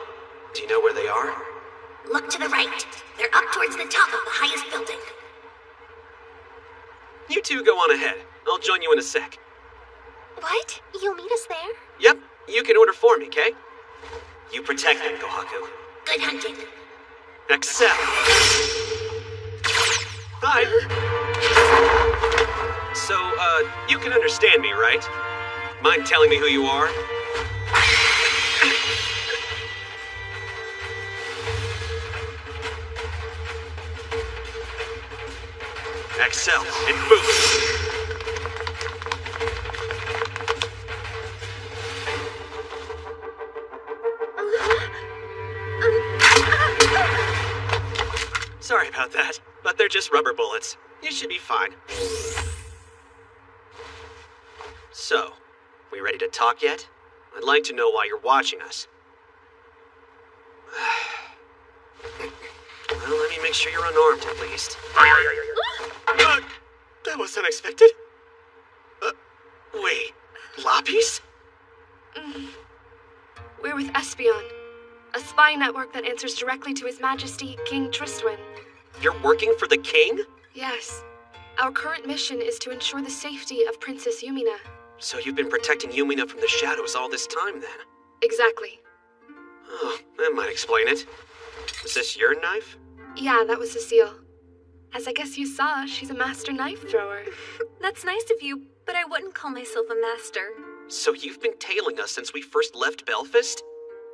Do you know where they are? Look to the right. They're up towards the top of the highest building. You two go on ahead. I'll join you in a sec. What? You'll meet us there? Yep, you can order for me, okay? You protect them, Kohaku. Good hunting. Excel. Hi. So, you can understand me, right? Mind telling me who you are? Excel and boost. Sorry about that, but they're just rubber bullets. You should be fine. So, we ready to talk yet? I'd like to know why you're watching us. Well, let me make sure you're unarmed at least. That was unexpected. Wait, Lapis? We're with Espion, a spy network that answers directly to His Majesty King Tristwin. You're working for the king? Yes. Our current mission is to ensure the safety of Princess Yumina. So you've been protecting Yumina from the shadows all this time, then? Exactly. Oh, that might explain it. Is this your knife? Yeah, that was Cecile. As I guess you saw, she's a master knife thrower. That's nice of you, but I wouldn't call myself a master. So you've been tailing us since we first left Belfast?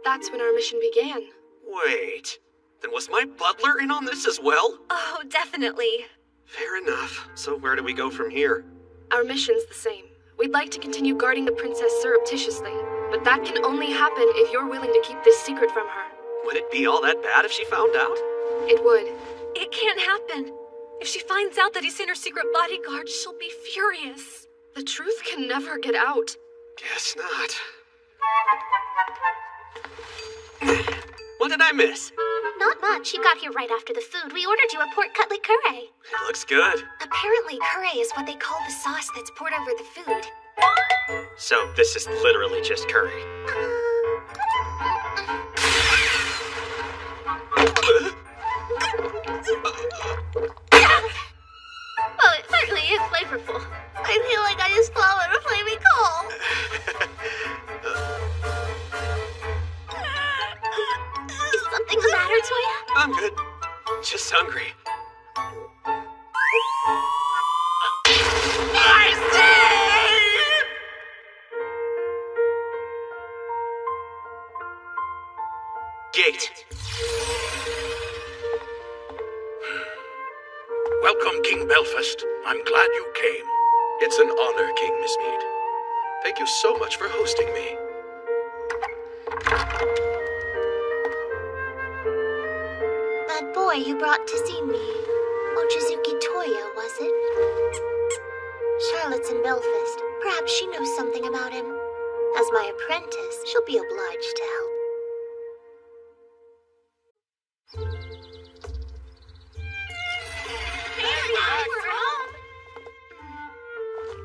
That's when our mission began. Wait, then was my butler in on this as well? Oh, definitely. Fair enough. So where do we go from here? Our mission's the same. We'd like to continue guarding the princess surreptitiously, but that can only happen if you're willing to keep this secret from her. Would it be all that bad if she found out? It would. It can't happen. If she finds out that he's in her secret bodyguard, she'll be furious. The truth can never get out. Guess not. What did I miss? Not much. You got here right after the food. We ordered you a pork cutlet curry. It looks good. Apparently, curry is what they call the sauce that's poured over the food. So this is literally just curry. Well, it certainly is flavorful. I feel like I just swallowed a flaming coal. Is something the matter, Toya? I'm good. Just hungry. Belfast. I'm glad you came. It's an honor, King Mismead. Thank you so much for hosting me. That boy you brought to see me, Mochizuki Toya, was it? Charlotte's in Belfast. Perhaps she knows something about him. As my apprentice, she'll be obliged to help.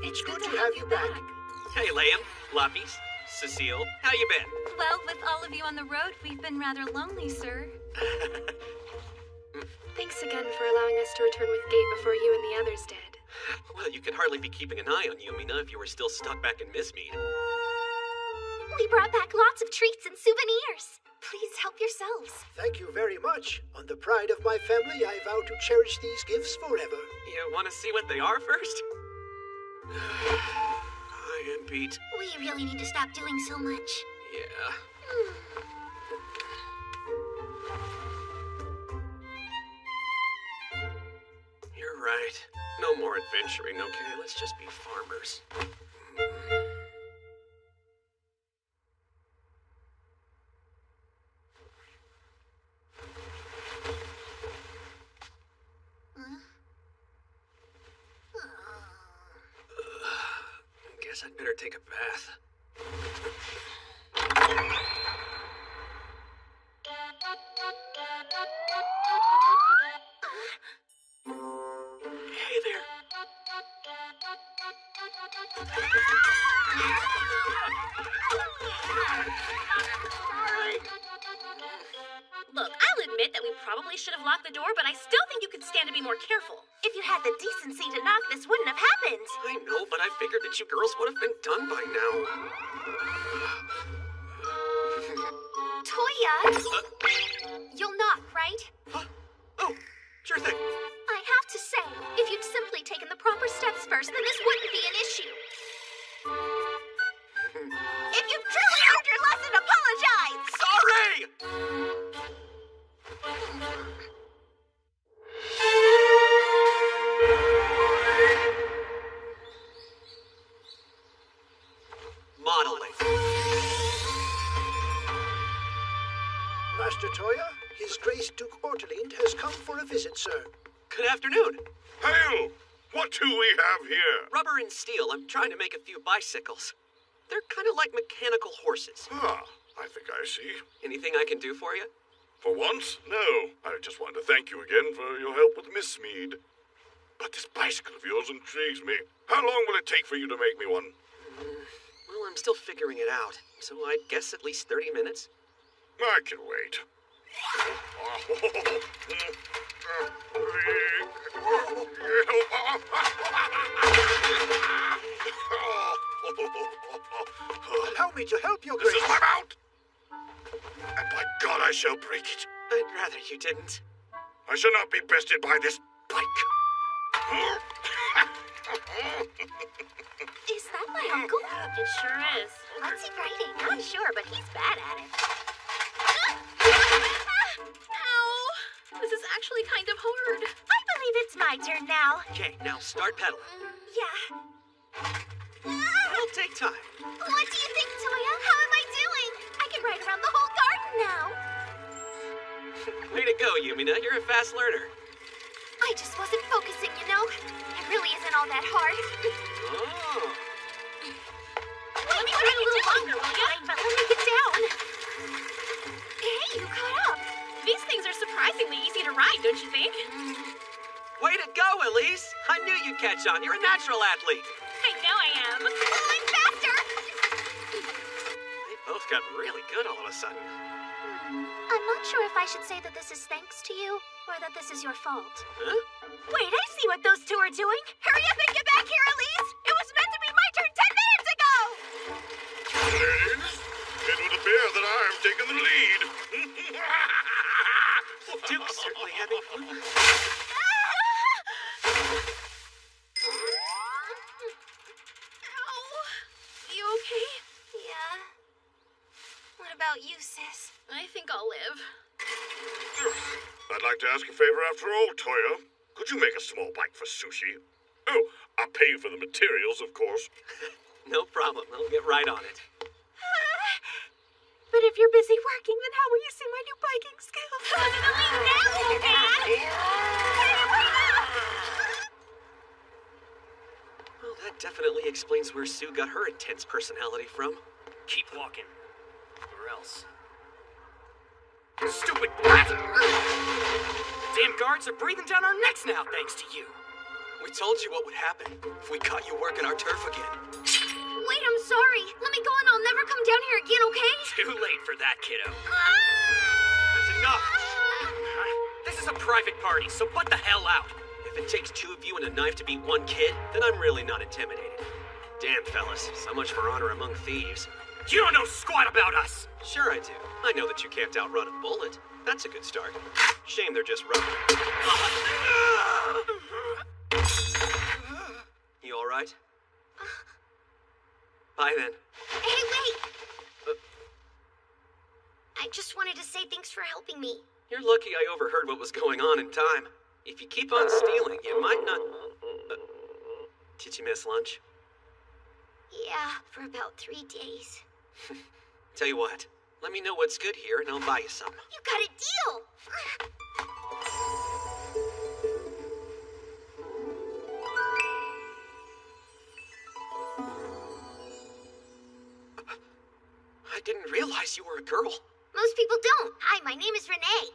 It's good to have you back. Hey, Liam, Lappies, Cecile, how you been? Well, with all of you on the road, we've been rather lonely, sir. Thanks again for allowing us to return with Gate before you and the others did. Well, you could hardly be keeping an eye on Yumina if you were still stuck back in Mismead. We brought back lots of treats and souvenirs. Please help yourselves. Thank you very much. On the pride of my family, I vow to cherish these gifts forever. You want to see what they are first? I am Pete. We really need to stop doing so much. Yeah. You're right. No more adventuring, okay? Let's just be farmers. Guess I'd better take a bath. Hey there. Look, I'll admit that we probably should have locked the door, but I still think you could stand to be more careful. If you had the decency to knock, this wouldn't have happened. I know, but I figured that you girls would have been done by now. Toya! You'll knock, right? Oh, sure thing. I have to say, if you'd simply taken the proper steps first, then this wouldn't be an issue. If you've truly learned your lesson, apologize! Sorry! Modeling. Master Toya, His Grace Duke Ortolind has come for a visit, sir. Good afternoon. Hail! What do we have here? Rubber and steel. I'm trying to make a few bicycles. They're kind of like mechanical horses. Ah, I think I see. Anything I can do for you? For once, no. I just wanted to thank you again for your help with Miss Mead. But this bicycle of yours intrigues me. How long will it take for you to make me one? Well, I'm still figuring it out, so I'd guess at least 30 minutes. I can wait. Allow me to help you, This Grace. is my mount! And by God, I shall break it. I'd rather you didn't. I shall not be bested by this bike. Is that my uncle? It sure is. What's he writing? Not sure, but he's bad at it. Ow! This is actually kind of hard. I believe it's my turn now. Okay, now start pedaling. Yeah. It'll take time. What do you think, Toya? How am I doing? I can ride around the whole garden now. Way to go, Yumina. You're a fast learner. I just wasn't focusing, you know? It really isn't all that hard. Oh. Let me try a little longer, will you? But let me get down. Hey, you caught up. These things are surprisingly easy to ride, don't you think? Way to go, Elise. I knew you'd catch on. You're a natural athlete. I know I am. Oh, I'm faster! They both got really good all of a sudden. I'm not sure if I should say that this is thanks to you, or that this is your fault. Huh? Wait, I see what those two are doing. Hurry up and get back here, Elise! It was meant to be my turn 10 minutes ago! Ladies, it would appear that I am taking the lead. Duke's certainly having fun. Ow! You okay? Yeah. What about you, sis? I think I'll live. I'd like to ask a favor after all, Toya. Could you make a small bite for sushi? Oh, I'll pay you for the materials, of course. No problem. I'll get right on it. But if you're busy working, then how will you see my new biking skills? Well, that definitely explains where Sue got her intense personality from. Keep walking. Or else. Stupid rat! Damn guards are breathing down our necks now, thanks to you. We told you what would happen if we caught you working our turf again. Wait, I'm sorry. Let me go and I'll never come down here again, okay? Too late for that, kiddo. That's enough. This is a private party, so butt the hell out. If it takes two of you and a knife to beat one kid, then I'm really not intimidated. Damn, fellas. So much for honor among thieves. You don't know squat about us. Sure I do. I know that you can't outrun a bullet. That's a good start. Shame they're just rubber. You all right? Bye then. Hey, wait! I just wanted to say thanks for helping me. You're lucky I overheard what was going on in time. If you keep on stealing, you might not... Did you miss lunch? Yeah, for about 3 days. Tell you what, let me know what's good here and I'll buy you some. You got a deal! I didn't realize you were a girl. Most people don't. Hi, my name is Renee.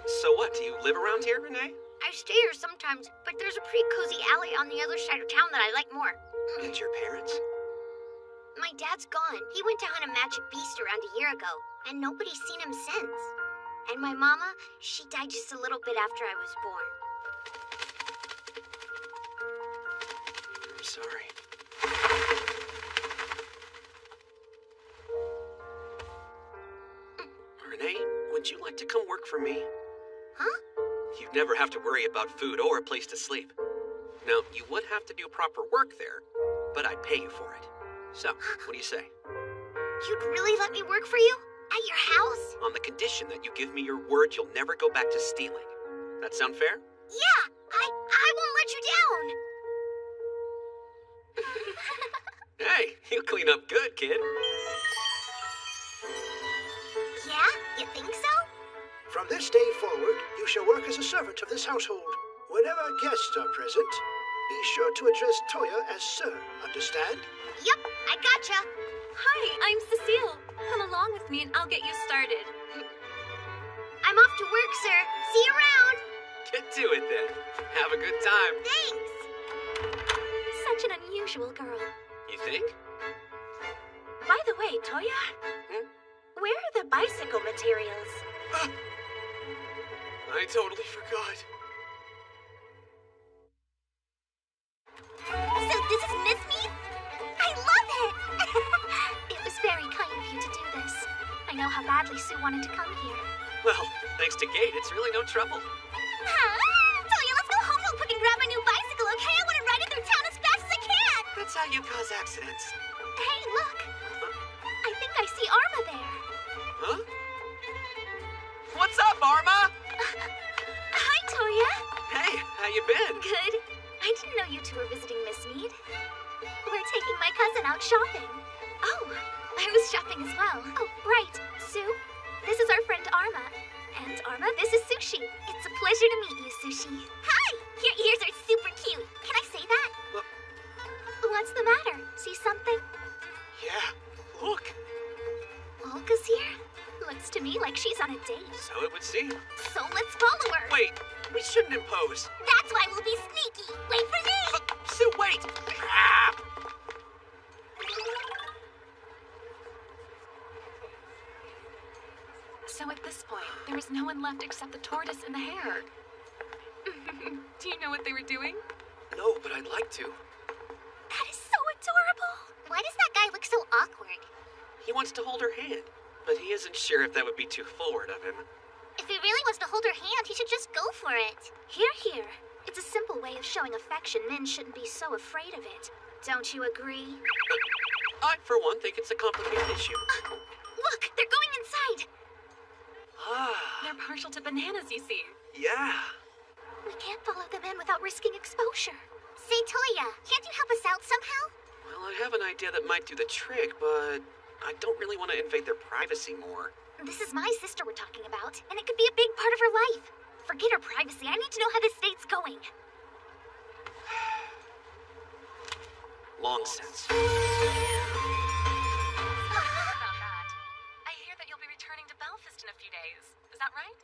So what, do you live around here, Renee? I stay here sometimes, but there's a pretty cozy alley on the other side of town that I like more. And your parents? My dad's gone. He went to hunt a magic beast around a year ago, and nobody's seen him since. And my mama, she died just a little bit after I was born. I'm sorry. Renee, would you like to come work for me? Huh? You'd never have to worry about food or a place to sleep. Now, you would have to do proper work there, but I'd pay you for it. So, what do you say? You'd really let me work for you? At your house? On the condition that you give me your word you'll never go back to stealing. That sound fair? Yeah, I won't let you down. Hey, you clean up good, kid. Yeah? You think so? From this day forward, you shall work as a servant of this household. Whenever guests are present, be sure to address Toya as Sir, understand? Yep, I gotcha. Hi, I'm Cecile. Come along with me and I'll get you started. I'm off to work, sir. See you around. Get to it then. Have a good time. Thanks. Such an unusual girl. You think? By the way, Toya, where are the bicycle materials? I totally forgot. So this is Miss Mead? I love it! It was very kind of you to do this. I know how badly Sue wanted to come here. Well, thanks to Gate, it's really no trouble. Huh? Toya, let's go home real quick and grab my new bicycle, okay? I want to ride it through town as fast as I can! That's how you cause accidents. Hey, look! I think I see Arma there. Huh? What's up, Arma? Hi, Toya. Hey, how you been? Good. I didn't know you two were visiting Miss Mead. We're taking my cousin out shopping. Oh, I was shopping as well. Oh, right. Sue, this is our friend Arma. And Arma, this is Sushi. It's a pleasure to meet you, Sushi. Hi! Your ears are super cute. Can I say that? What's the matter? See something? Yeah, look. Olga's here? Looks to me like she's on a date. So it would seem. So let's follow her. Wait, we shouldn't impose. That's why we'll be sneaky. Wait for me! Sue, wait! Crap! So at this point, there was no one left except the tortoise and the hare. Do you know what they were doing? No, but I'd like to. That is so adorable. Why does that guy look so awkward? He wants to hold her hand, but he isn't sure if that would be too forward of him. If he really wants to hold her hand, he should just go for it. Here. It's a simple way of showing affection. Men shouldn't be so afraid of it. Don't you agree? I, for one, think it's a complicated issue. Look, they're going inside. They're partial to bananas, you see. Yeah. We can't follow them in without risking exposure. Say, Toya, can't you help us out somehow? Well, I have an idea that might do the trick, but I don't really want to invade their privacy more. This is my sister we're talking about, and it could be a big part of her life. Forget her privacy. I need to know how this date's going. Long sense. I hear that you'll be returning to Belfast in a few days. Is that right?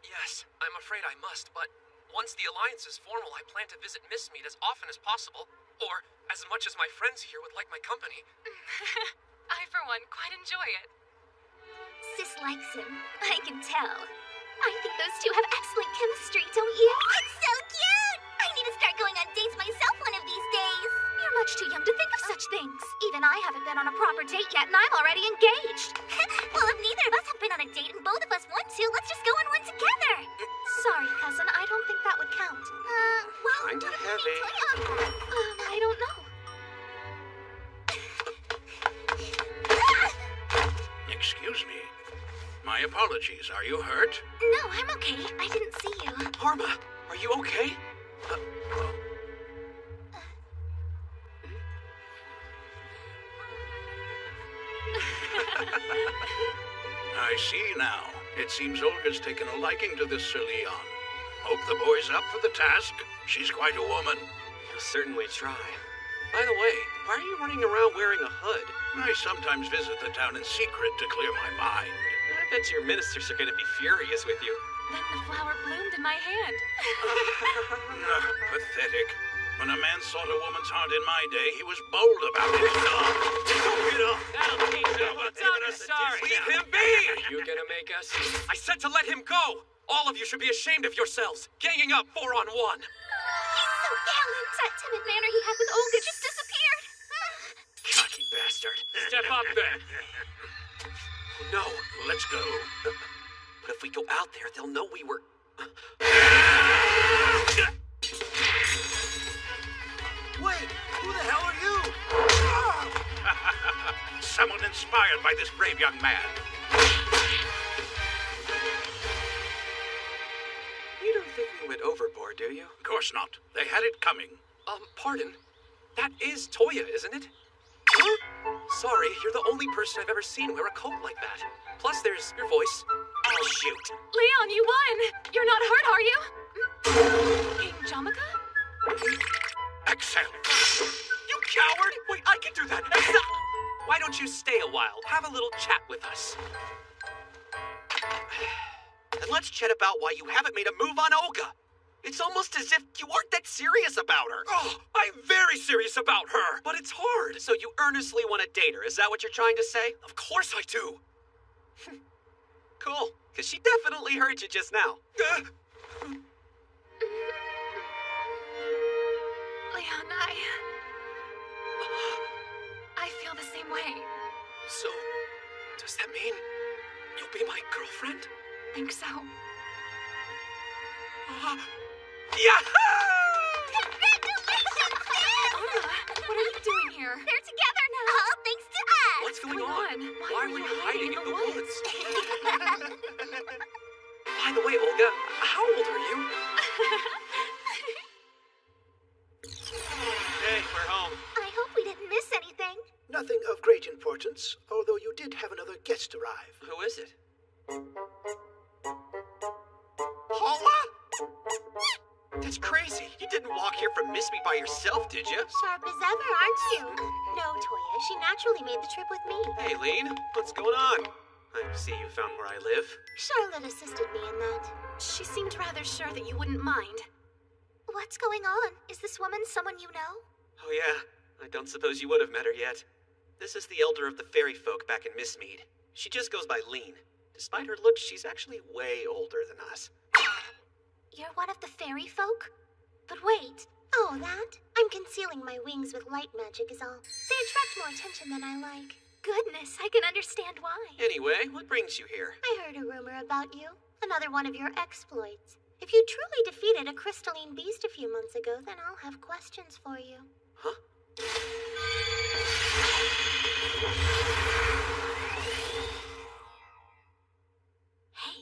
Yes, I'm afraid I must, but once the alliance is formal, I plan to visit Mistmead as often as possible, or as much as my friends here would like my company. I, for one, quite enjoy it. Sis likes him. I can tell. I think those two have excellent chemistry, don't you? It's so cute! I need to start going on dates myself one of these days. You're much too young to think of such things. Even I haven't been on a proper date yet, and I'm already engaged. Well, if neither of us have been on a date and both of us want to, let's just go on one together. Sorry, cousin, I don't think that would count. Well, Kinda heavy. I don't know. Excuse me. My apologies. Are you hurt? No, I'm okay. I didn't see you. Parma, are you okay? I see now. It seems Olga's taken a liking to this Sir Leon. Hope the boy's up for the task. She's quite a woman. I'll certainly try. By the way, why are you running around wearing a hood? I sometimes visit the town in secret to clear my mind. I bet your ministers are going to be furious with you. Then the flower bloomed in my hand. Pathetic. When a man sought a woman's heart in my day, he was bold about it. That'll teach him. I'm sorry. Leave him be! You gonna make us? I said to let him go! All of you should be ashamed of yourselves, ganging up 4-on-1. He's so gallant. That timid manner he had with Olga just disappeared. Cocky bastard. Step up then. No. Let's go. But if we go out there, they'll know we were... Wait, who the hell are you? Someone inspired by this brave young man. You don't think we went overboard, do you? Of course not. They had it coming. Pardon? That is Toya, isn't it? Huh? Sorry, you're the only person I've ever seen wear a coat like that. Plus, there's your voice. Oh, shoot. Leon, you won! You're not hurt, are you? King Jamaica? Excel. You coward! Wait, I can do that! Why don't you stay a while? Have a little chat with us. And let's chat about why you haven't made a move on Olga. It's almost as if you aren't that serious about her. Oh, I'm very serious about her. But it's hard. So you earnestly want to date her, is that what you're trying to say? Of course I do. Cool, because she definitely heard you just now. Leon, I feel the same way. So, does that mean you'll be my girlfriend? Think so. Yahoo! Congratulations, sis! Anna, what are you doing here? They're together now. All thanks to us. What's going on? Why were you hiding in the woods? By the way, Olga, how old are you? Hey, we're home. I hope we didn't miss anything. Nothing of great importance, although you did have another guest arrive. Who is it? Paula? That's crazy. You didn't walk here from Miss Me by yourself, did you? Sharp as ever, aren't you? No, Toya, she naturally made the trip with me. Hey, Lean, what's going on? I see you found where I live. Charlotte assisted me in that. She seemed rather sure that you wouldn't mind. What's going on? Is this woman someone you know? Oh, yeah. I don't suppose you would have met her yet. This is the elder of the fairy folk back in Mistmead. She just goes by Lean. Despite her looks, she's actually way older than us. You're one of the fairy folk? But wait. Oh, that? I'm concealing my wings with light magic is all. They attract more attention than I like. Goodness, I can understand why. Anyway, what brings you here? I heard a rumor about you. Another one of your exploits. If you truly defeated a crystalline beast a few months ago, then I'll have questions for you. Huh? Hey,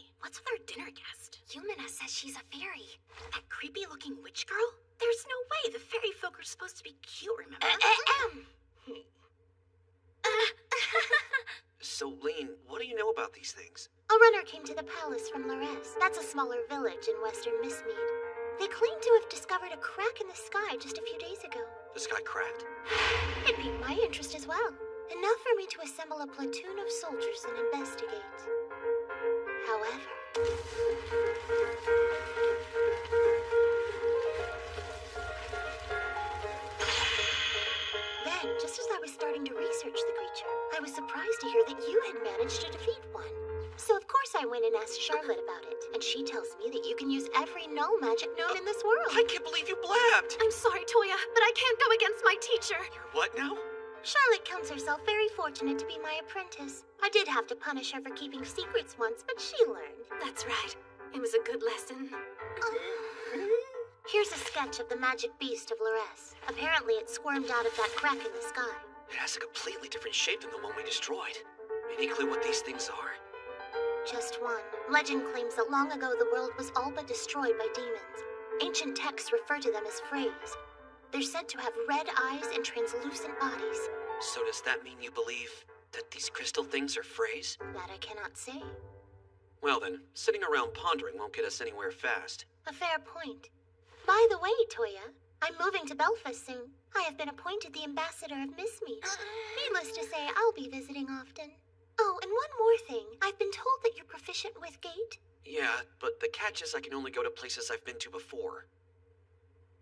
dinner guest. Yumina says she's a fairy. That creepy-looking witch girl? There's no way. The fairy folk are supposed to be cute, remember? So, Lean, what do you know about these things? A runner came to the palace from Lorès. That's a smaller village in western Mistmead. They claim to have discovered a crack in the sky just a few days ago. The sky cracked? It piqued my interest as well. Enough for me to assemble a platoon of soldiers and investigate. However... Then, just as I was starting to research the creature, I was surprised to hear that you had managed to defeat one. So of course I went and asked Charlotte about it, and she tells me that you can use every null magic known in this world. I can't believe you blabbed! I'm sorry, Toya, but I can't go against my teacher. You're what now? Charlotte counts herself very fortunate to be my apprentice. I did have to punish her for keeping secrets once, but she learned. That's right. It was a good lesson. Here's a sketch of the magic beast of Lorès. Apparently it squirmed out of that crack in the sky. It has a completely different shape than the one we destroyed. Any clue what these things are? Just one. Legend claims that long ago the world was all but destroyed by demons. Ancient texts refer to them as Freys. They're said to have red eyes and translucent bodies. So does that mean you believe that these crystal things are Freys? That I cannot say. Well then, sitting around pondering won't get us anywhere fast. A fair point. By the way, Toya, I'm moving to Belfast soon. I have been appointed the ambassador of Mistmead. Needless to say, I'll be visiting often. Oh, and one more thing. I've been told that you're proficient with Gate. Yeah, but the catch is I can only go to places I've been to before.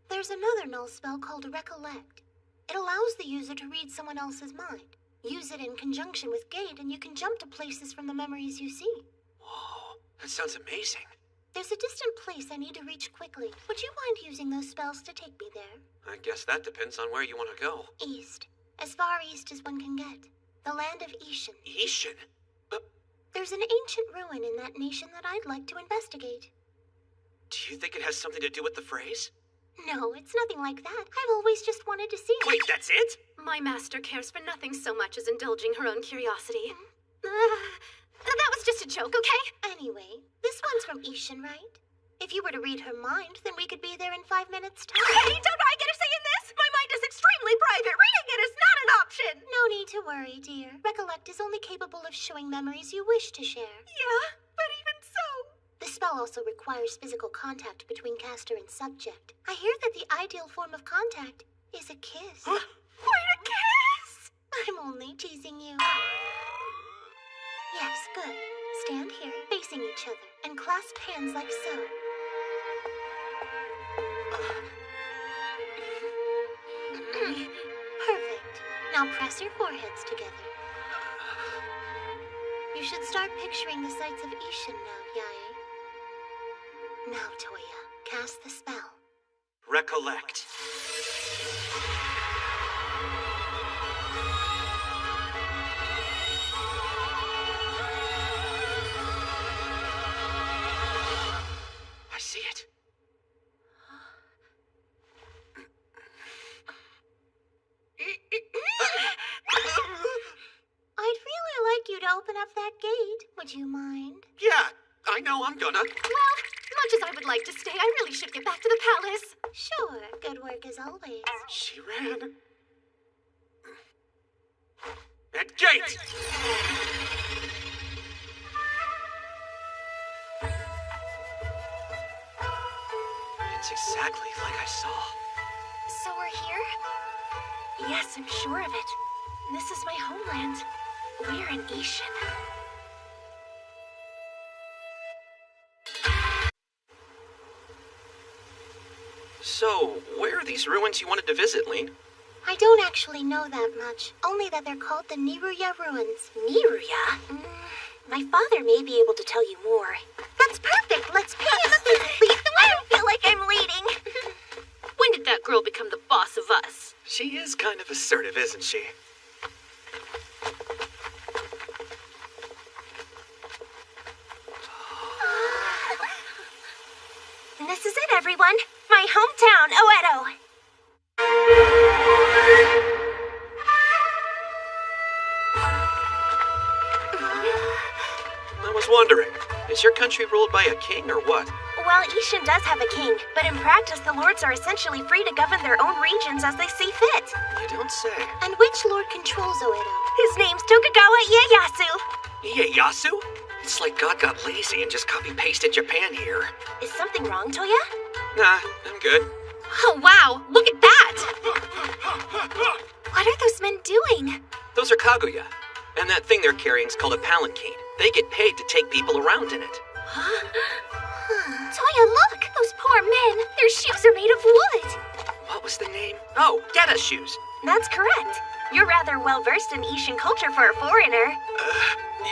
There's another null spell called Recollect. It allows the user to read someone else's mind. Use it in conjunction with Gate and you can jump to places from the memories you see. Whoa, that sounds amazing. There's a distant place I need to reach quickly. Would you mind using those spells to take me there? I guess that depends on where you want to go. East. As far east as one can get. The land of Ishan. Ishan? There's an ancient ruin in that nation that I'd like to investigate. Do you think it has something to do with the phrase? No, it's nothing like that. I've always just wanted to see it. Wait, that's it? My master cares for nothing so much as indulging her own curiosity. That was just a joke, okay? Anyway, this one's from Ishan, right? If you were to read her mind, then we could be there in 5 minutes' time. Hey, don't I get a say in this? My mind is extremely private. Reading it is not an option. No need to worry, dear. Recollect is only capable of showing memories you wish to share. Yeah, but even so... The spell also requires physical contact between caster and subject. I hear that the ideal form of contact is a kiss. Wait, a kiss? I'm only teasing you. Yes, good. Stand here, facing each other, and clasp hands like so. Perfect. Now press your foreheads together. You should start picturing the sights of Ishan now, Yae. Now, Toya, cast the spell. Recollect. I see it. I'd really like you to open up that gate. Would you mind? Yeah, I know I'm gonna. Well, much as I would like to stay, I really should get back to the palace. Sure, good work as always. She ran. That gate! It's exactly like I saw. So we're here? Yes, I'm sure of it. This is my homeland. We're in Ishan. So, where are these ruins you wanted to visit, Lean? I don't actually know that much, only that they're called the Niruya Ruins. Niruya? My father may be able to tell you more. That's perfect! Let's pay him a visit! I don't feel like I'm leading. When did that girl become the boss of us? She is kind of assertive, isn't she? This is it, everyone. My hometown, Oedo. I was wondering, Is your country ruled by a king or what? Well, Ishin does have a king, but in practice, the lords are essentially free to govern their own regions as they see fit. You don't say. And which lord controls Oedo? His name's Tokugawa Ieyasu. Ieyasu? It's like God got lazy and just copy-pasted Japan here. Is something wrong, Toya? Nah, I'm good. Oh, wow! Look at that! What are those men doing? Those are Kaguya. And that thing they're carrying is called a palanquin. They get paid to take people around in it. Huh? Toya, look! Those poor men! Their shoes are made of wood! What was the name? Oh, Geta shoes. That's correct. You're rather well-versed in Ishin culture for a foreigner.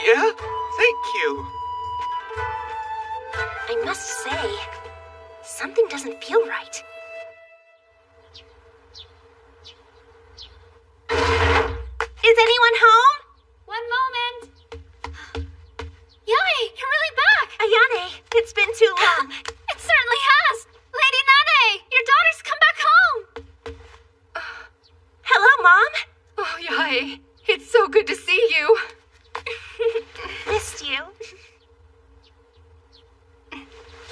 Yeah? Thank you. I must say, something doesn't feel right. Is anyone home? One moment. Yae, you're really back. Ayane, it's been too long. It certainly has. Lady Nane, your daughter's come back home. Hello, Mom. Oh, Yae, it's so good to see you. Missed you.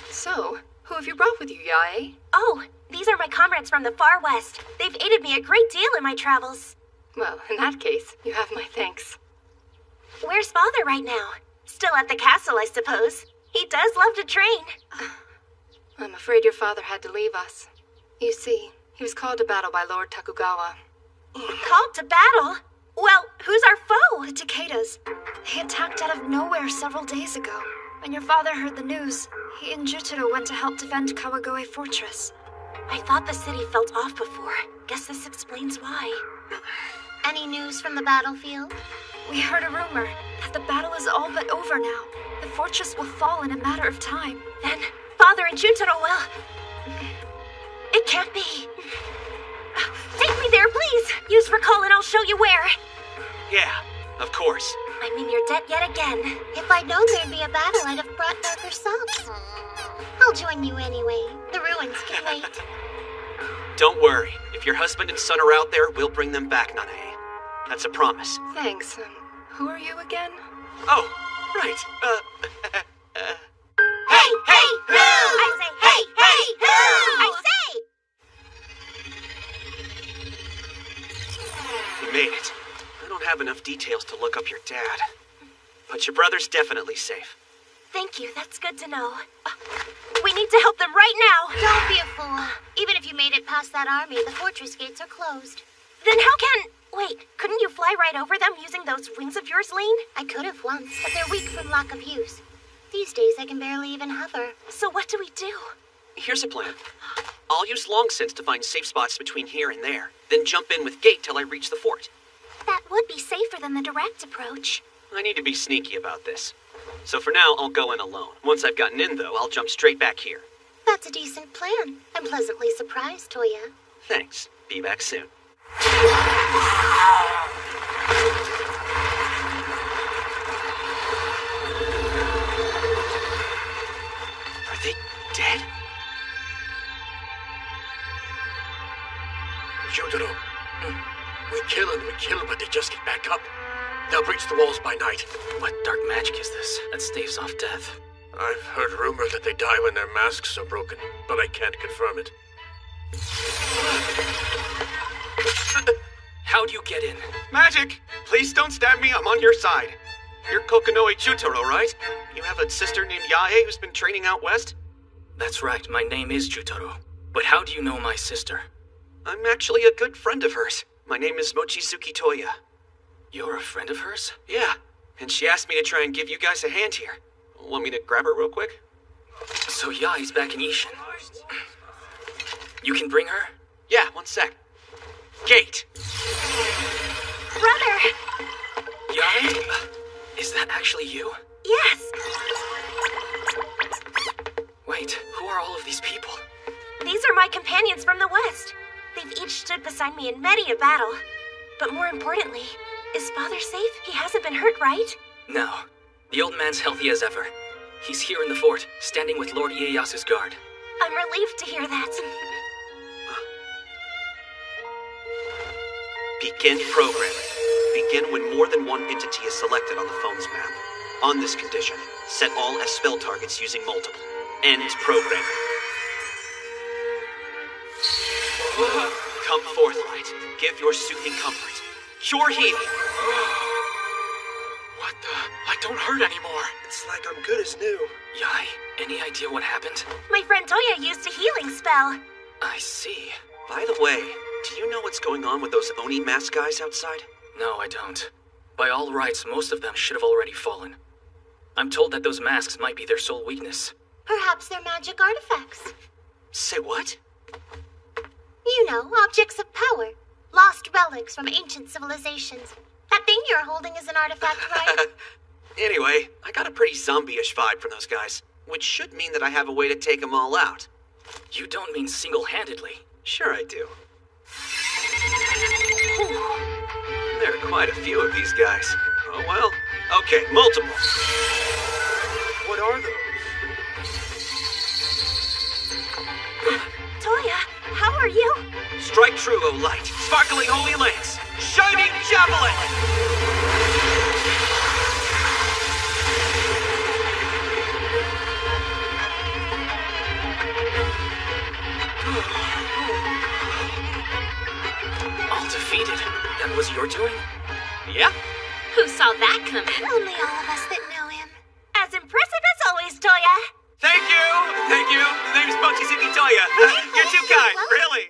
So, who have you brought with you, Yae? Oh, these are my comrades from the far west. They've aided me a great deal in my travels. Well, in that case, you have my thanks. Where's Father right now? Still at the castle, I suppose. He does love to train. I'm afraid your father had to leave us. You see, he was called to battle by Lord Tokugawa. Called to battle? Well, who's our foe? The Takedas. They attacked out of nowhere several days ago. When your father heard the news, he and Jutaro went to help defend Kawagoe Fortress. I thought the city felt off before. Guess this explains why. Any news from the battlefield? We heard a rumor that the battle is all but over now. The fortress will fall in a matter of time. Then Father and Jutaro will... It can't be. Take me there, please. Use recall and I'll show you where. Yeah, of course. I'm in your debt yet again. If I'd known there'd be a battle, I'd have brought darker socks. I'll join you anyway. The ruins can wait. Don't worry. If your husband and son are out there, we'll bring them back, Nanae. That's a promise. Thanks. Who are you again? Oh, right. Hey, hey, who? I say, hey, hey, who? I say! You made it. I don't have enough details to look up your dad. But your brother's definitely safe. Thank you, that's good to know. We need to help them right now. Don't be a fool. Even if you made it past that army, the fortress gates are closed. Then how can... Wait, couldn't you fly right over them using those wings of yours, Lean? I could have once, but they're weak from lack of use. These days I can barely even hover. So what do we do? Here's a plan. I'll use long sense to find safe spots between here and there, then jump in with gate till I reach the fort. That would be safer than the direct approach. I need to be sneaky about this. So for now, I'll go in alone. Once I've gotten in, though, I'll jump straight back here. That's a decent plan. I'm pleasantly surprised, Toya. Thanks. Be back soon. Are they dead? Jutaro. We kill and we kill, but they just get back up. They'll breach the walls by night. What dark magic is this that staves off death? I've heard rumor that they die when their masks are broken, but I can't confirm it. How do you get in? Magic! Please don't stab me, I'm on your side. You're Kokonoe Jutaro, right? You have a sister named Yae who's been training out west? That's right, my name is Jutaro. But how do you know my sister? I'm actually a good friend of hers. My name is Mochizuki Toya. You're a friend of hers? Yeah, and she asked me to try and give you guys a hand here. Want me to grab her real quick? So Yae's back in Ishin. You can bring her? Yeah, one sec. Gate! Brother! Yae? Is that actually you? Yes! Wait, who are all of these people? These are my companions from the West. They've each stood beside me in many a battle. But more importantly, is Father safe? He hasn't been hurt, right? No. The old man's healthy as ever. He's here in the fort, standing with Lord Ieyasu's guard. I'm relieved to hear that. Begin programming. Begin when more than one entity is selected on the phone's map. On this condition, set all as spell targets using multiple. End programming. Come forth, light. Give your soothing comfort. Cure healing. What the? I don't hurt anymore. It's like I'm good as new. Yai, any idea what happened? My friend Toya used a healing spell. I see. By the way, do you know what's going on with those Oni mask guys outside? No, I don't. By all rights, most of them should have already fallen. I'm told that those masks might be their sole weakness. Perhaps they're magic artifacts. Say what? You know, objects of power. Lost relics from ancient civilizations. That thing you're holding is an artifact, right? Anyway, I got a pretty zombie-ish vibe from those guys, which should mean that I have a way to take them all out. You don't mean single-handedly. Sure I do. There are quite a few of these guys. Oh well. Okay, multiple. What are those? Toya, how are you? Strike true, O light. Sparkling holy lance. Shining javelin! All defeated. That was your doing? Yeah? Who saw that coming? Only all of us that know him. As impressive as always, Toya. Thank you! Thank you! The name's Mochizuki Toya. You're too kind, really.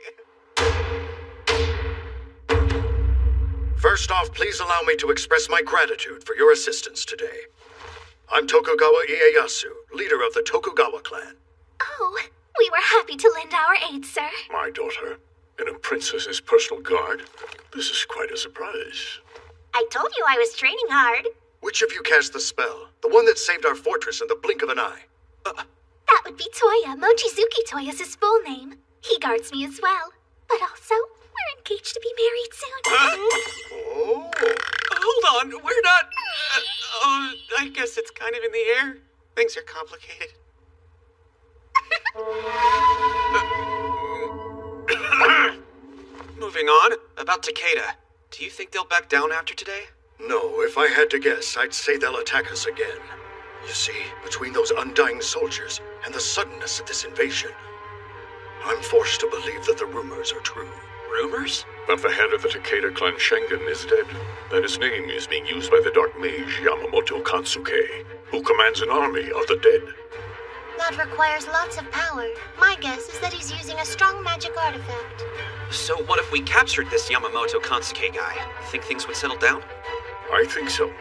First off, please allow me to express my gratitude for your assistance today. I'm Tokugawa Ieyasu, leader of the Tokugawa clan. Oh, we were happy to lend our aid, sir. My daughter, in a princess's personal guard. This is quite a surprise. I told you I was training hard. Which of you cast the spell? The one that saved our fortress in the blink of an eye? That would be Toya. Mochizuki Toya is his full name. He guards me as well. But also, we're engaged to be married soon. Oh. Hold on, we're not... I guess it's kind of in the air. Things are complicated. Moving on, about Takeda. Do you think they'll back down after today? No, if I had to guess, I'd say they'll attack us again. You see, between those undying soldiers and the suddenness of this invasion, I'm forced to believe that the rumors are true. Rumors? That the head of the Takeda clan Shengen is dead. That his name is being used by the dark mage Yamamoto Kansuke, who commands an army of the dead. That requires lots of power. My guess is that he's using a strong magic artifact. So what if we captured this Yamamoto Kansuke guy? Think things would settle down? I think so.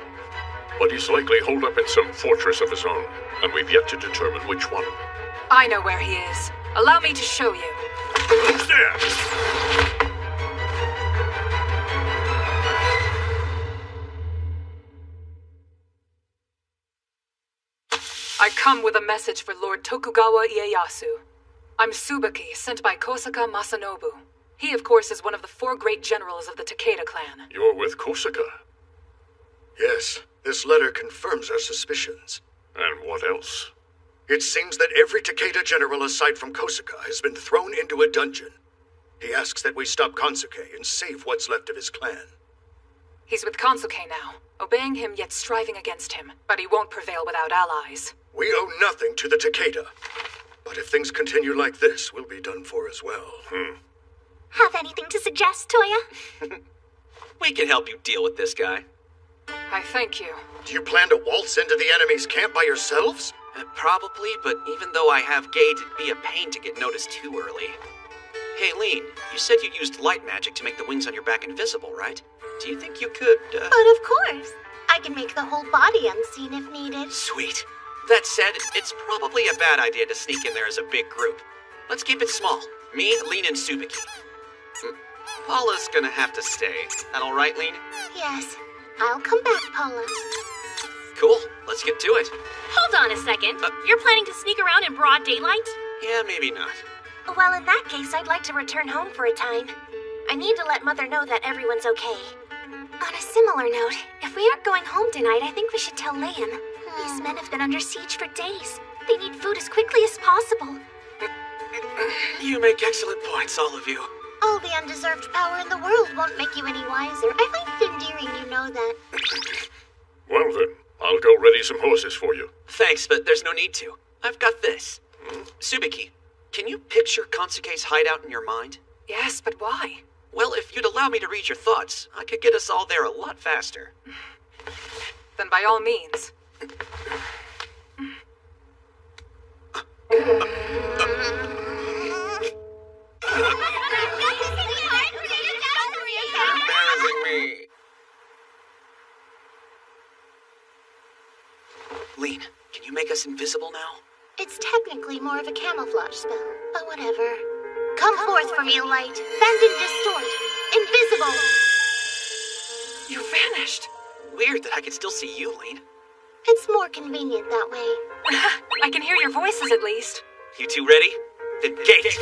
But he's likely holed up in some fortress of his own, and we've yet to determine which one. I know where he is. Allow me to show you. Who's there? I come with a message for Lord Tokugawa Ieyasu. I'm Tsubaki, sent by Kosaka Masanobu. He, of course, is one of the 4 great generals of the Takeda clan. You're with Kosaka. Yes, this letter confirms our suspicions. And what else? It seems that every Takeda general aside from Kosaka has been thrown into a dungeon. He asks that we stop Kansuke and save what's left of his clan. He's with Kansuke now, obeying him yet striving against him, but he won't prevail without allies. We owe nothing to the Takeda. But if things continue like this, we'll be done for as well. Have anything to suggest, Toya? We can help you deal with this guy. I thank you. Do you plan to waltz into the enemy's camp by yourselves? Probably, but even though I have gauge, it'd be a pain to get noticed too early. Hey, Lean, you said you used light magic to make the wings on your back invisible, right? Do you think you could, But of course. I can make the whole body unseen if needed. Sweet. That said, it's probably a bad idea to sneak in there as a big group. Let's keep it small. Me, Lean, and Tsubaki. Paula's gonna have to stay. That all right, Lean? Yes. I'll come back, Paula. Cool. Let's get to it. Hold on a second. You're planning to sneak around in broad daylight? Yeah, maybe not. Well, in that case, I'd like to return home for a time. I need to let Mother know that everyone's okay. On a similar note, if we aren't going home tonight, I think we should tell Liam. These men have been under siege for days. They need food as quickly as possible. You make excellent points, all of you. All the undeserved power in the world won't make you any wiser. I find it endearing you know that. Well then, I'll go ready some horses for you. Thanks, but there's no need to. I've got this. Subiki, can you picture Kansuke's hideout in your mind? Yes, but why? Well, if you'd allow me to read your thoughts, I could get us all there a lot faster. Then by all means. Embarrassing me. Lean, can you make us invisible now? It's technically more of a camouflage spell, but whatever. Come forth from your light, bend and distort. Invisible! You vanished. Weird that I can still see you, Lean. It's more convenient that way. I can hear your voices at least. You two ready? Then gate!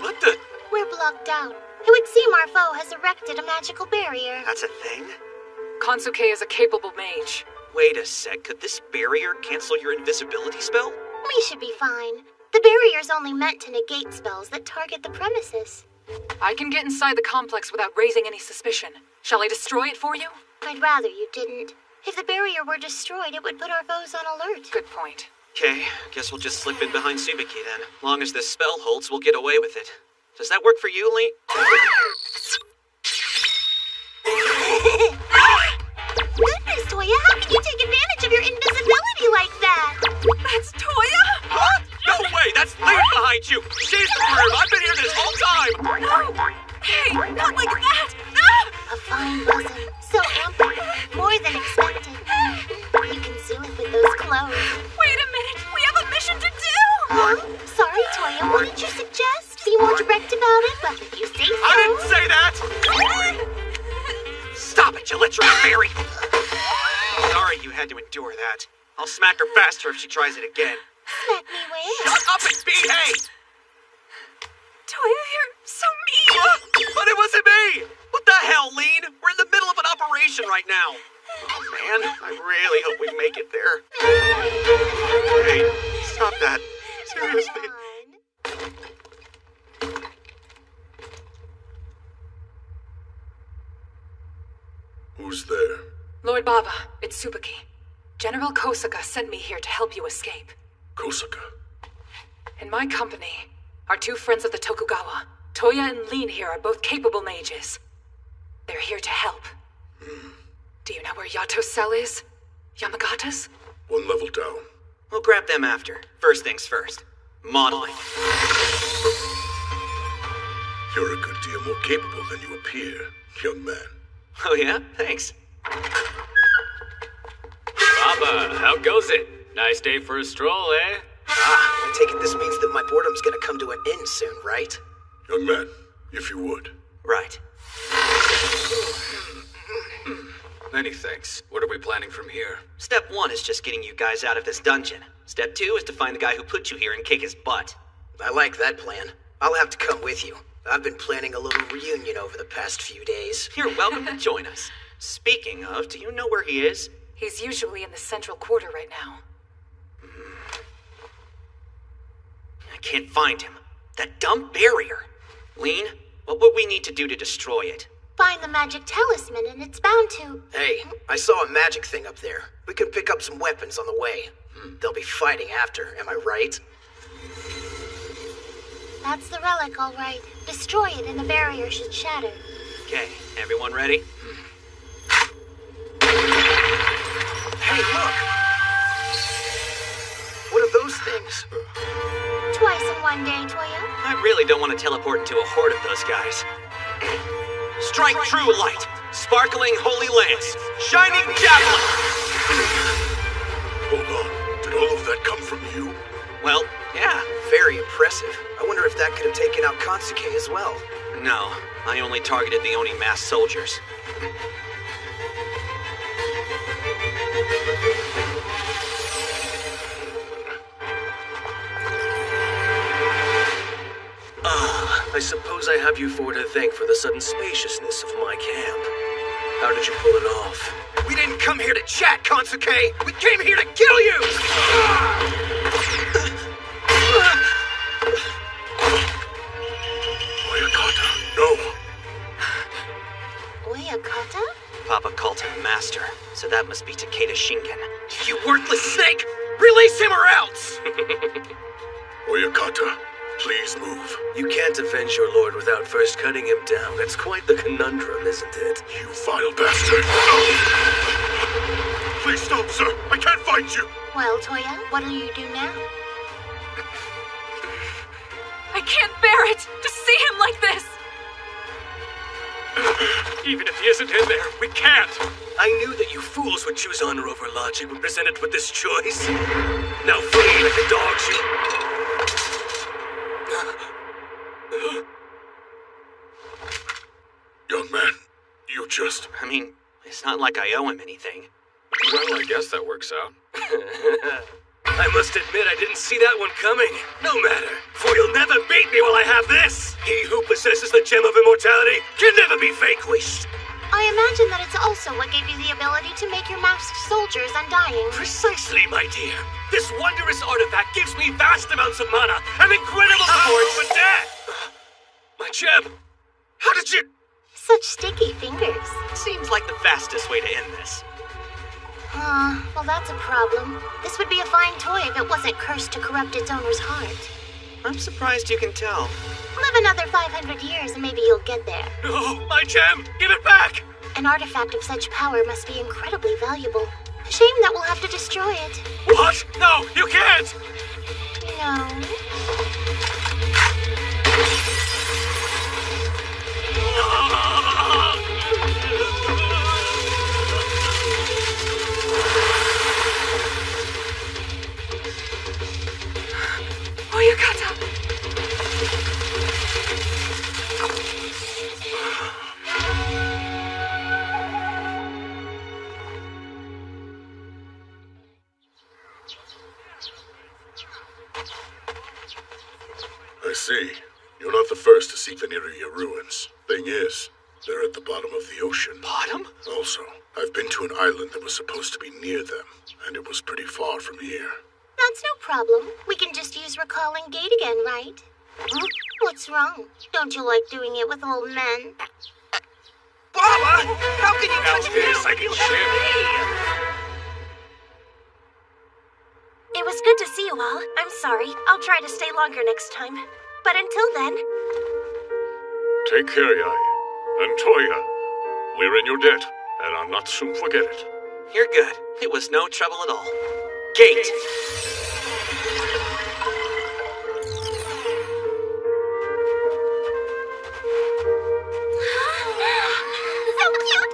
What the? We're blocked out. It would seem our foe has erected a magical barrier. That's a thing? Kansuke is a capable mage. Wait a sec, could this barrier cancel your invisibility spell? We should be fine. The barrier's only meant to negate spells that target the premises. I can get inside the complex without raising any suspicion. Shall I destroy it for you? I'd rather you didn't. If the barrier were destroyed, it would put our foes on alert. Good point. Okay, guess we'll just slip in behind Subiki then. Long as this spell holds, we'll get away with it. Does that work for you, Lee? Goodness, Toya, how can you take advantage of your invisibility like that? That's Toya? What? No way! That's Lee behind you! She's the perv! I've been here this whole time! No! Hey, not like that! Ah! A fine buzzing. So ample. More than expected. You can zoo it with those clothes. Wait a minute! We have a mission to do! Huh? Sorry, Toya, what did you suggest? Be more direct about it? Well, if you say so. I didn't say that! Stop it, you literal fairy! Sorry you had to endure that. I'll smack her faster if she tries it again. Smack me where? Shut up and behave! Toya, you're so mean! But it wasn't me! What the hell, Lean? We're in the middle of an operation right now. Oh, man, I really hope we make it there. Hey, stop that. Seriously. Who's there? Lord Baba, it's Subaki. General Kosaka sent me here to help you escape. Kosaka. In my company are two friends of the Tokugawa. Toya and Lean here are both capable mages. They're here to help. Do you know where Yato's cell is? Yamagata's? One level down. We'll grab them after. First things first. Modeling. You're a good deal more capable than you appear, young man. Oh yeah? Thanks. Baba, how goes it? Nice day for a stroll, eh? I take it this means that my boredom's gonna come to an end soon, right? Young man, if you would. Right. Many thanks. What are we planning from here? Step 1 is just getting you guys out of this dungeon. Step 2 is to find the guy who put you here and kick his butt. I like that plan. I'll have to come with you. I've been planning a little reunion over the past few days. You're welcome to join us. Speaking of, do you know where he is? He's usually in the central quarter right now. I can't find him. That dumb barrier. Lean, what would we need to do to destroy it? Find the magic talisman and it's bound to... Hey, I saw a magic thing up there. We can pick up some weapons on the way. They'll be fighting after, am I right? That's the relic, all right. Destroy it and the barrier should shatter. Okay, everyone ready? Hey, look! What are those things? Twice in one day, Toya. I really don't want to teleport into a horde of those guys. Strike true light, sparkling holy lance, shining javelin! Hold on. Did all of that come from you? Well, yeah. Very impressive. I wonder if that could have taken out Kansuke as well. No, I only targeted the Oni masked soldiers. I suppose I have you four to thank for the sudden spaciousness of my camp. How did you pull it off? We didn't come here to chat, Kansuke! We came here to kill you! Oyakata, no! Oyakata? Papa called him master. that must be Takeda Shingen. You worthless snake! Release him or else! Oyakata, please move. You can't avenge your lord without first cutting him down. That's quite the conundrum, isn't it? You vile bastard! Please stop, sir! I can't fight you! Well, Toya, what'll you do now? I can't bear it to see him like this! Even if he isn't in there, we can't! I knew that you fools would choose honor over logic when presented with this choice. Now flee like the dogs you... Young man, you just... I mean, it's not like I owe him anything. Well, I guess that works out. I must admit I didn't see that one coming. No matter, for you'll never beat me while I have this. He who possesses the gem of immortality can never be vanquished. I imagine that it's also what gave you the ability to make your masked soldiers undying. Precisely, my dear. This wondrous artifact gives me vast amounts of mana and incredible power over death. My gem, how did you... Such sticky fingers. Seems like the fastest way to end this. Well, that's a problem. This would be a fine toy if it wasn't cursed to corrupt its owner's heart. I'm surprised you can tell. Live another 500 years and maybe you'll get there. No, my gem! Give it back! An artifact of such power must be incredibly valuable. A shame that we'll have to destroy it. What? No, you can't! No. Oyakata! I see. You're not the first to seek the Niruya ruins. Thing is, they're at the bottom of the ocean. Bottom? Also, I've been to an island that was supposed to be near them, and it was pretty far from here. That's no problem. We can just use recalling gate again, right? Huh? What's wrong? Don't you like doing it with old men? Baba! How can you touch this? I can share. It was good to see you all. I'm sorry. I'll try to stay longer next time. But until then... Take care, Yai. And Toya, we're in your debt, and I'll not soon forget it. You're good. It was no trouble at all. Gate! So cute!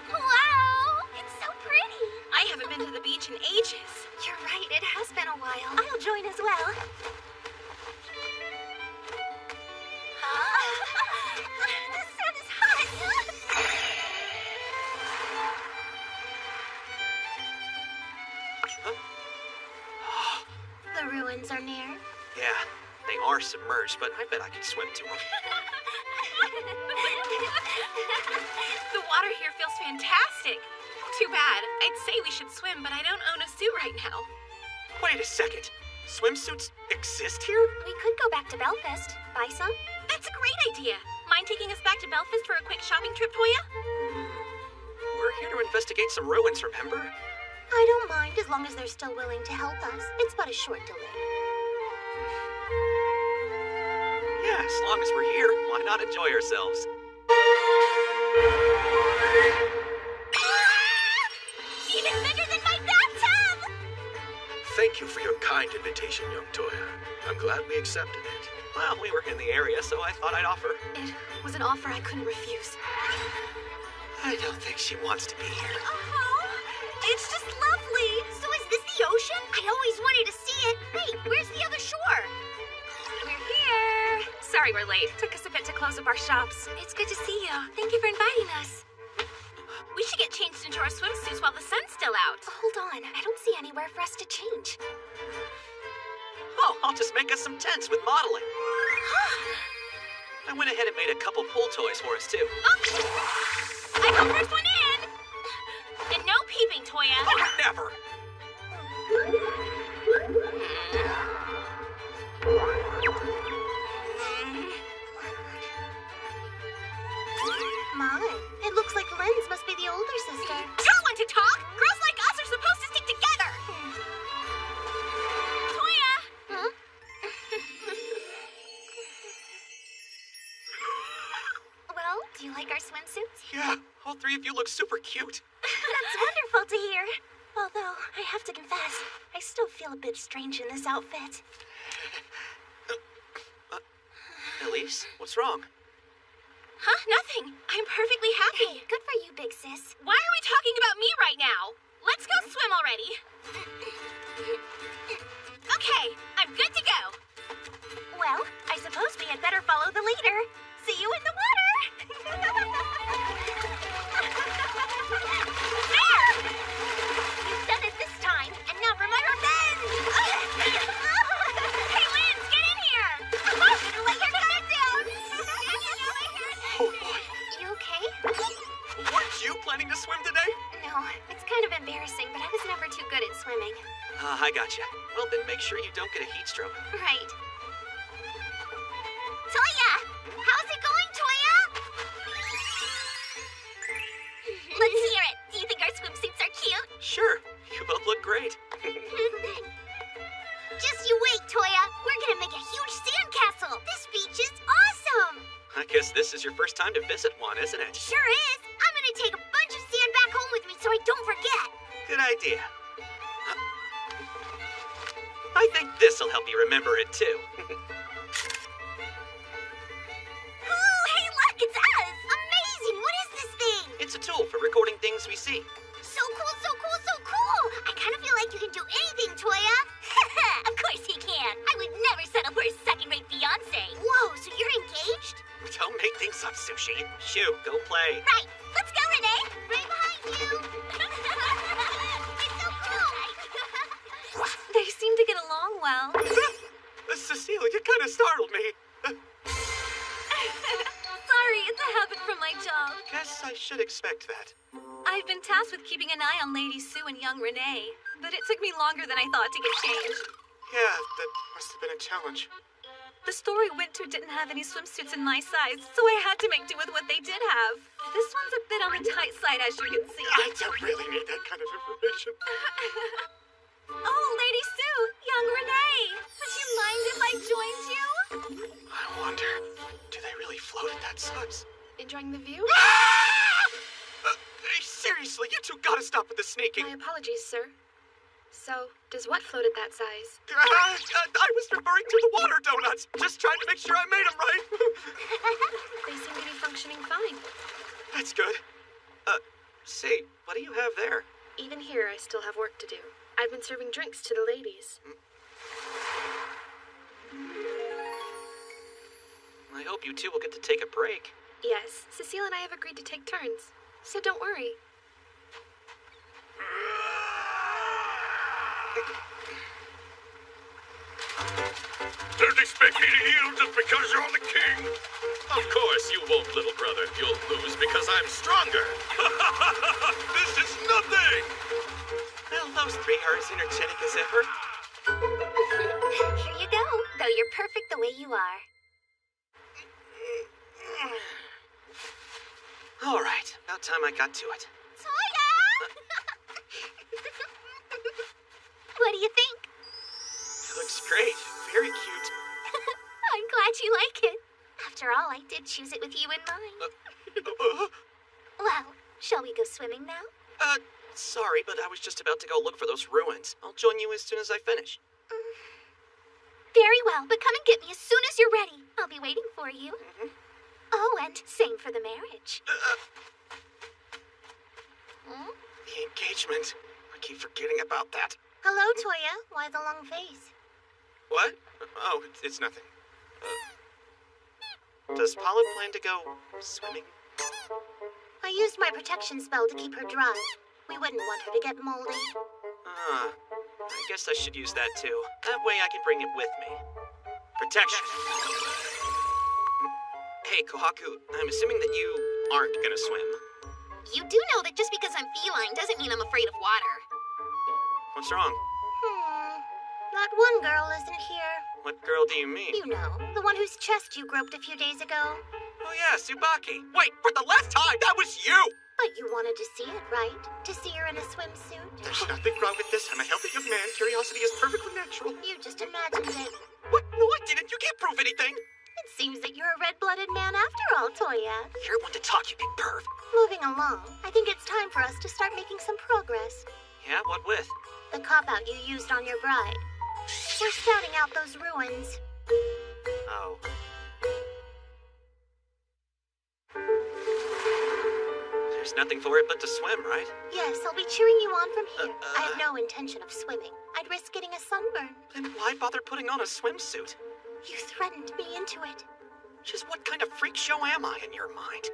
Wow! It's so pretty! I haven't been to the beach in ages. You're right, it has been a while. I'll join as well. The sun is hot! The ruins are near. Yeah, they are submerged, but I bet I could swim to them. The water here feels fantastic. Too bad. I'd say we should swim, but I don't own a suit right now. Wait a second. Swimsuits exist here? We could go back to Belfast. Buy some? That's a great idea. Mind taking us back to Belfast for a quick shopping trip, Toya? We're here to investigate some ruins, remember? I don't mind as long as they're still willing to help us. It's but a short delay. Yeah, as long as we're here, why not enjoy ourselves? Even bigger than my bathtub! Thank you for your kind invitation, young Toya. I'm glad we accepted it. Well, we were in the area, so I thought I'd offer. It was an offer I couldn't refuse. I don't think she wants to be here. It's just lovely! So is this the ocean? I always wanted to see it. Wait, where's the other shore? We're here. Sorry we're late. Took us a bit to close up our shops. It's good to see you. Thank you for inviting us. We should get changed into our swimsuits while the sun's still out. Hold on, I don't see anywhere for us to change. Oh, I'll just make us some tents with modeling. I went ahead and made a couple pool toys for us, too. I go first one in! And no peeping, Toya. Oh, never! my. It looks like Lynn's must be the older sister. You're one to talk! Girls like us are supposed to stick together! Toya! Huh? Well, do you like our swimsuits? Yeah, all three of you look super cute. That's wonderful to hear. Although, I have to confess, I still feel a bit strange in this outfit. Elise, what's wrong? Huh? Nothing. I'm perfectly happy. Hey, good for you, big sis. Why are we talking about me right now? Let's go swim already. Okay, I'm good to go. Well, I suppose we had better follow the leader. See you in the water! There! You've done it this time, and now for my revenge! Hey, Linz, get in here! I'm gonna let your guard down! Oh boy. You okay? Weren't you planning to swim today? No, it's kind of embarrassing, but I was never too good at swimming. I gotcha. Well, then make sure you don't get a heat stroke. Right. Toya! How's it going, Toya? Let's hear it. Do you think our swimsuits are cute? Sure, you both look great. Just you wait, Toya. We're gonna make a huge sandcastle. This beach is awesome. I guess this is your first time to visit one, isn't it? Sure is. I'm gonna take a bunch of sand back home with me so I don't forget. Good idea. I think this'll help you remember it too. Ooh, hey, look, it's us. Amazing. What is this thing? It's a tool for recording things we see. So cool, so cool, so cool. I kind of feel like you can do anything, Toya. Of course he can. I would never settle for a second-rate fiancé. Whoa, so you're engaged? Don't make things up, Sushi. Shoo, go play. Right. Let's go, Renee. Right behind you. It's so cool. They seem to get along well. Cecilia, you kind of startled me. Sorry, it's a habit from my job. Guess I should expect that. I've been tasked with keeping an eye on Lady Sue and young Renee, but it took me longer than I thought to get changed. Yeah, that must have been a challenge. The store we went to didn't have any swimsuits in my size, so I had to make do with what they did have. This one's a bit on the tight side, as you can see. I don't really need that kind of information. Oh, Lady Sue, young Renee, would you mind if I joined you? I wonder, do they really float at that size? Enjoying the view? Hey, seriously, you two gotta stop with the sneaking. My apologies, sir. So, does what float at that size? I was referring to the water donuts. Just trying to make sure I made them right. They seem to be functioning fine. That's good. Say, what do you have there? Even here, I still have work to do. I've been serving drinks to the ladies. I hope you two will get to take a break. Yes, Cecile and I have agreed to take turns. So don't worry. Don't expect me to yield just because you're the king. Of course you won't, little brother. You'll lose because I'm stronger. This is nothing. Well, those three are as energetic as ever. Here you go, though you're perfect the way you are. All right, about time I got to it. Toya! What do you think? It looks great. Very cute. I'm glad you like it. After all, I did choose it with you in mind. Well, shall we go swimming now? Sorry, but I was just about to go look for those ruins. I'll join you as soon as I finish. Very well, but come and get me as soon as you're ready. I'll be waiting for you. Oh, and same for the marriage. The engagement. I keep forgetting about that. Hello, Toya. Why the long face? What? Oh, it's nothing. Does Paula plan to go swimming? I used my protection spell to keep her dry. We wouldn't want her to get moldy. I guess I should use that too. That way I can bring it with me. Protection. Hey, Kohaku, I'm assuming that you aren't gonna swim. You do know that just because I'm feline doesn't mean I'm afraid of water. What's wrong? That one girl isn't here. What girl do you mean? You know, the one whose chest you groped a few days ago. Oh yeah, Tsubaki. Wait, for the last time, that was you! But you wanted to see it, right? To see her in a swimsuit? There's nothing wrong with this. I'm a healthy young man. Curiosity is perfectly natural. You just imagined it. What? No, I didn't. You can't prove anything. It seems that you're a red-blooded man after all, Toya. You're one to talk, you big perv. Moving along, I think it's time for us to start making some progress. Yeah, what with? The cop-out you used on your bride. We're scouting out those ruins. Oh. There's nothing for it but to swim, right? Yes, I'll be cheering you on from here. I have no intention of swimming. I'd risk getting a sunburn. Then why bother putting on a swimsuit? You threatened me into it. Just what kind of freak show am I in your mind?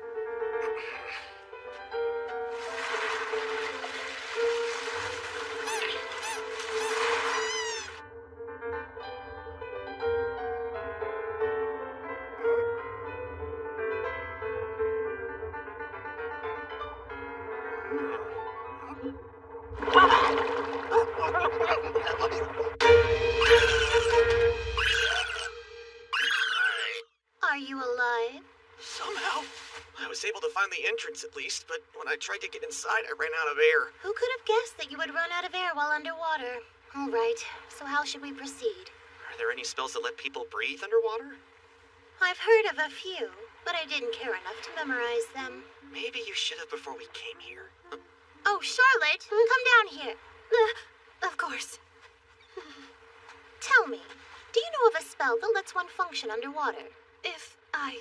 Are you alive? Somehow, I was able to find the entrance at least, but when I tried to get inside, I ran out of air. Who could have guessed that you would run out of air while underwater? All right, so how should we proceed? Are there any spells that let people breathe underwater? I've heard of a few, but I didn't care enough to memorize them. Maybe you should have before we came here. Oh, Charlotte, come down here. Of course. Tell me, do you know of a spell that lets one function underwater? If I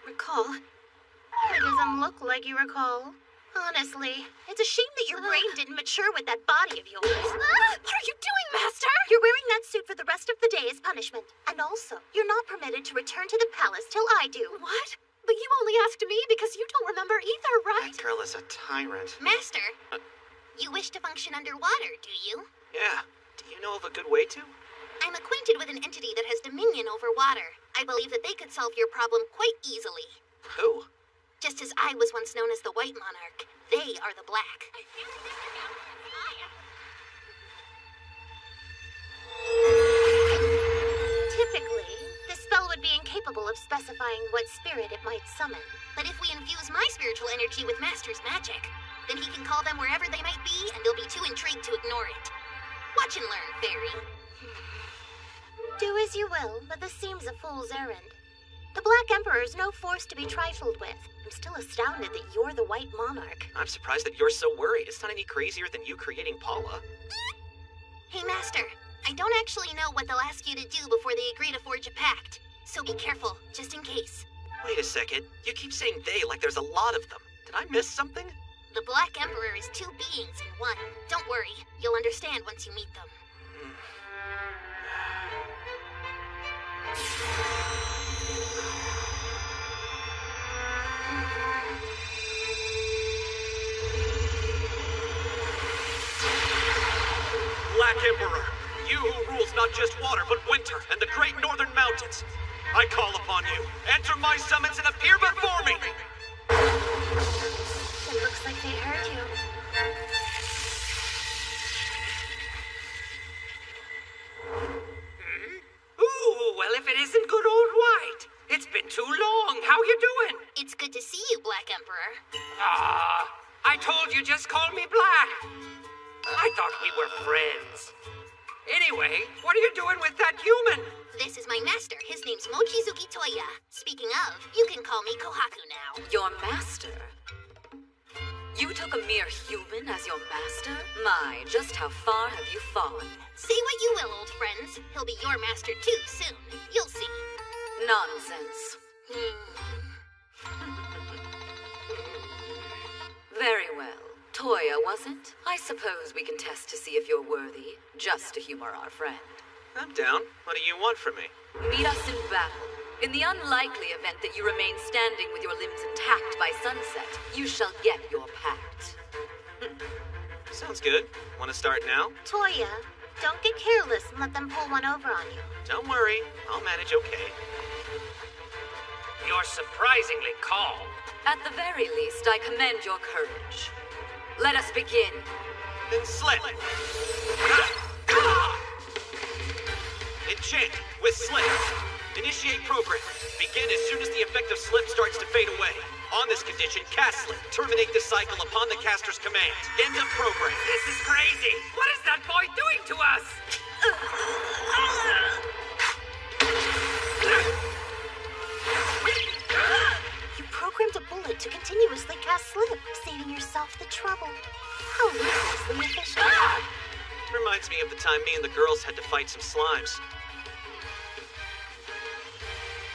recall. It doesn't look like you recall. Honestly, it's a shame that your brain didn't mature with that body of yours. What are you doing, Master? You're wearing that suit for the rest of the day as punishment. And also, you're not permitted to return to the palace till I do. What? But you only asked me because you don't remember either, right? That girl is a tyrant. Master, you wish to function underwater, do you? Yeah. Do you know of a good way to? I'm acquainted with an entity that has dominion over water. I believe that they could solve your problem quite easily. Who? Just as I was once known as the White Monarch, they are the Black. Typically, the spell would be incapable of specifying what spirit it might summon. But if we infuse my spiritual energy with Master's magic, then he can call them wherever they might be, and they'll be too intrigued to ignore it. Watch and learn, Fairy. Do as you will, but this seems a fool's errand. The Black Emperor is no force to be trifled with. I'm still astounded that you're the White Monarch. I'm surprised that you're so worried. It's not any crazier than you creating Paula. Hey, Master, I don't actually know what they'll ask you to do before they agree to forge a pact. So be careful, just in case. Wait a second. You keep saying they like there's a lot of them. Did I miss something? The Black Emperor is two beings in one. Don't worry, you'll understand once you meet them. Black Emperor, you who rules not just water, but winter and the great northern mountains. I call upon you. Answer my summons and appear before me! It looks like they heard you. Ooh, well, if it isn't good old White. It's been too long. How you doing? It's good to see you, Black Emperor. Ah, I told you just call me Black. I thought we were friends. Anyway, what are you doing with that human? This is my master. His name's Mochizuki Toya. Speaking of, you can call me Kohaku now. Your master? You took a mere human as your master? My, just how far have you fallen? Say what you will, old friends. He'll be your master too soon. You'll see. Nonsense. Very well. Toya, was it? I suppose we can test to see if you're worthy, just to humor our friend. I'm down. What do you want from me? Meet us in battle. In the unlikely event that you remain standing with your limbs intact by sunset, you shall get your pact. Sounds good. Want to start now? Toya, don't get careless and let them pull one over on you. Don't worry. I'll manage okay. You're surprisingly calm. At the very least, I commend your courage. Let us begin. Then slip. Enchant with slip. Initiate program. Begin as soon as the effect of slip starts to fade away. On this condition, cast slip. Terminate the cycle upon the caster's command. End of program. This is crazy! What is that boy doing to us? You programmed a bullet to continuously cast slip, saving yourself the trouble. How ruthlessly efficient. Reminds me of the time me and the girls had to fight some slimes.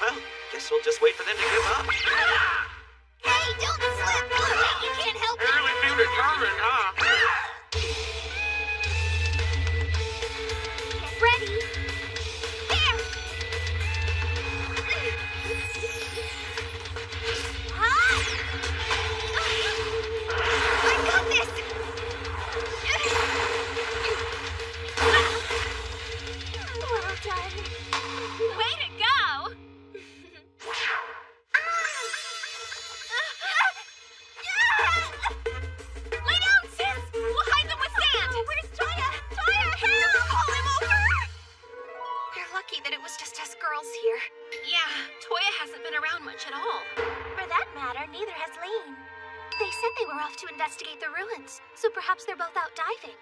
Well, guess we'll just wait for them to give up. Hey, don't slip! You can't help it! Really feel determined, huh? Get ready! There! I got this! Well done. Way to go! Lay down, sis! We'll hide them with sand! Where's Toya? Toya, help! Call him over! We're lucky that it was just us girls here. Yeah, Toya hasn't been around much at all. For that matter, neither has Lane. They said they were off to investigate the ruins, so perhaps they're both out diving.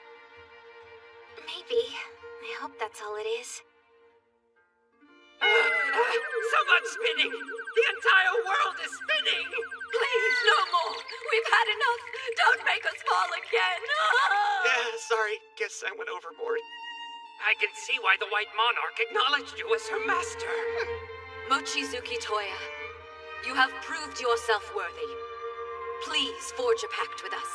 Maybe. I hope that's all it is. So much spinning! The entire world is spinning! Please, no more! We've had enough! Don't make us fall again! Yeah, sorry. Guess I went overboard. I can see why the White Monarch acknowledged you as her master. Mochizuki Toya, you have proved yourself worthy. Please forge a pact with us.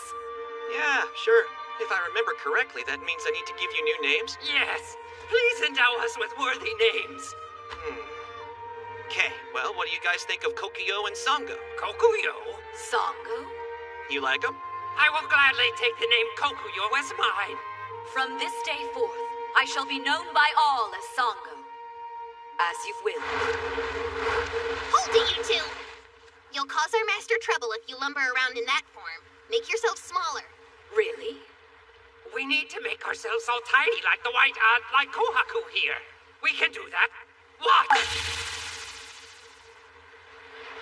Yeah, sure. If I remember correctly, that means I need to give you new names? Yes! Please endow us with worthy names! Okay, well, what do you guys think of Kokuyo and Sango? Kokuyo? Sango? You like them? I will gladly take the name Kokuyo as mine. From this day forth, I shall be known by all as Sango. As you will. Hold it, you two! You'll cause our master trouble if you lumber around in that form. Make yourself smaller. Really? We need to make ourselves all tiny like the white like Kohaku here. We can do that. Watch!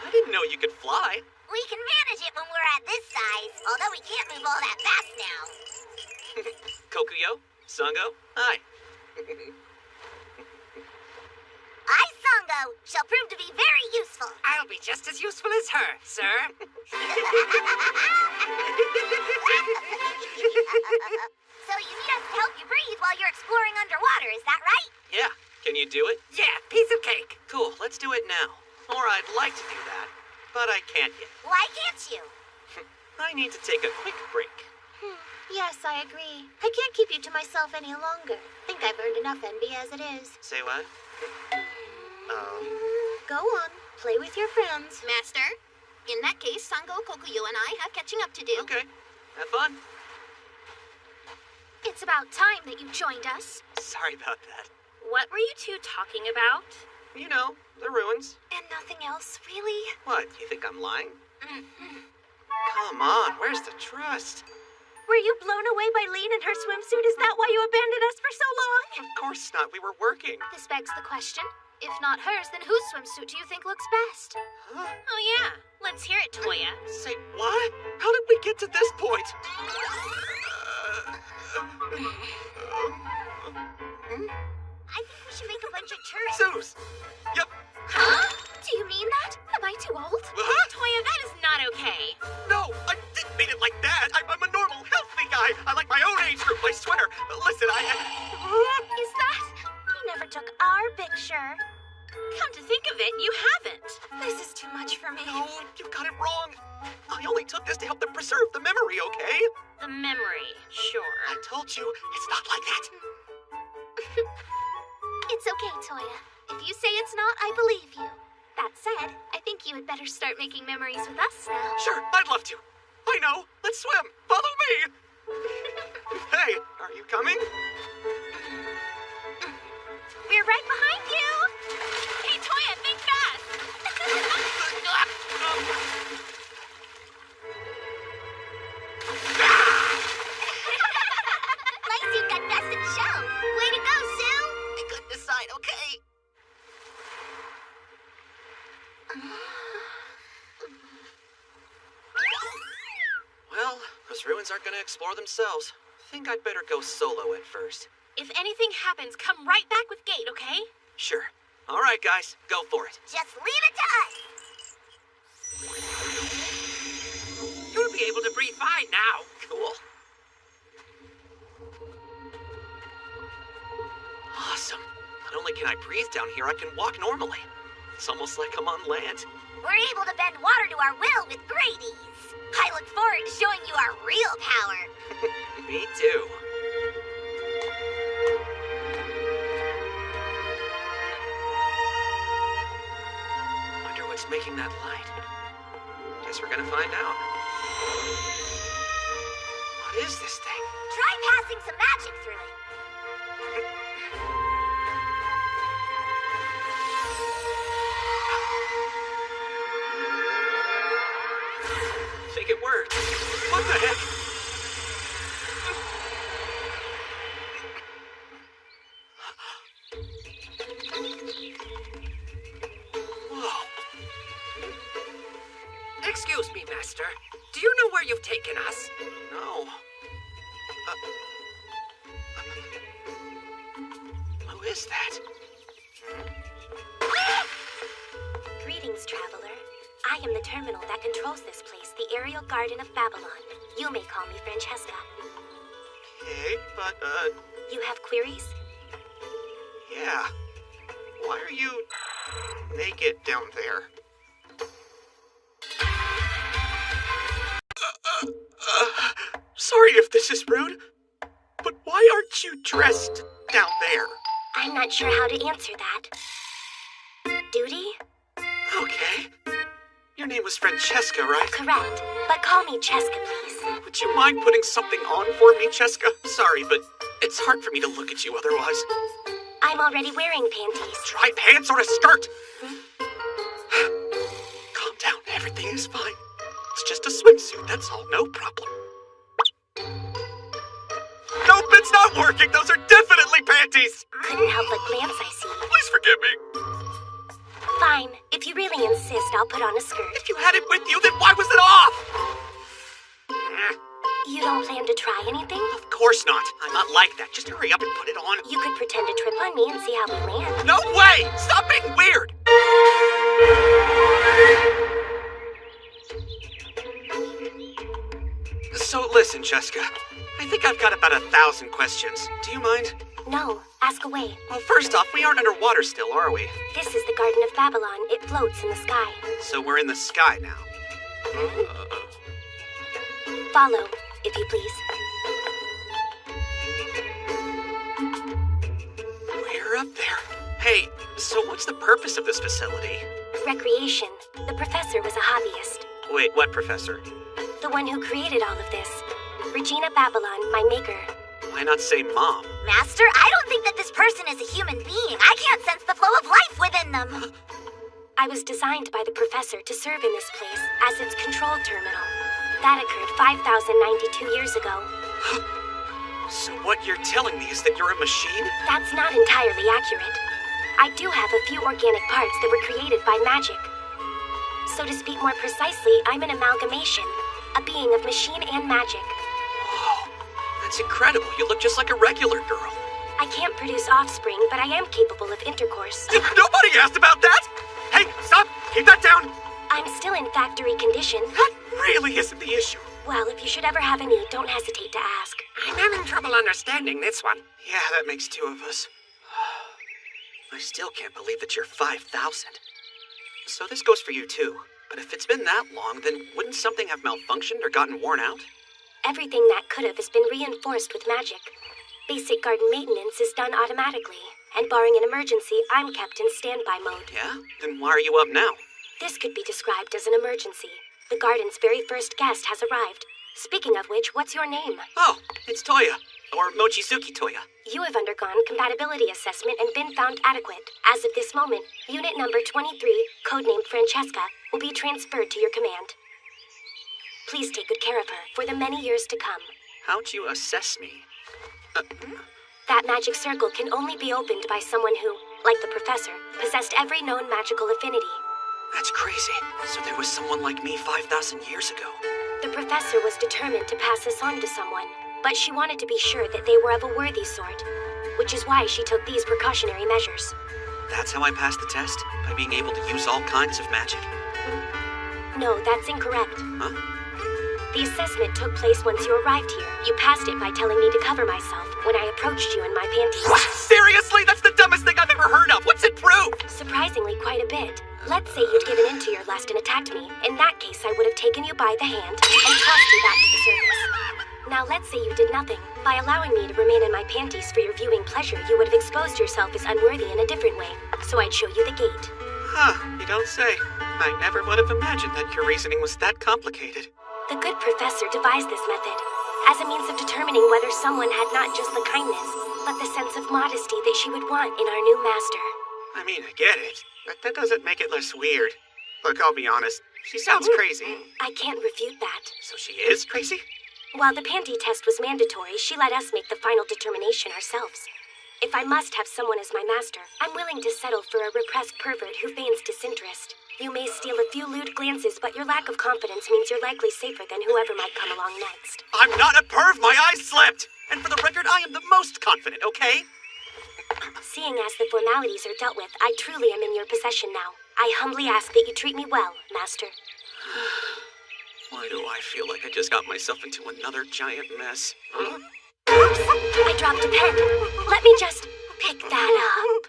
I didn't know you could fly. We can manage it when we're at this size, although we can't move all that fast now. Kokuyo, Sango, hi. I, Sango, shall prove to be very useful. I'll be just as useful as her, sir. So you need us to help you breathe while you're exploring underwater, is that right? Yeah, can you do it? Yeah, piece of cake. Cool, let's do it now. Or I'd like to do that, but I can't yet. Why can't you? I need to take a quick break. Yes, I agree. I can't keep you to myself any longer. Think I've earned enough envy as it is. Say what? Go on, play with your friends. Master, in that case, Sango, Kokuyo, and I have catching up to do. Okay, have fun. It's about time that you joined us. Sorry about that. What were you two talking about? You know, the ruins. And nothing else, really? What, you think I'm lying? Come on, where's the trust? Were you blown away by Lean and her swimsuit? Is that why you abandoned us for so long? Of course not, we were working. This begs the question. If not hers, then whose swimsuit do you think looks best? Huh? Oh yeah, let's hear it, Toya. Say what? How did we get to this point? I think we should make a bunch of turns. Zeus! Yep. Huh? Do you mean that? Am I too old? Huh? Toya, that is not okay. No, I didn't mean it like that. I'm a normal, healthy guy. I like my own age group, I swear. Listen, Is that? You never took our picture. Come to think of it, you haven't. This is too much for me. No, you got it wrong. I only took this to help them preserve the memory, okay? The memory, sure. I told you, it's not like that. It's okay, Toya. If you say it's not, I believe you. That said, I think you had better start making memories with us now. Sure, I'd love to. I know. Let's swim. Follow me. Hey, are you coming? We're right behind you. Hey, Toya, think fast. Lacey got best in show. Way to go, Sue. I couldn't decide, okay? those ruins aren't gonna explore themselves. Think I'd better go solo at first. If anything happens, come right back with Gate, okay? Sure. All right, guys, go for it. Just leave it to us. You'll be able to breathe fine now. Cool. Awesome. Not only can I breathe down here, I can walk normally. It's almost like I'm on land. We're able to bend water to our will with great ease. I look forward to showing you our real power. Me too. Wonder what's making that light. Guess we're gonna find out. What is this thing? Try passing some magic through it. Think it worked. What the heck? Whoa. Excuse me, Master. Do you know where you've taken us? No. Who is that? Greetings, traveler. I am the terminal that controls this place, the Aerial Garden of Babylon. You may call me Francesca. Okay, but, You have queries? yeah. Why are you naked down there? Sorry if this is rude, but why aren't you dressed down there? I'm not sure how to answer that. Duty? Okay. Your name was Francesca, right? Correct. But call me Cheska, please. Would you mind putting something on for me, Cheska? Sorry, but it's hard for me to look at you otherwise. I'm already wearing panties. Try pants or a skirt! Calm down, everything is fine. It's just a swimsuit, that's all, no problem. Nope, it's not working! Those are definitely panties! Couldn't help but glance, I see. Please forgive me. Fine. If you really insist, I'll put on a skirt. If you had it with you, then why was it off? You don't plan to try anything? Of course not. I'm not like that. Just hurry up and put it on. You could pretend to trip on me and see how we land. No way! Stop being weird! So listen, Cheska. I think I've got about 1,000 questions. Do you mind? No, ask away. Well, first off, we aren't underwater still, are we? This is the Garden of Babylon. It floats in the sky. So we're in the sky now. Follow, if you please. We're up there. Hey, so what's the purpose of this facility? Recreation. The professor was a hobbyist. Wait, what professor? The one who created all of this. Regina Babylon, my maker. Why not say Mom? Master, I don't think that this person is a human being. I can't sense the flow of life within them. I was designed by the professor to serve in this place as its control terminal. That occurred 5,092 years ago. So what you're telling me is that you're a machine? That's not entirely accurate. I do have a few organic parts that were created by magic. So to speak more precisely, I'm an amalgamation, a being of machine and magic. Whoa, that's incredible. You look just like a regular girl. I can't produce offspring, but I am capable of intercourse. Nobody asked about that! Hey, stop! Keep that down! I'm still in factory condition. That really isn't the issue. Well, if you should ever have a need, don't hesitate to ask. I'm having trouble understanding this one. Yeah, that makes two of us. I still can't believe that you're 5,000. So this goes for you too. But if it's been that long, then wouldn't something have malfunctioned or gotten worn out? Everything that could have has been reinforced with magic. Basic garden maintenance is done automatically, and barring an emergency, I'm kept in standby mode. Yeah? Then why are you up now? This could be described as an emergency. The garden's very first guest has arrived. Speaking of which, what's your name? Oh, it's Toya. Or Mochizuki Toya. You have undergone compatibility assessment and been found adequate. As of this moment, unit number 23, codenamed Francesca, will be transferred to your command. Please take good care of her for the many years to come. How'd you assess me? That magic circle can only be opened by someone who, like the professor, possessed every known magical affinity. That's crazy. So there was someone like me 5,000 years ago. The professor was determined to pass us on to someone, but she wanted to be sure that they were of a worthy sort, which is why she took these precautionary measures. That's how I passed the test? By being able to use all kinds of magic? No, that's incorrect. Huh? The assessment took place once you arrived here. You passed it by telling me to cover myself when I approached you in my panties. What? Seriously? That's the dumbest thing I've ever heard of! What's it prove? Surprisingly, quite a bit. Let's say you'd given in to your lust and attacked me. In that case, I would have taken you by the hand and tossed you back to the surface. Now let's say you did nothing. By allowing me to remain in my panties for your viewing pleasure, you would have exposed yourself as unworthy in a different way. So I'd show you the gate. Huh, you don't say. I never would have imagined that your reasoning was that complicated. The good professor devised this method as a means of determining whether someone had not just the kindness, but the sense of modesty that she would want in our new master. I mean, I get it, but that doesn't make it less weird. Look, I'll be honest, she sounds crazy. I can't refute that. So she is crazy? While the panty test was mandatory, she let us make the final determination ourselves. If I must have someone as my master, I'm willing to settle for a repressed pervert who feigns disinterest. You may steal a few lewd glances, but your lack of confidence means you're likely safer than whoever might come along next. I'm not a perv, my eyes slipped! And for the record, I am the most confident, okay? Seeing as the formalities are dealt with, I truly am in your possession now. I humbly ask that you treat me well, master. Why do I feel like I just got myself into another giant mess? Huh? Oops! I dropped a pen. Let me just pick that up.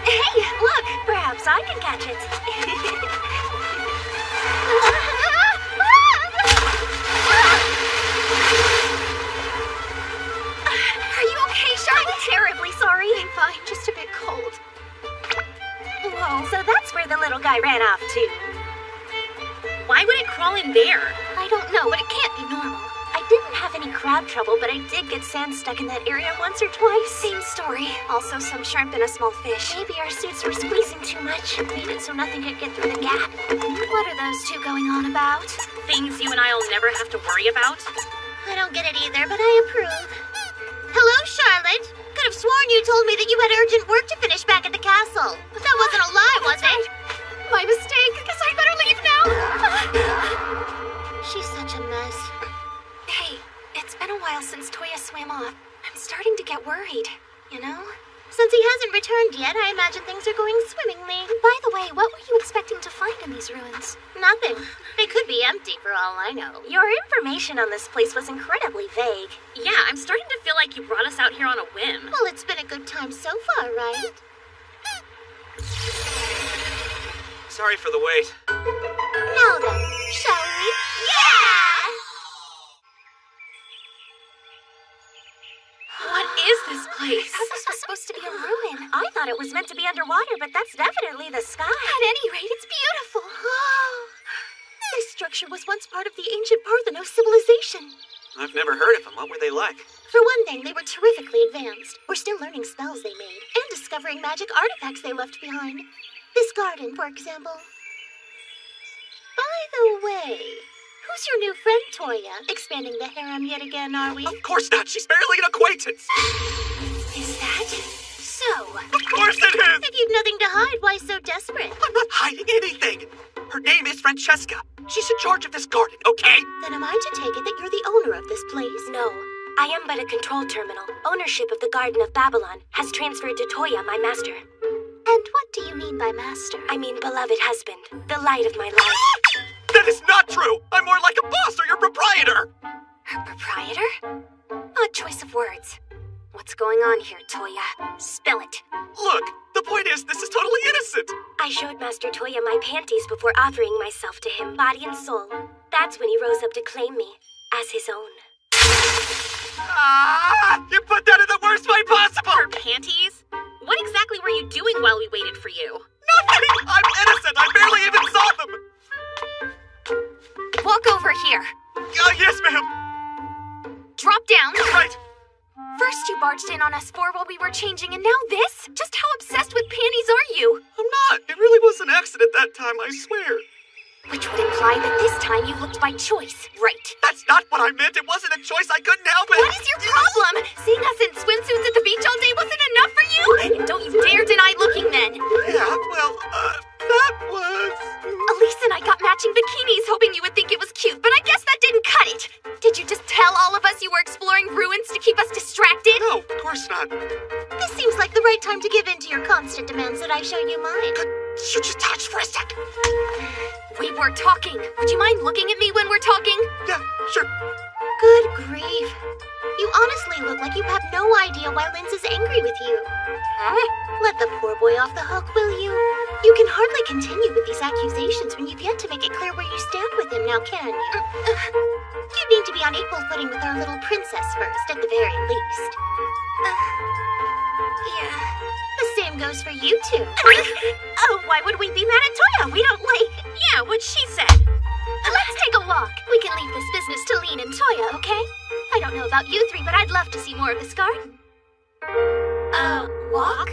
Hey, look! Perhaps I can catch it. Are you okay, Charlotte? I'm terribly sorry. I'm fine, just a bit cold. Whoa, so that's where the little guy ran off to. Why would it crawl in there? I don't know, but it can't be normal. I didn't have any crab trouble, but I did get sand stuck in that area once or twice. Same story. Also some shrimp and a small fish. Maybe our suits were squeezing too much. Made it so nothing could get through the gap. What are those two going on about? Things you and I'll never have to worry about? I don't get it either, but I approve. Hello, Charlotte. Could have sworn you told me that you had urgent work to finish back at the castle. But that wasn't a lie, was it? My mistake. Guess I better leave now. She's such a mess. Hey, it's been a while since Toya swam off. I'm starting to get worried, you know? Since he hasn't returned yet, I imagine things are going swimmingly. By the way, what were you expecting to find in these ruins? Nothing. They could be empty for all I know. Your information on this place was incredibly vague. Yeah, I'm starting to feel like you brought us out here on a whim. Well, it's been a good time so far, right? Sorry for the wait. Now then, shall we? Yeah! What is this place? This was supposed to be a ruin. I thought it was meant to be underwater, but that's definitely the sky. At any rate, it's beautiful. This structure was once part of the ancient Parthenos civilization. I've never heard of them. What were they like? For one thing, they were terrifically advanced. We're still learning spells they made, and discovering magic artifacts they left behind. This garden, for example. By the way, who's your new friend, Toya? Expanding the harem yet again, are we? Of course not. She's barely an acquaintance. Is that so? Of course it is. If you've nothing to hide, why so desperate? I'm not hiding anything. Her name is Francesca. She's in charge of this garden, okay? Then am I to take it that you're the owner of this place? No. I am but a control terminal. Ownership of the Garden of Babylon has transferred to Toya, my master. And what do you mean by master? I mean beloved husband, the light of my life. That is not true! I'm more like a boss or your proprietor! Her proprietor? Odd choice of words. What's going on here, Toya? Spill it. Look, the point is, this is totally innocent! I showed Master Toya my panties before offering myself to him, body and soul. That's when he rose up to claim me as his own. Ah! You put that in the worst way possible! Her panties? What exactly were you doing while we waited for you? Nothing! I'm innocent! I barely even saw them! Walk over here. Yes, ma'am. Drop down. Right. First you barged in on us four while we were changing, and now this? Just how obsessed with panties are you? I'm not. It really was an accident that time, I swear. Which would imply that this time you looked by choice, right? That's not what I meant. It wasn't a choice. I couldn't help it. What is your problem? Seeing us in swimsuits at the beach all day wasn't enough for you? And don't you dare deny looking men. Yeah, well, that right time to give in to your constant demands that I show you mine. You just touch for a sec. We were talking. Would you mind looking at me when we're talking? Yeah, sure. Good grief. You honestly look like you have no idea why Linz is angry with you. Huh? Let the poor boy off the hook, will you? You can hardly continue with these accusations when you've yet to make it clear where you stand with him now, can you? You need to be on equal footing with our little princess first, at the very least. Yeah. The same goes for you two. Oh, why would we be mad at Toya? We don't like... Yeah, what she said. Let's take a walk. We can leave this business to Lean and Toya, okay? I don't know about you three, but I'd love to see more of this garden. Walk?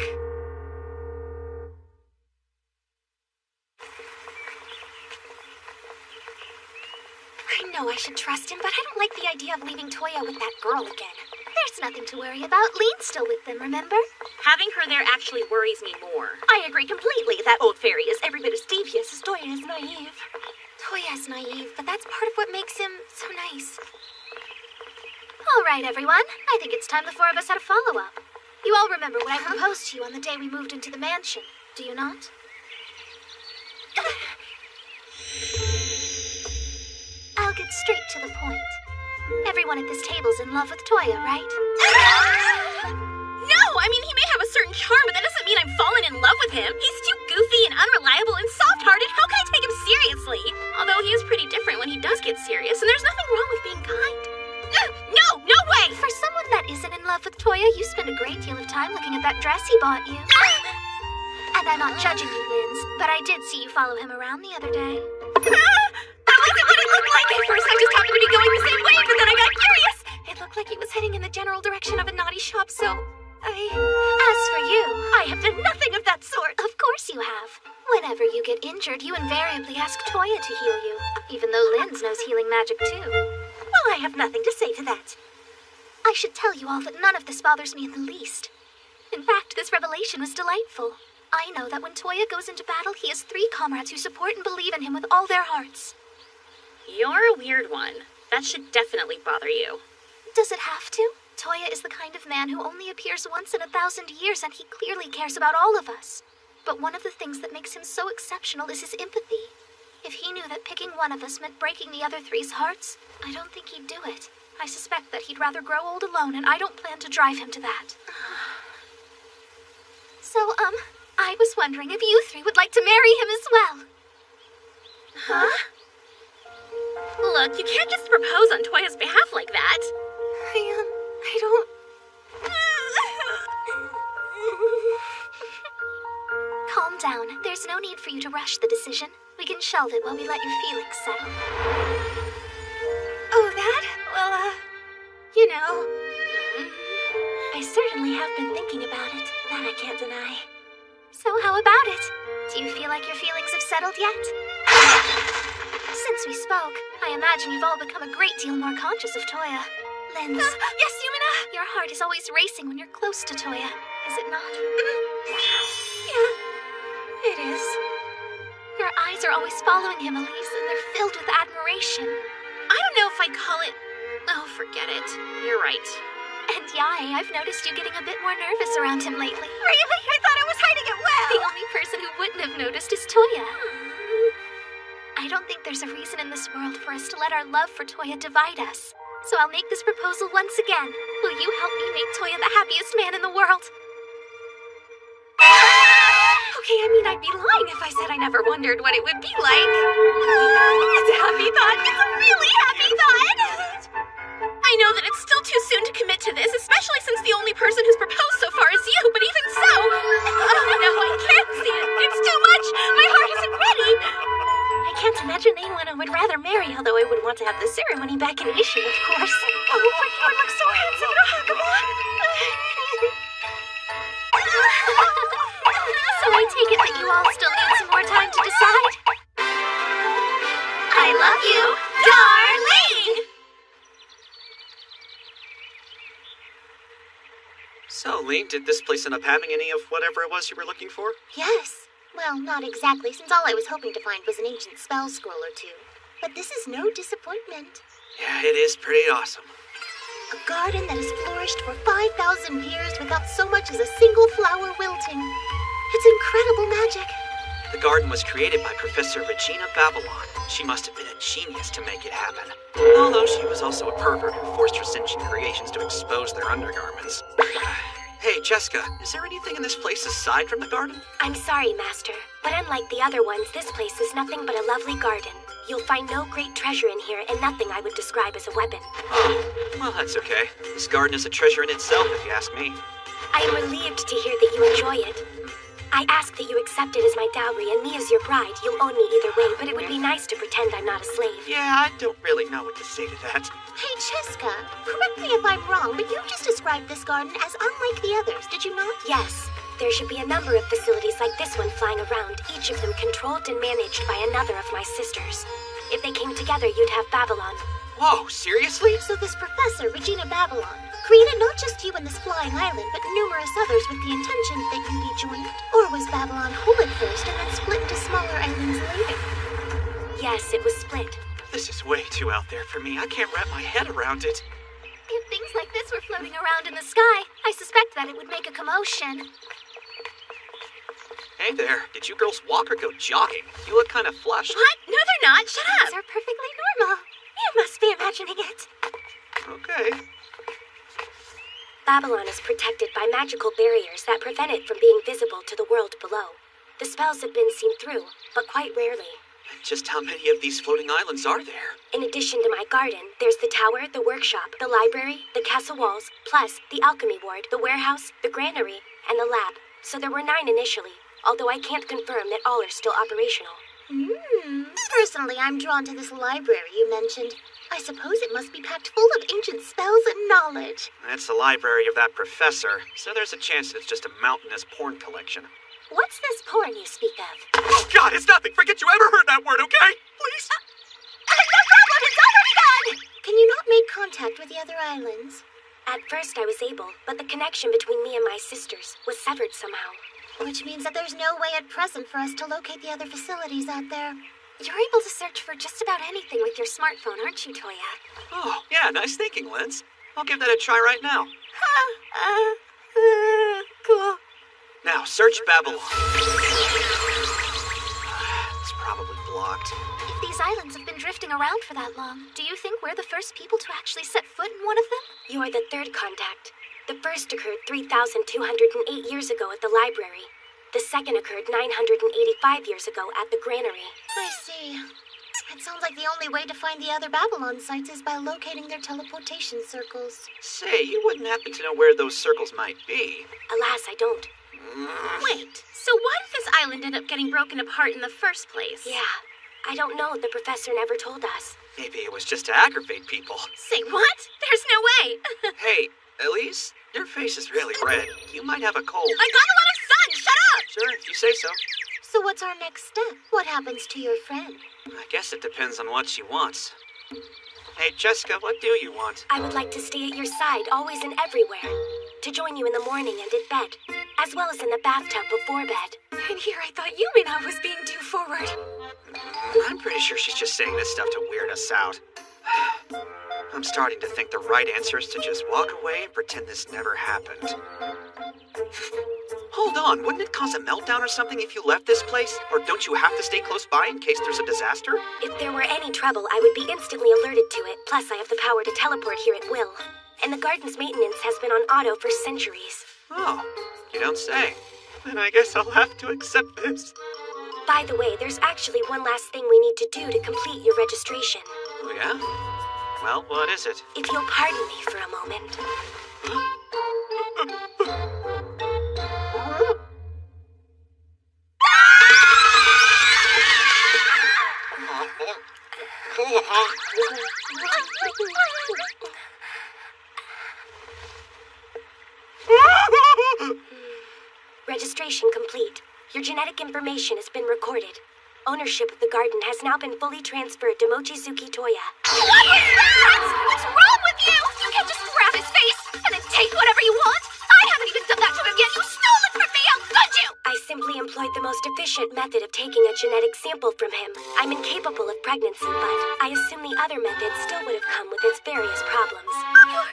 I know I should trust him, but I don't like the idea of leaving Toya with that girl again. There's nothing to worry about. Lean's still with them, remember? Having her there actually worries me more. I agree completely. That old fairy is every bit as devious as Toya is naive. Toya's naive, but that's part of what makes him so nice. All right, everyone. I think it's time the four of us had a follow-up. You all remember what I proposed to you on the day we moved into the mansion, do you not? I'll get straight to the point. Everyone at this table's in love with Toya, right? No, I mean, he may have a certain charm, but that doesn't mean I'm falling in love with him. He's too goofy and unreliable and soft-hearted. How can I take him seriously? Although he is pretty different when he does get serious, and there's nothing wrong with being kind. No way! For someone that isn't in love with Toya, you spend a great deal of time looking at that dress he bought you. And I'm not judging you, Linz, but I did see you follow him around the other day. That wasn't what it looked like at first. I just happened to be going the same way, but then I got curious. It looked like he was heading in the general direction of a naughty shop, so As for you, I have done nothing of that sort. Of course you have. Whenever you get injured, you invariably ask Toya to heal you, even though Linz knows healing magic too. Well, I have nothing to say to that. I should tell you all that none of this bothers me in the least. In fact, this revelation was delightful. I know that when Toya goes into battle, he has 3 comrades who support and believe in him with all their hearts. You're a weird one. That should definitely bother you. Does it have to? Toya is the kind of man who only appears once in 1,000 years, and he clearly cares about all of us. But one of the things that makes him so exceptional is his empathy. If he knew that picking one of us meant breaking the other 3's hearts, I don't think he'd do it. I suspect that he'd rather grow old alone, and I don't plan to drive him to that. So, I was wondering if you 3 would like to marry him as well. Huh? Look, you can't just propose on Toya's behalf like that. I don't... Calm down. There's no need for you to rush the decision. We can shelve it while we let your feelings settle. Oh, that? Well, you know... I certainly have been thinking about it. That I can't deny. So how about it? Do you feel like your feelings have settled yet? Since we spoke, I imagine you've all become a great deal more conscious of Toya. Linz. Yes, Yumina? Your heart is always racing when you're close to Toya, is it not? Yeah, it is. Your eyes are always following him, Elise, and they're filled with admiration. I don't know if I'd call it... Oh, forget it. You're right. And Yae, I've noticed you getting a bit more nervous around him lately. Really? I thought I was hiding it well. The only person who wouldn't have noticed is Toya. I don't think there's a reason in this world for us to let our love for Toya divide us. So I'll make this proposal once again. Will you help me make Toya the happiest man in the world? Okay, I mean, I'd be lying if I said I never wondered what it would be like. It's a happy thought. It's a really happy thought. I know that it's still too soon to commit to this, especially since the only person who's proposed so far is you, but even so... Oh, no, I can't see it. It's too much. My heart isn't ready. I can't imagine anyone I would rather marry, although I would want to have the ceremony back in issue, of course. Oh, but you would look so handsome and huggable. So I take it that you all still need some more time to decide? I love you, darling! So, Lee, did this place end up having any of whatever it was you were looking for? Yes. Well, not exactly, since all I was hoping to find was an ancient spell scroll or 2. But this is no disappointment. Yeah, it is pretty awesome. A garden that has flourished for 5,000 years without so much as a single flower wilting. It's incredible magic. The garden was created by Professor Regina Babylon. She must have been a genius to make it happen. Although she was also a pervert who forced her sentient creations to expose their undergarments. Hey, Jessica, is there anything in this place aside from the garden? I'm sorry, Master, but unlike the other ones, this place is nothing but a lovely garden. You'll find no great treasure in here and nothing I would describe as a weapon. Oh, well, that's okay. This garden is a treasure in itself, if you ask me. I am relieved to hear that you enjoy it. I ask that you accept it as my dowry and me as your bride. You'll own me either way, but it would be nice to pretend I'm not a slave. Yeah, I don't really know what to say to that. Hey, Cheska, correct me if I'm wrong, but you just described this garden as unlike the others, did you not? Yes. There should be a number of facilities like this one flying around, each of them controlled and managed by another of my sisters. If they came together, you'd have Babylon. Whoa, seriously? So this Professor, Regina Babylon, created not just you and this flying island, but numerous others with the intention that you be joined? Or was Babylon whole at first and then split into smaller islands later? Yes, it was split. This is way too out there for me. I can't wrap my head around it. If things like this were floating around in the sky, I suspect that it would make a commotion. Hey there, did you girls walk or go jogging? You look kind of flushed. What? No, they're not. Shut up. These are perfectly normal. You must be imagining it. Okay. Babylon is protected by magical barriers that prevent it from being visible to the world below. The spells have been seen through, but quite rarely. Just how many of these floating islands are there? In addition to my garden, there's the tower, the workshop, the library, the castle walls, plus the alchemy ward, the warehouse, the granary, and the lab. So there were 9 initially, although I can't confirm that all are still operational. Personally, I'm drawn to this library you mentioned. I suppose it must be packed full of ancient spells and knowledge. That's the library of that professor, so there's a chance that it's just a mountainous porn collection. What's this porn you speak of? Oh God, it's nothing! Forget you ever heard that word, okay? Please? No problem, it's already done! Can you not make contact with the other islands? At first I was able, but the connection between me and my sisters was severed somehow. Which means that there's no way at present for us to locate the other facilities out there. You're able to search for just about anything with your smartphone, aren't you, Toya? Oh, yeah, nice thinking, Linz. I'll give that a try right now. Cool. Now, search Babylon. It's probably blocked. If these islands have been drifting around for that long, do you think we're the first people to actually set foot in one of them? You are the third contact. The first occurred 3,208 years ago at the library. The second occurred 985 years ago at the granary. I see. It sounds like the only way to find the other Babylon sites is by locating their teleportation circles. Say, you wouldn't happen to know where those circles might be? Alas, I don't. Wait, so why did this island end up getting broken apart in the first place? Yeah, I don't know. The professor never told us. Maybe it was just to aggravate people. Say what? There's no way. Hey, Elise, your face is really red. You might have a cold. I got a lot of sun! Shut up! Sure, if you say so. So what's our next step? What happens to your friend? I guess it depends on what she wants. Hey, Jessica, what do you want? I would like to stay at your side, always and everywhere. To join you in the morning and at bed, as well as in the bathtub before bed. And here I thought Yumina was being too forward. I'm pretty sure she's just saying this stuff to weird us out. I'm starting to think the right answer is to just walk away and pretend this never happened. Hold on, wouldn't it cause a meltdown or something if you left this place? Or don't you have to stay close by in case there's a disaster? If there were any trouble, I would be instantly alerted to it. Plus, I have the power to teleport here at will. And the garden's maintenance has been on auto for centuries. Oh, you don't say. Then I guess I'll have to accept this. By the way, there's actually one last thing we need to do to complete your registration. Oh, yeah? Well, what is it? If you'll pardon me for a moment. Registration complete. Your genetic information has been recorded. Ownership of the garden has now been fully transferred to Mochizuki Toya. What was that? What's wrong with you? You can't just grab his face and then take whatever you want. I haven't even done that to him yet. You stole it from me. How could you? I simply employed the most efficient method of taking a genetic sample from him. I'm incapable of pregnancy, but I assume the other method still would have come with its various problems. You're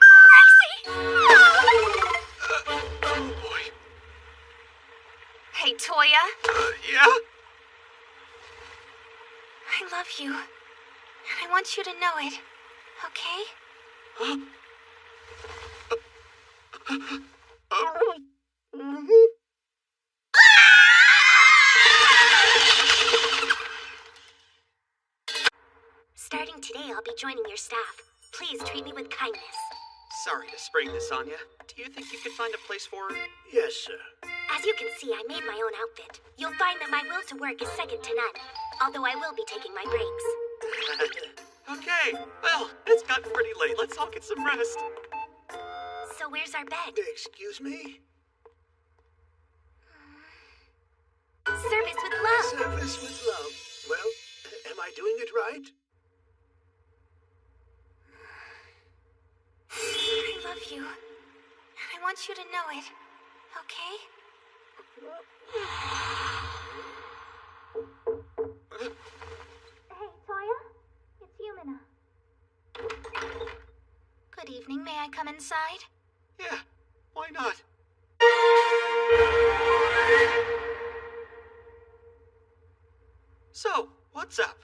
Oh, boy. Hey, Toya. Yeah? I love you. And I want you to know it. Okay? Starting today, I'll be joining your staff. Please treat me with kindness. Sorry to spring this on you. Do you think you could find a place for her? Yes, sir. As you can see, I made my own outfit. You'll find that my will to work is second to none, although I will be taking my breaks. Okay, well, it's gotten pretty late. Let's all get some rest. So where's our bed? Excuse me? Service with love. Service with love. Well, am I doing it right? I love you. And I want you to know it. Okay? Hey, Toya? It's Yumina. Good evening. May I come inside? Yeah, why not? So, what's up?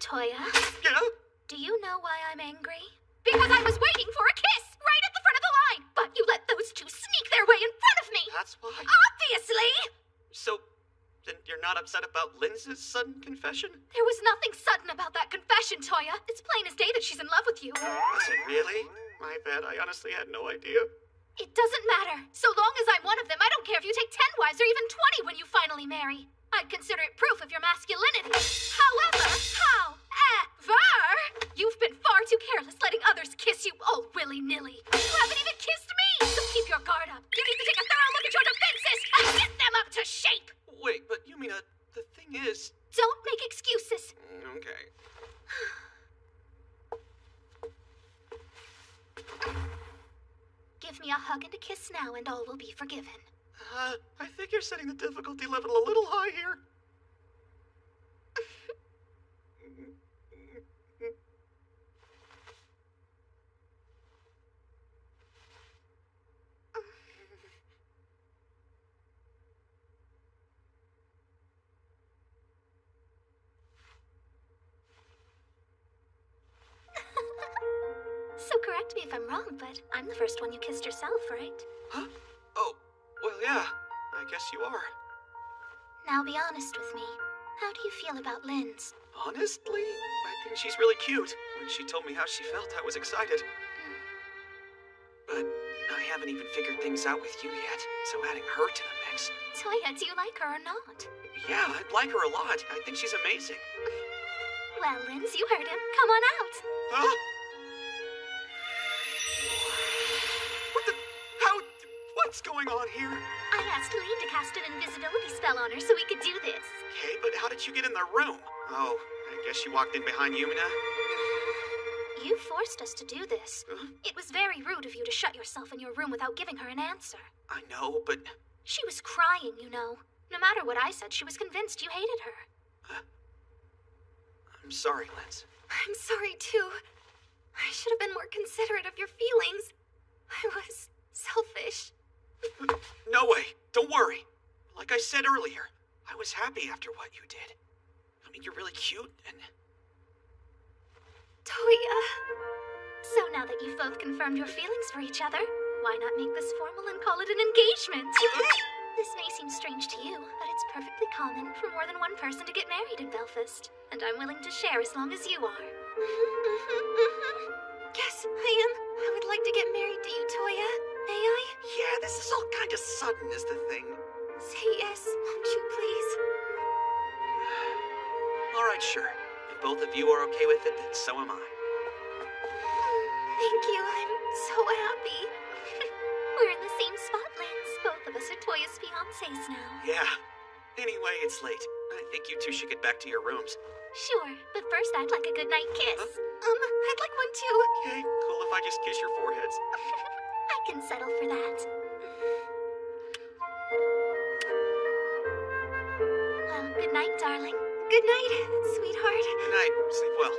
Toya? Yeah? Do you know why I'm angry? Because I was waiting for a kiss right at the front of the line, but you let those two sneak their way in front of me. That's why. Obviously! So, then you're not upset about Linz's sudden confession? There was nothing sudden about that confession, Toya. It's plain as day that she's in love with you. Was it really? My bad, I honestly had no idea. It doesn't matter. So long as I'm one of them, I don't care if you take 10 wives or even 20 when you finally marry. I'd consider it proof of your masculinity. However, you've been far too careless letting others kiss you all willy-nilly. You haven't even kissed me, so keep your guard up. You need to take a thorough look at your defenses and get them up to shape. Wait, but Yumina, the thing is... Don't make excuses. Okay. Give me a hug and a kiss now, and all will be forgiven. I think you're setting the difficulty level a little high here. So correct me if I'm wrong, but I'm the first one you kissed yourself, right? Huh? Oh, well, yeah. I guess you are. Now be honest with me. How do you feel about Linz? Honestly, I think she's really cute. When she told me how she felt, I was excited. But I haven't even figured things out with you yet, so adding her to the mix... Toya, do you like her or not? Yeah, I like her a lot. I think she's amazing. Well, Linz, you heard him. Come on out. Huh? What's going on here? I asked Lee to cast an invisibility spell on her so we could do this. Okay, but how did you get in the room? Oh, I guess you walked in behind Yumina? You forced us to do this. It was very rude of you to shut yourself in your room without giving her an answer. I know, but... She was crying, you know. No matter what I said, she was convinced you hated her. I'm sorry, Linz. I'm sorry, too. I should have been more considerate of your feelings. I was selfish. No way. Don't worry. Like I said earlier, I was happy after what you did. I mean, you're really cute and... Toya. So now that you've both confirmed your feelings for each other, why not make this formal and call it an engagement? This may seem strange to you, but it's perfectly common for more than one person to get married in Belfast, and I'm willing to share as long as you are. Yes, I am. I would like to get married to you, Toya. May I? Yeah, this is all kind of sudden, is the thing. Say yes, won't you please? All right, sure. If both of you are okay with it, then so am I. Thank you, I'm so happy. We're in the same spot, Linz. Both of us are Toya's fiancés now. Yeah. Anyway, it's late. I think you two should get back to your rooms. Sure, but first I'd like a goodnight kiss. I'd like one too. Okay, cool if I just kiss your foreheads. I can settle for that. Well, good night, darling. Good night, sweetheart. Good night. Sleep well.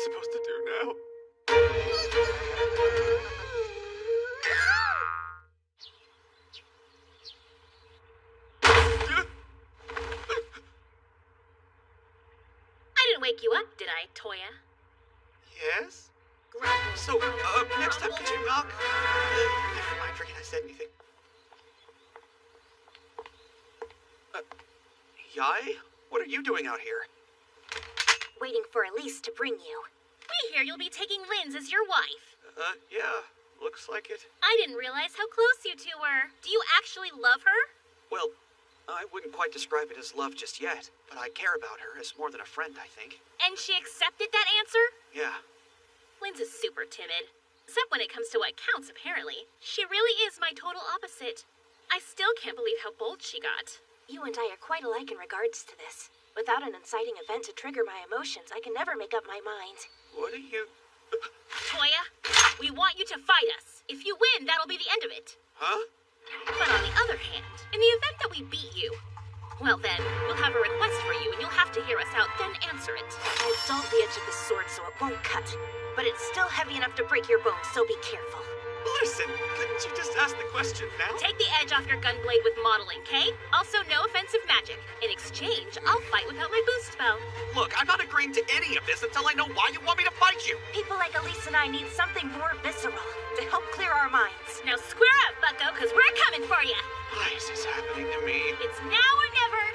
supposed to do now? I didn't wake you up, did I, Toya? Yes? Grumble. So, next time, could you knock? Never mind, forget I said anything. Yai? What are you doing out here? Waiting for Elise to bring you. We hear you'll be taking Linz as your wife. Yeah, looks like it. I didn't realize how close you two were. Do you actually love her? Well, I wouldn't quite describe it as love just yet, but I care about her as more than a friend, I think. And she accepted that answer? Yeah. Linz is super timid. Except when it comes to what counts, apparently. She really is my total opposite. I still can't believe how bold she got. You and I are quite alike in regards to this. Without an inciting event to trigger my emotions, I can never make up my mind. What are you... Toya, we want you to fight us. If you win, that'll be the end of it. Huh? But on the other hand, in the event that we beat you, well then, we'll have a request for you and you'll have to hear us out, then answer it. I've dulled the edge of the sword so it won't cut. But it's still heavy enough to break your bones, so be careful. Listen, couldn't you just ask the question now? Take the edge off your gunblade with modeling, Kay? Also, no offensive magic. In exchange, I'll fight without my boost spell. Look, I'm not agreeing to any of this until I know why you want me to fight you. People like Elise and I need something more visceral to help clear our minds. Now square up, bucko, because we're coming for you. Why is this happening to me? It's now or never.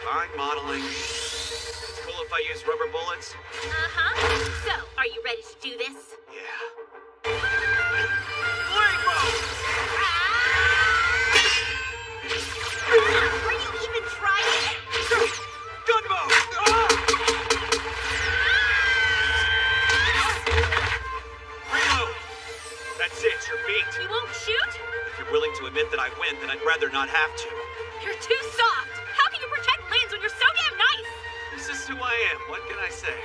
Fine, modeling. It's cool if I use rubber bullets? Uh-huh. So, are you ready to do this? Yeah. Rainbow! Are you even trying? Gunbow! Reload! That's it, you're beat. You won't shoot? If you're willing to admit that I win, then I'd rather not have to. You're too soft. How can you protect Linz when you're so damn nice? This is who I am. What can I say?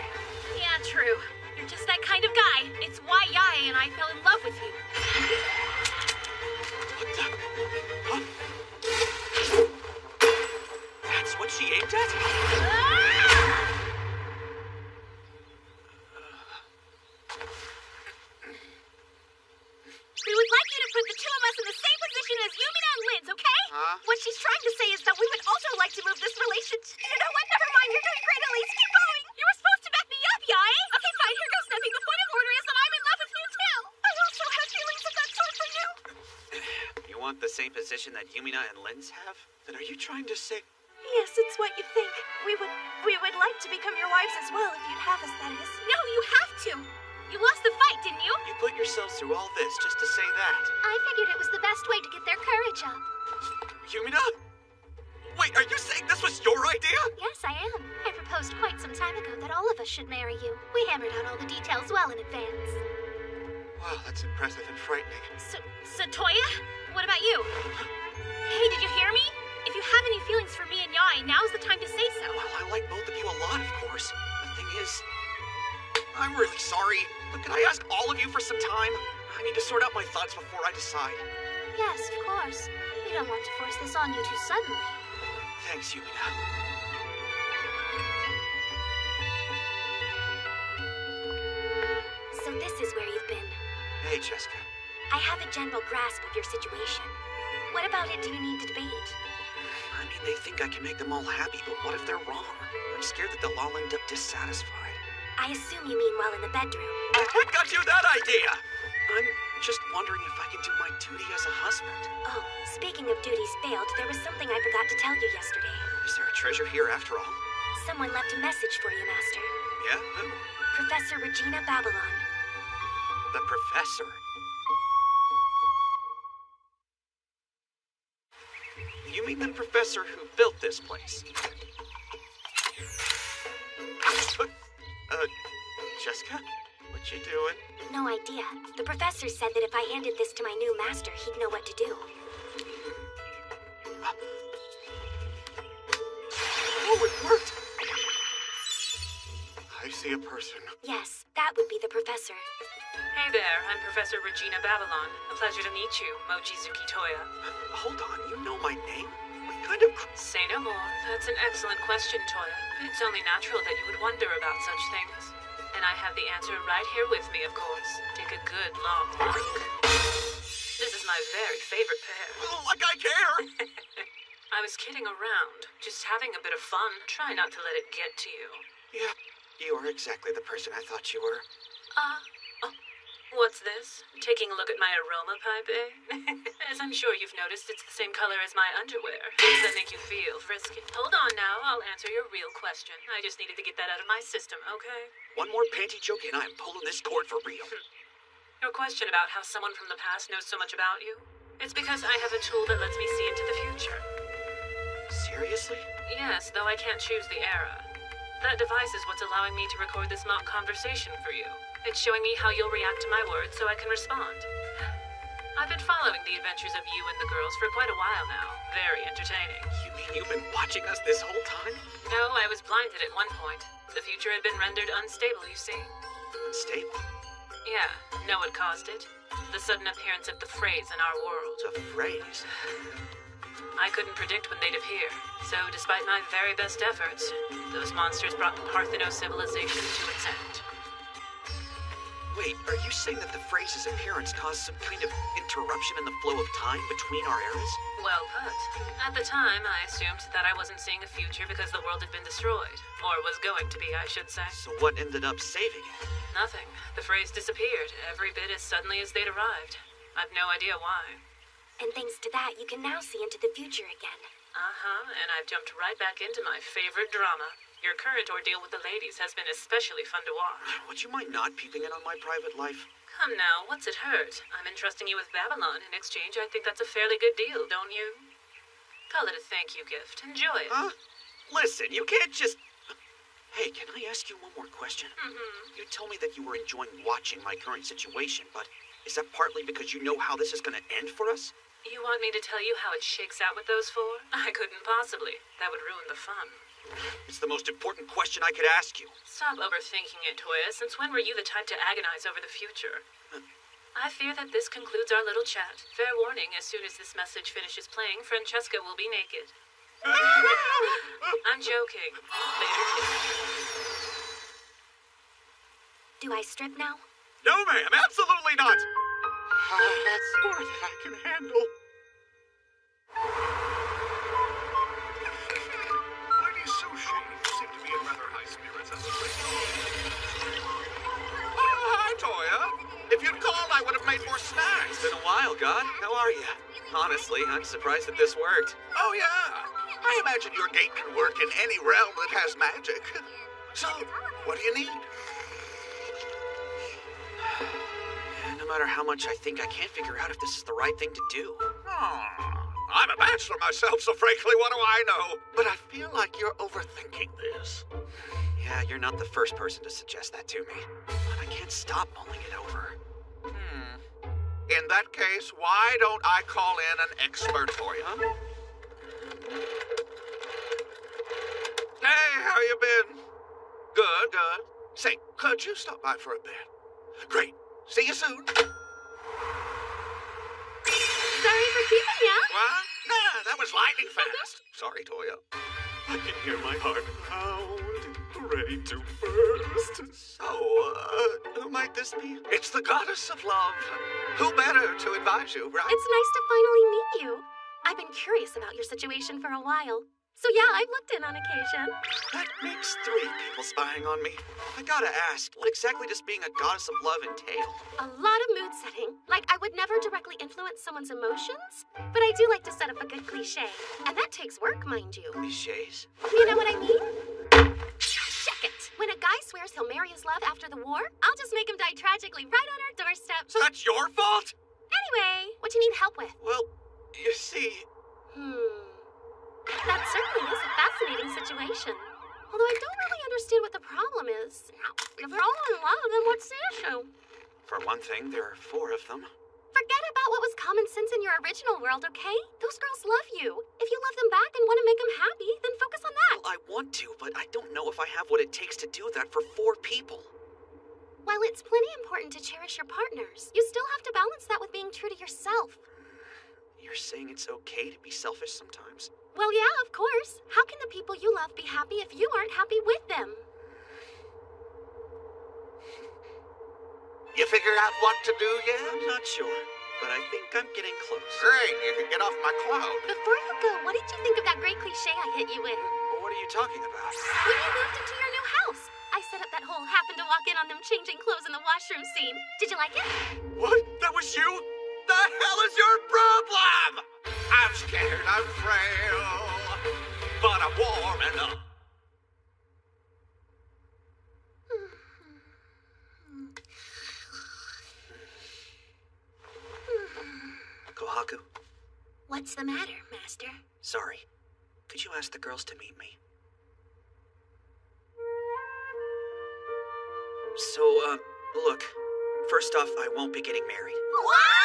Yeah, true. You're just that kind of guy. It's why Yai and I fell in love with you. What the? Huh? That's what she aimed at? We would like you to put the two of us in the same position as Yumina and Linz, okay? Huh? What she's trying to say is that we would also like to move this relationship. You know what? Never mind. You're doing great, Elise. Keep going. You were supposed to back me up, Yai. Okay, fine. Here goes nothing. The point of order is that I'm in love with you, too. I also have feelings of that sort for you. You want the same position that Yumina and Linz have? Then are you trying to say... Yes, it's what you think. We would like to become your wives as well, if you'd have us, that is. No, you have to. You lost the fight, didn't you? You put yourselves through all this just to say that? I figured it was the best way to get their courage up. Yumina? Wait, are you saying this was your idea? Yes, I am. I proposed quite some time ago that all of us should marry you. We hammered out all the details well in advance. Wow, that's impressive and frightening. So Toya? What about you? Hey, did you hear me? If you have any feelings for me and Yai, now's the time to say so. Well, I like both of you a lot, of course. The thing is... I'm really sorry, but could I ask all of you for some time? I need to sort out my thoughts before I decide. Yes, of course. We don't want to force this on you too suddenly. Thanks, Yumina. So this is where you've been. Hey, Jessica. I have a general grasp of your situation. What about it do you need to debate? I mean, they think I can make them all happy, but what if they're wrong? I'm scared that they'll all end up dissatisfied. I assume you mean while in the bedroom. What got you that idea? I'm just wondering if I can do my duty as a husband. Oh, speaking of duties failed, there was something I forgot to tell you yesterday. Is there a treasure here after all? Someone left a message for you, Master. Yeah? Who? Professor Regina Babylon. The professor? You mean the professor who built this place? Jessica? What you doing? No idea. The professor said that if I handed this to my new master, he'd know what to do. Oh, it worked! I see a person. Yes, that would be the professor. Hey there, I'm Professor Regina Babylon. A pleasure to meet you, Mochizuki Toya. Hold on, you know my name? Wait, kind of... Say no more. That's an excellent question, Toya. It's only natural that you would wonder about such things. And I have the answer right here with me, of course. Take a good long look. This is my very favorite pair. Like I care! I was kidding around. Just having a bit of fun. Try not to let it get to you. Yeah, you are exactly the person I thought you were. What's this? Taking a look at my aroma pipe, eh? As I'm sure you've noticed, it's the same color as my underwear. Does that make you feel frisky? Hold on now, I'll answer your real question. I just needed to get that out of my system, okay? One more panty joke and I'm pulling this cord for real. Your question about how someone from the past knows so much about you? It's because I have a tool that lets me see into the future. Seriously? Yes, though I can't choose the era. That device is what's allowing me to record this mock conversation for you. It's showing me how you'll react to my words so I can respond. I've been following the adventures of you and the girls for quite a while now. Very entertaining. You mean you've been watching us this whole time? No, I was blinded at one point. The future had been rendered unstable, you see. Unstable? Yeah, know what caused it? The sudden appearance of the phrase in our world. The phrase? I couldn't predict when they'd appear, so despite my very best efforts, those monsters brought the Partheno civilization to its end. Wait, are you saying that the phrase's appearance caused some kind of interruption in the flow of time between our eras? Well put. At the time, I assumed that I wasn't seeing a future because the world had been destroyed. Or was going to be, I should say. So what ended up saving it? Nothing. The phrase disappeared, every bit as suddenly as they'd arrived. I've no idea why. And thanks to that, you can now see into the future again. Uh-huh, and I've jumped right back into my favorite drama. Your current ordeal with the ladies has been especially fun to watch. Would you mind not peeping in on my private life? Come now, what's it hurt? I'm entrusting you with Babylon. In exchange, I think that's a fairly good deal, don't you? Call it a thank you gift. Enjoy it. Huh? Listen, you can't just... Hey, can I ask you one more question? Mm-hmm. You told me that you were enjoying watching my current situation, but is that partly because you know how this is going to end for us? You want me to tell you how it shakes out with those four? I couldn't possibly. That would ruin the fun. It's the most important question I could ask you. Stop overthinking it, Toya. Since when were you the type to agonize over the future? I fear that this concludes our little chat. Fair warning, as soon as this message finishes playing, Francesca will be naked. I'm joking. Later, Do I strip now? No, ma'am, absolutely not! That's more than I can handle. Lady Sushi seem to be in rather high spirits as of late. Hi, Toya. If you'd called, I would have made more snacks. It's been a while, God. How are you? Honestly, I'm surprised that this worked. Oh, yeah. I imagine your gate can work in any realm that has magic. So, what do you need? No matter how much I think, I can't figure out if this is the right thing to do. I'm a bachelor myself, so frankly, what do I know? But I feel like you're overthinking this. Yeah, you're not the first person to suggest that to me. But I can't stop mulling it over. In that case, why don't I call in an expert for you? Hey, how you been? Good, good. Say, could you stop by for a bit? Great. See you soon. Sorry for keeping ya. What? Nah, that was lightning fast. Sorry, Toya. I can hear my heart pounding, ready to burst. So, who might this be? It's the goddess of love. Who better to advise you, right? It's nice to finally meet you. I've been curious about your situation for a while. So yeah, I've looked in on occasion. That makes 3 people spying on me. I gotta ask, what exactly does being a goddess of love entail? A lot of mood setting. Like, I would never directly influence someone's emotions, but I do like to set up a good cliche. And that takes work, mind you. Cliches? You know what I mean? Check it. When a guy swears he'll marry his love after the war, I'll just make him die tragically right on our doorstep. So that's your fault? Anyway, what do you need help with? Well, you see... That certainly is a fascinating situation. Although I don't really understand what the problem is. If they're all in love, then what's the issue? For one thing, there are 4 of them. Forget about what was common sense in your original world, okay? Those girls love you. If you love them back and want to make them happy, then focus on that. Well, I want to, but I don't know if I have what it takes to do that for 4 people. While it's plenty important to cherish your partners, you still have to balance that with being true to yourself. You're You're saying it's okay to be selfish sometimes? Well, yeah, of course. How can the people you love be happy if you aren't happy with them? You figured out what to do yet? I'm not sure, but I think I'm getting close. Great, you can get off my cloud. Before you go, what did you think of that great cliche I hit you with? What are you talking about? When you moved into your new house, I set up that whole happen to walk in on them changing clothes in the washroom scene. Did you like it? What? That was you? The hell is your problem? I'm scared, I'm frail, but I'm warm enough. Kohaku? What's the matter, Master? Sorry. Could you ask the girls to meet me? So, look. First off, I won't be getting married. What?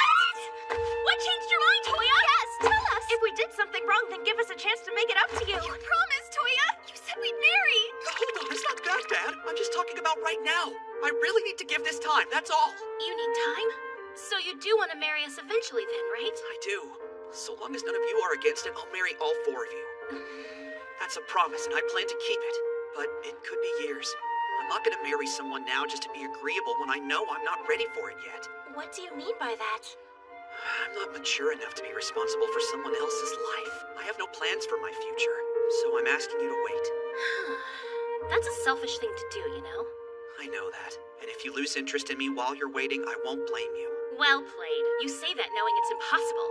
What changed your mind, Toya? Yes, tell us! If we did something wrong, then give us a chance to make it up to you. You promised, Toya! You said we'd marry! Hold on, it's not that bad. I'm just talking about right now. I really need to give this time, that's all. You need time? So you do want to marry us eventually then, right? I do. So long as none of you are against it, I'll marry all 4 of you. That's a promise, and I plan to keep it. But it could be years. I'm not gonna marry someone now just to be agreeable when I know I'm not ready for it yet. What do you mean by that? I'm not mature enough to be responsible for someone else's life. I have no plans for my future, so I'm asking you to wait. That's a selfish thing to do, you know? I know that. And if you lose interest in me while you're waiting, I won't blame you. Well played. You say that knowing it's impossible.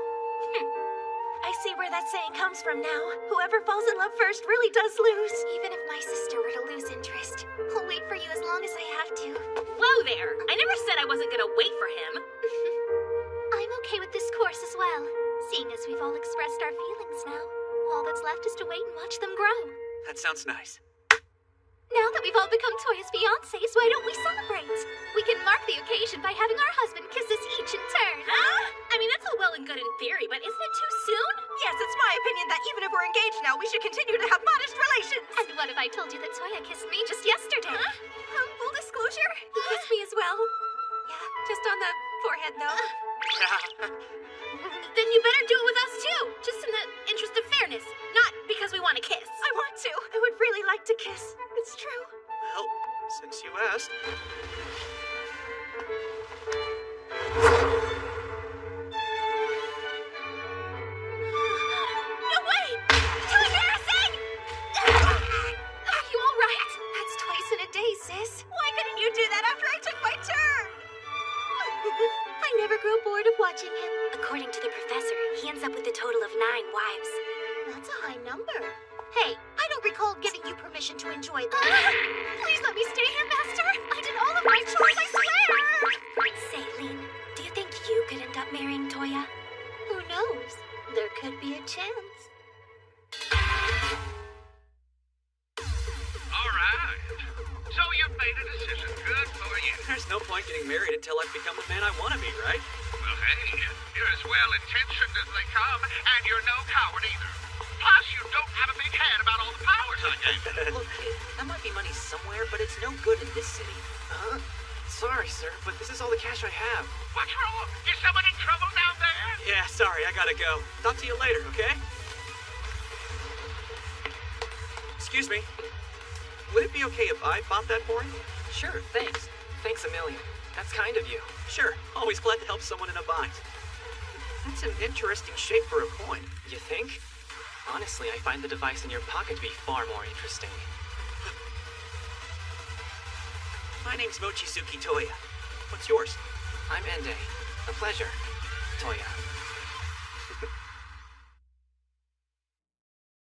I see where that saying comes from now. Whoever falls in love first really does lose. Even if my sister were to lose interest, I'll wait for you as long as I have to. Whoa there! I never said I wasn't gonna wait for him. I'm okay with this course as well. Seeing as we've all expressed our feelings now, all that's left is to wait and watch them grow. That sounds nice. Now that we've all become Toya's fiancés, why don't we celebrate? We can mark the occasion by having our husband kiss us each in turn. Huh? I mean, that's all well and good in theory, but isn't it too soon? Yes, it's my opinion that even if we're engaged now, we should continue to have modest relations. And what if I told you that Toya kissed me just yesterday? Huh? Full disclosure, He kissed me as well. yeah, just on the forehead though. Then you better do it with us too, just in the interest of fairness, not because we want to kiss. I want to. I would really like to kiss. It's true. Well, since you asked. No way! Too embarrassing! Are you all right? That's twice in a day, sis. Why couldn't you do that after I took my turn? I never grow bored of watching him. According to the professor, he ends up with a total of 9 wives. That's a high number. Hey, I don't recall giving you permission to enjoy them. Please let me stay here, Master. I did all of my chores, I swear. Saline, do you think you could end up marrying Toya? Who knows? There could be a chance. All right. So you've made a decision. Good for you. There's no point getting married until I've become the man I want to be, right? Well, hey, you're as well-intentioned as they come, and you're no coward either. Plus, you don't have a big head about all the powers I gave you. Look, that might be money somewhere, but it's no good in this city. Sorry, sir, but this is all the cash I have. What's wrong? Is someone in trouble down there? Yeah, sorry, I gotta go. Talk to you later, okay? Excuse me. Would it be okay if I bought that for him? Sure, thanks. Thanks a million. That's kind of you. Sure, always glad to help someone in a bind. That's an interesting shape for a coin. You think? Honestly, I find the device in your pocket to be far more interesting. My name's Mochizuki Toya. What's yours? I'm Ende. A pleasure, Toya.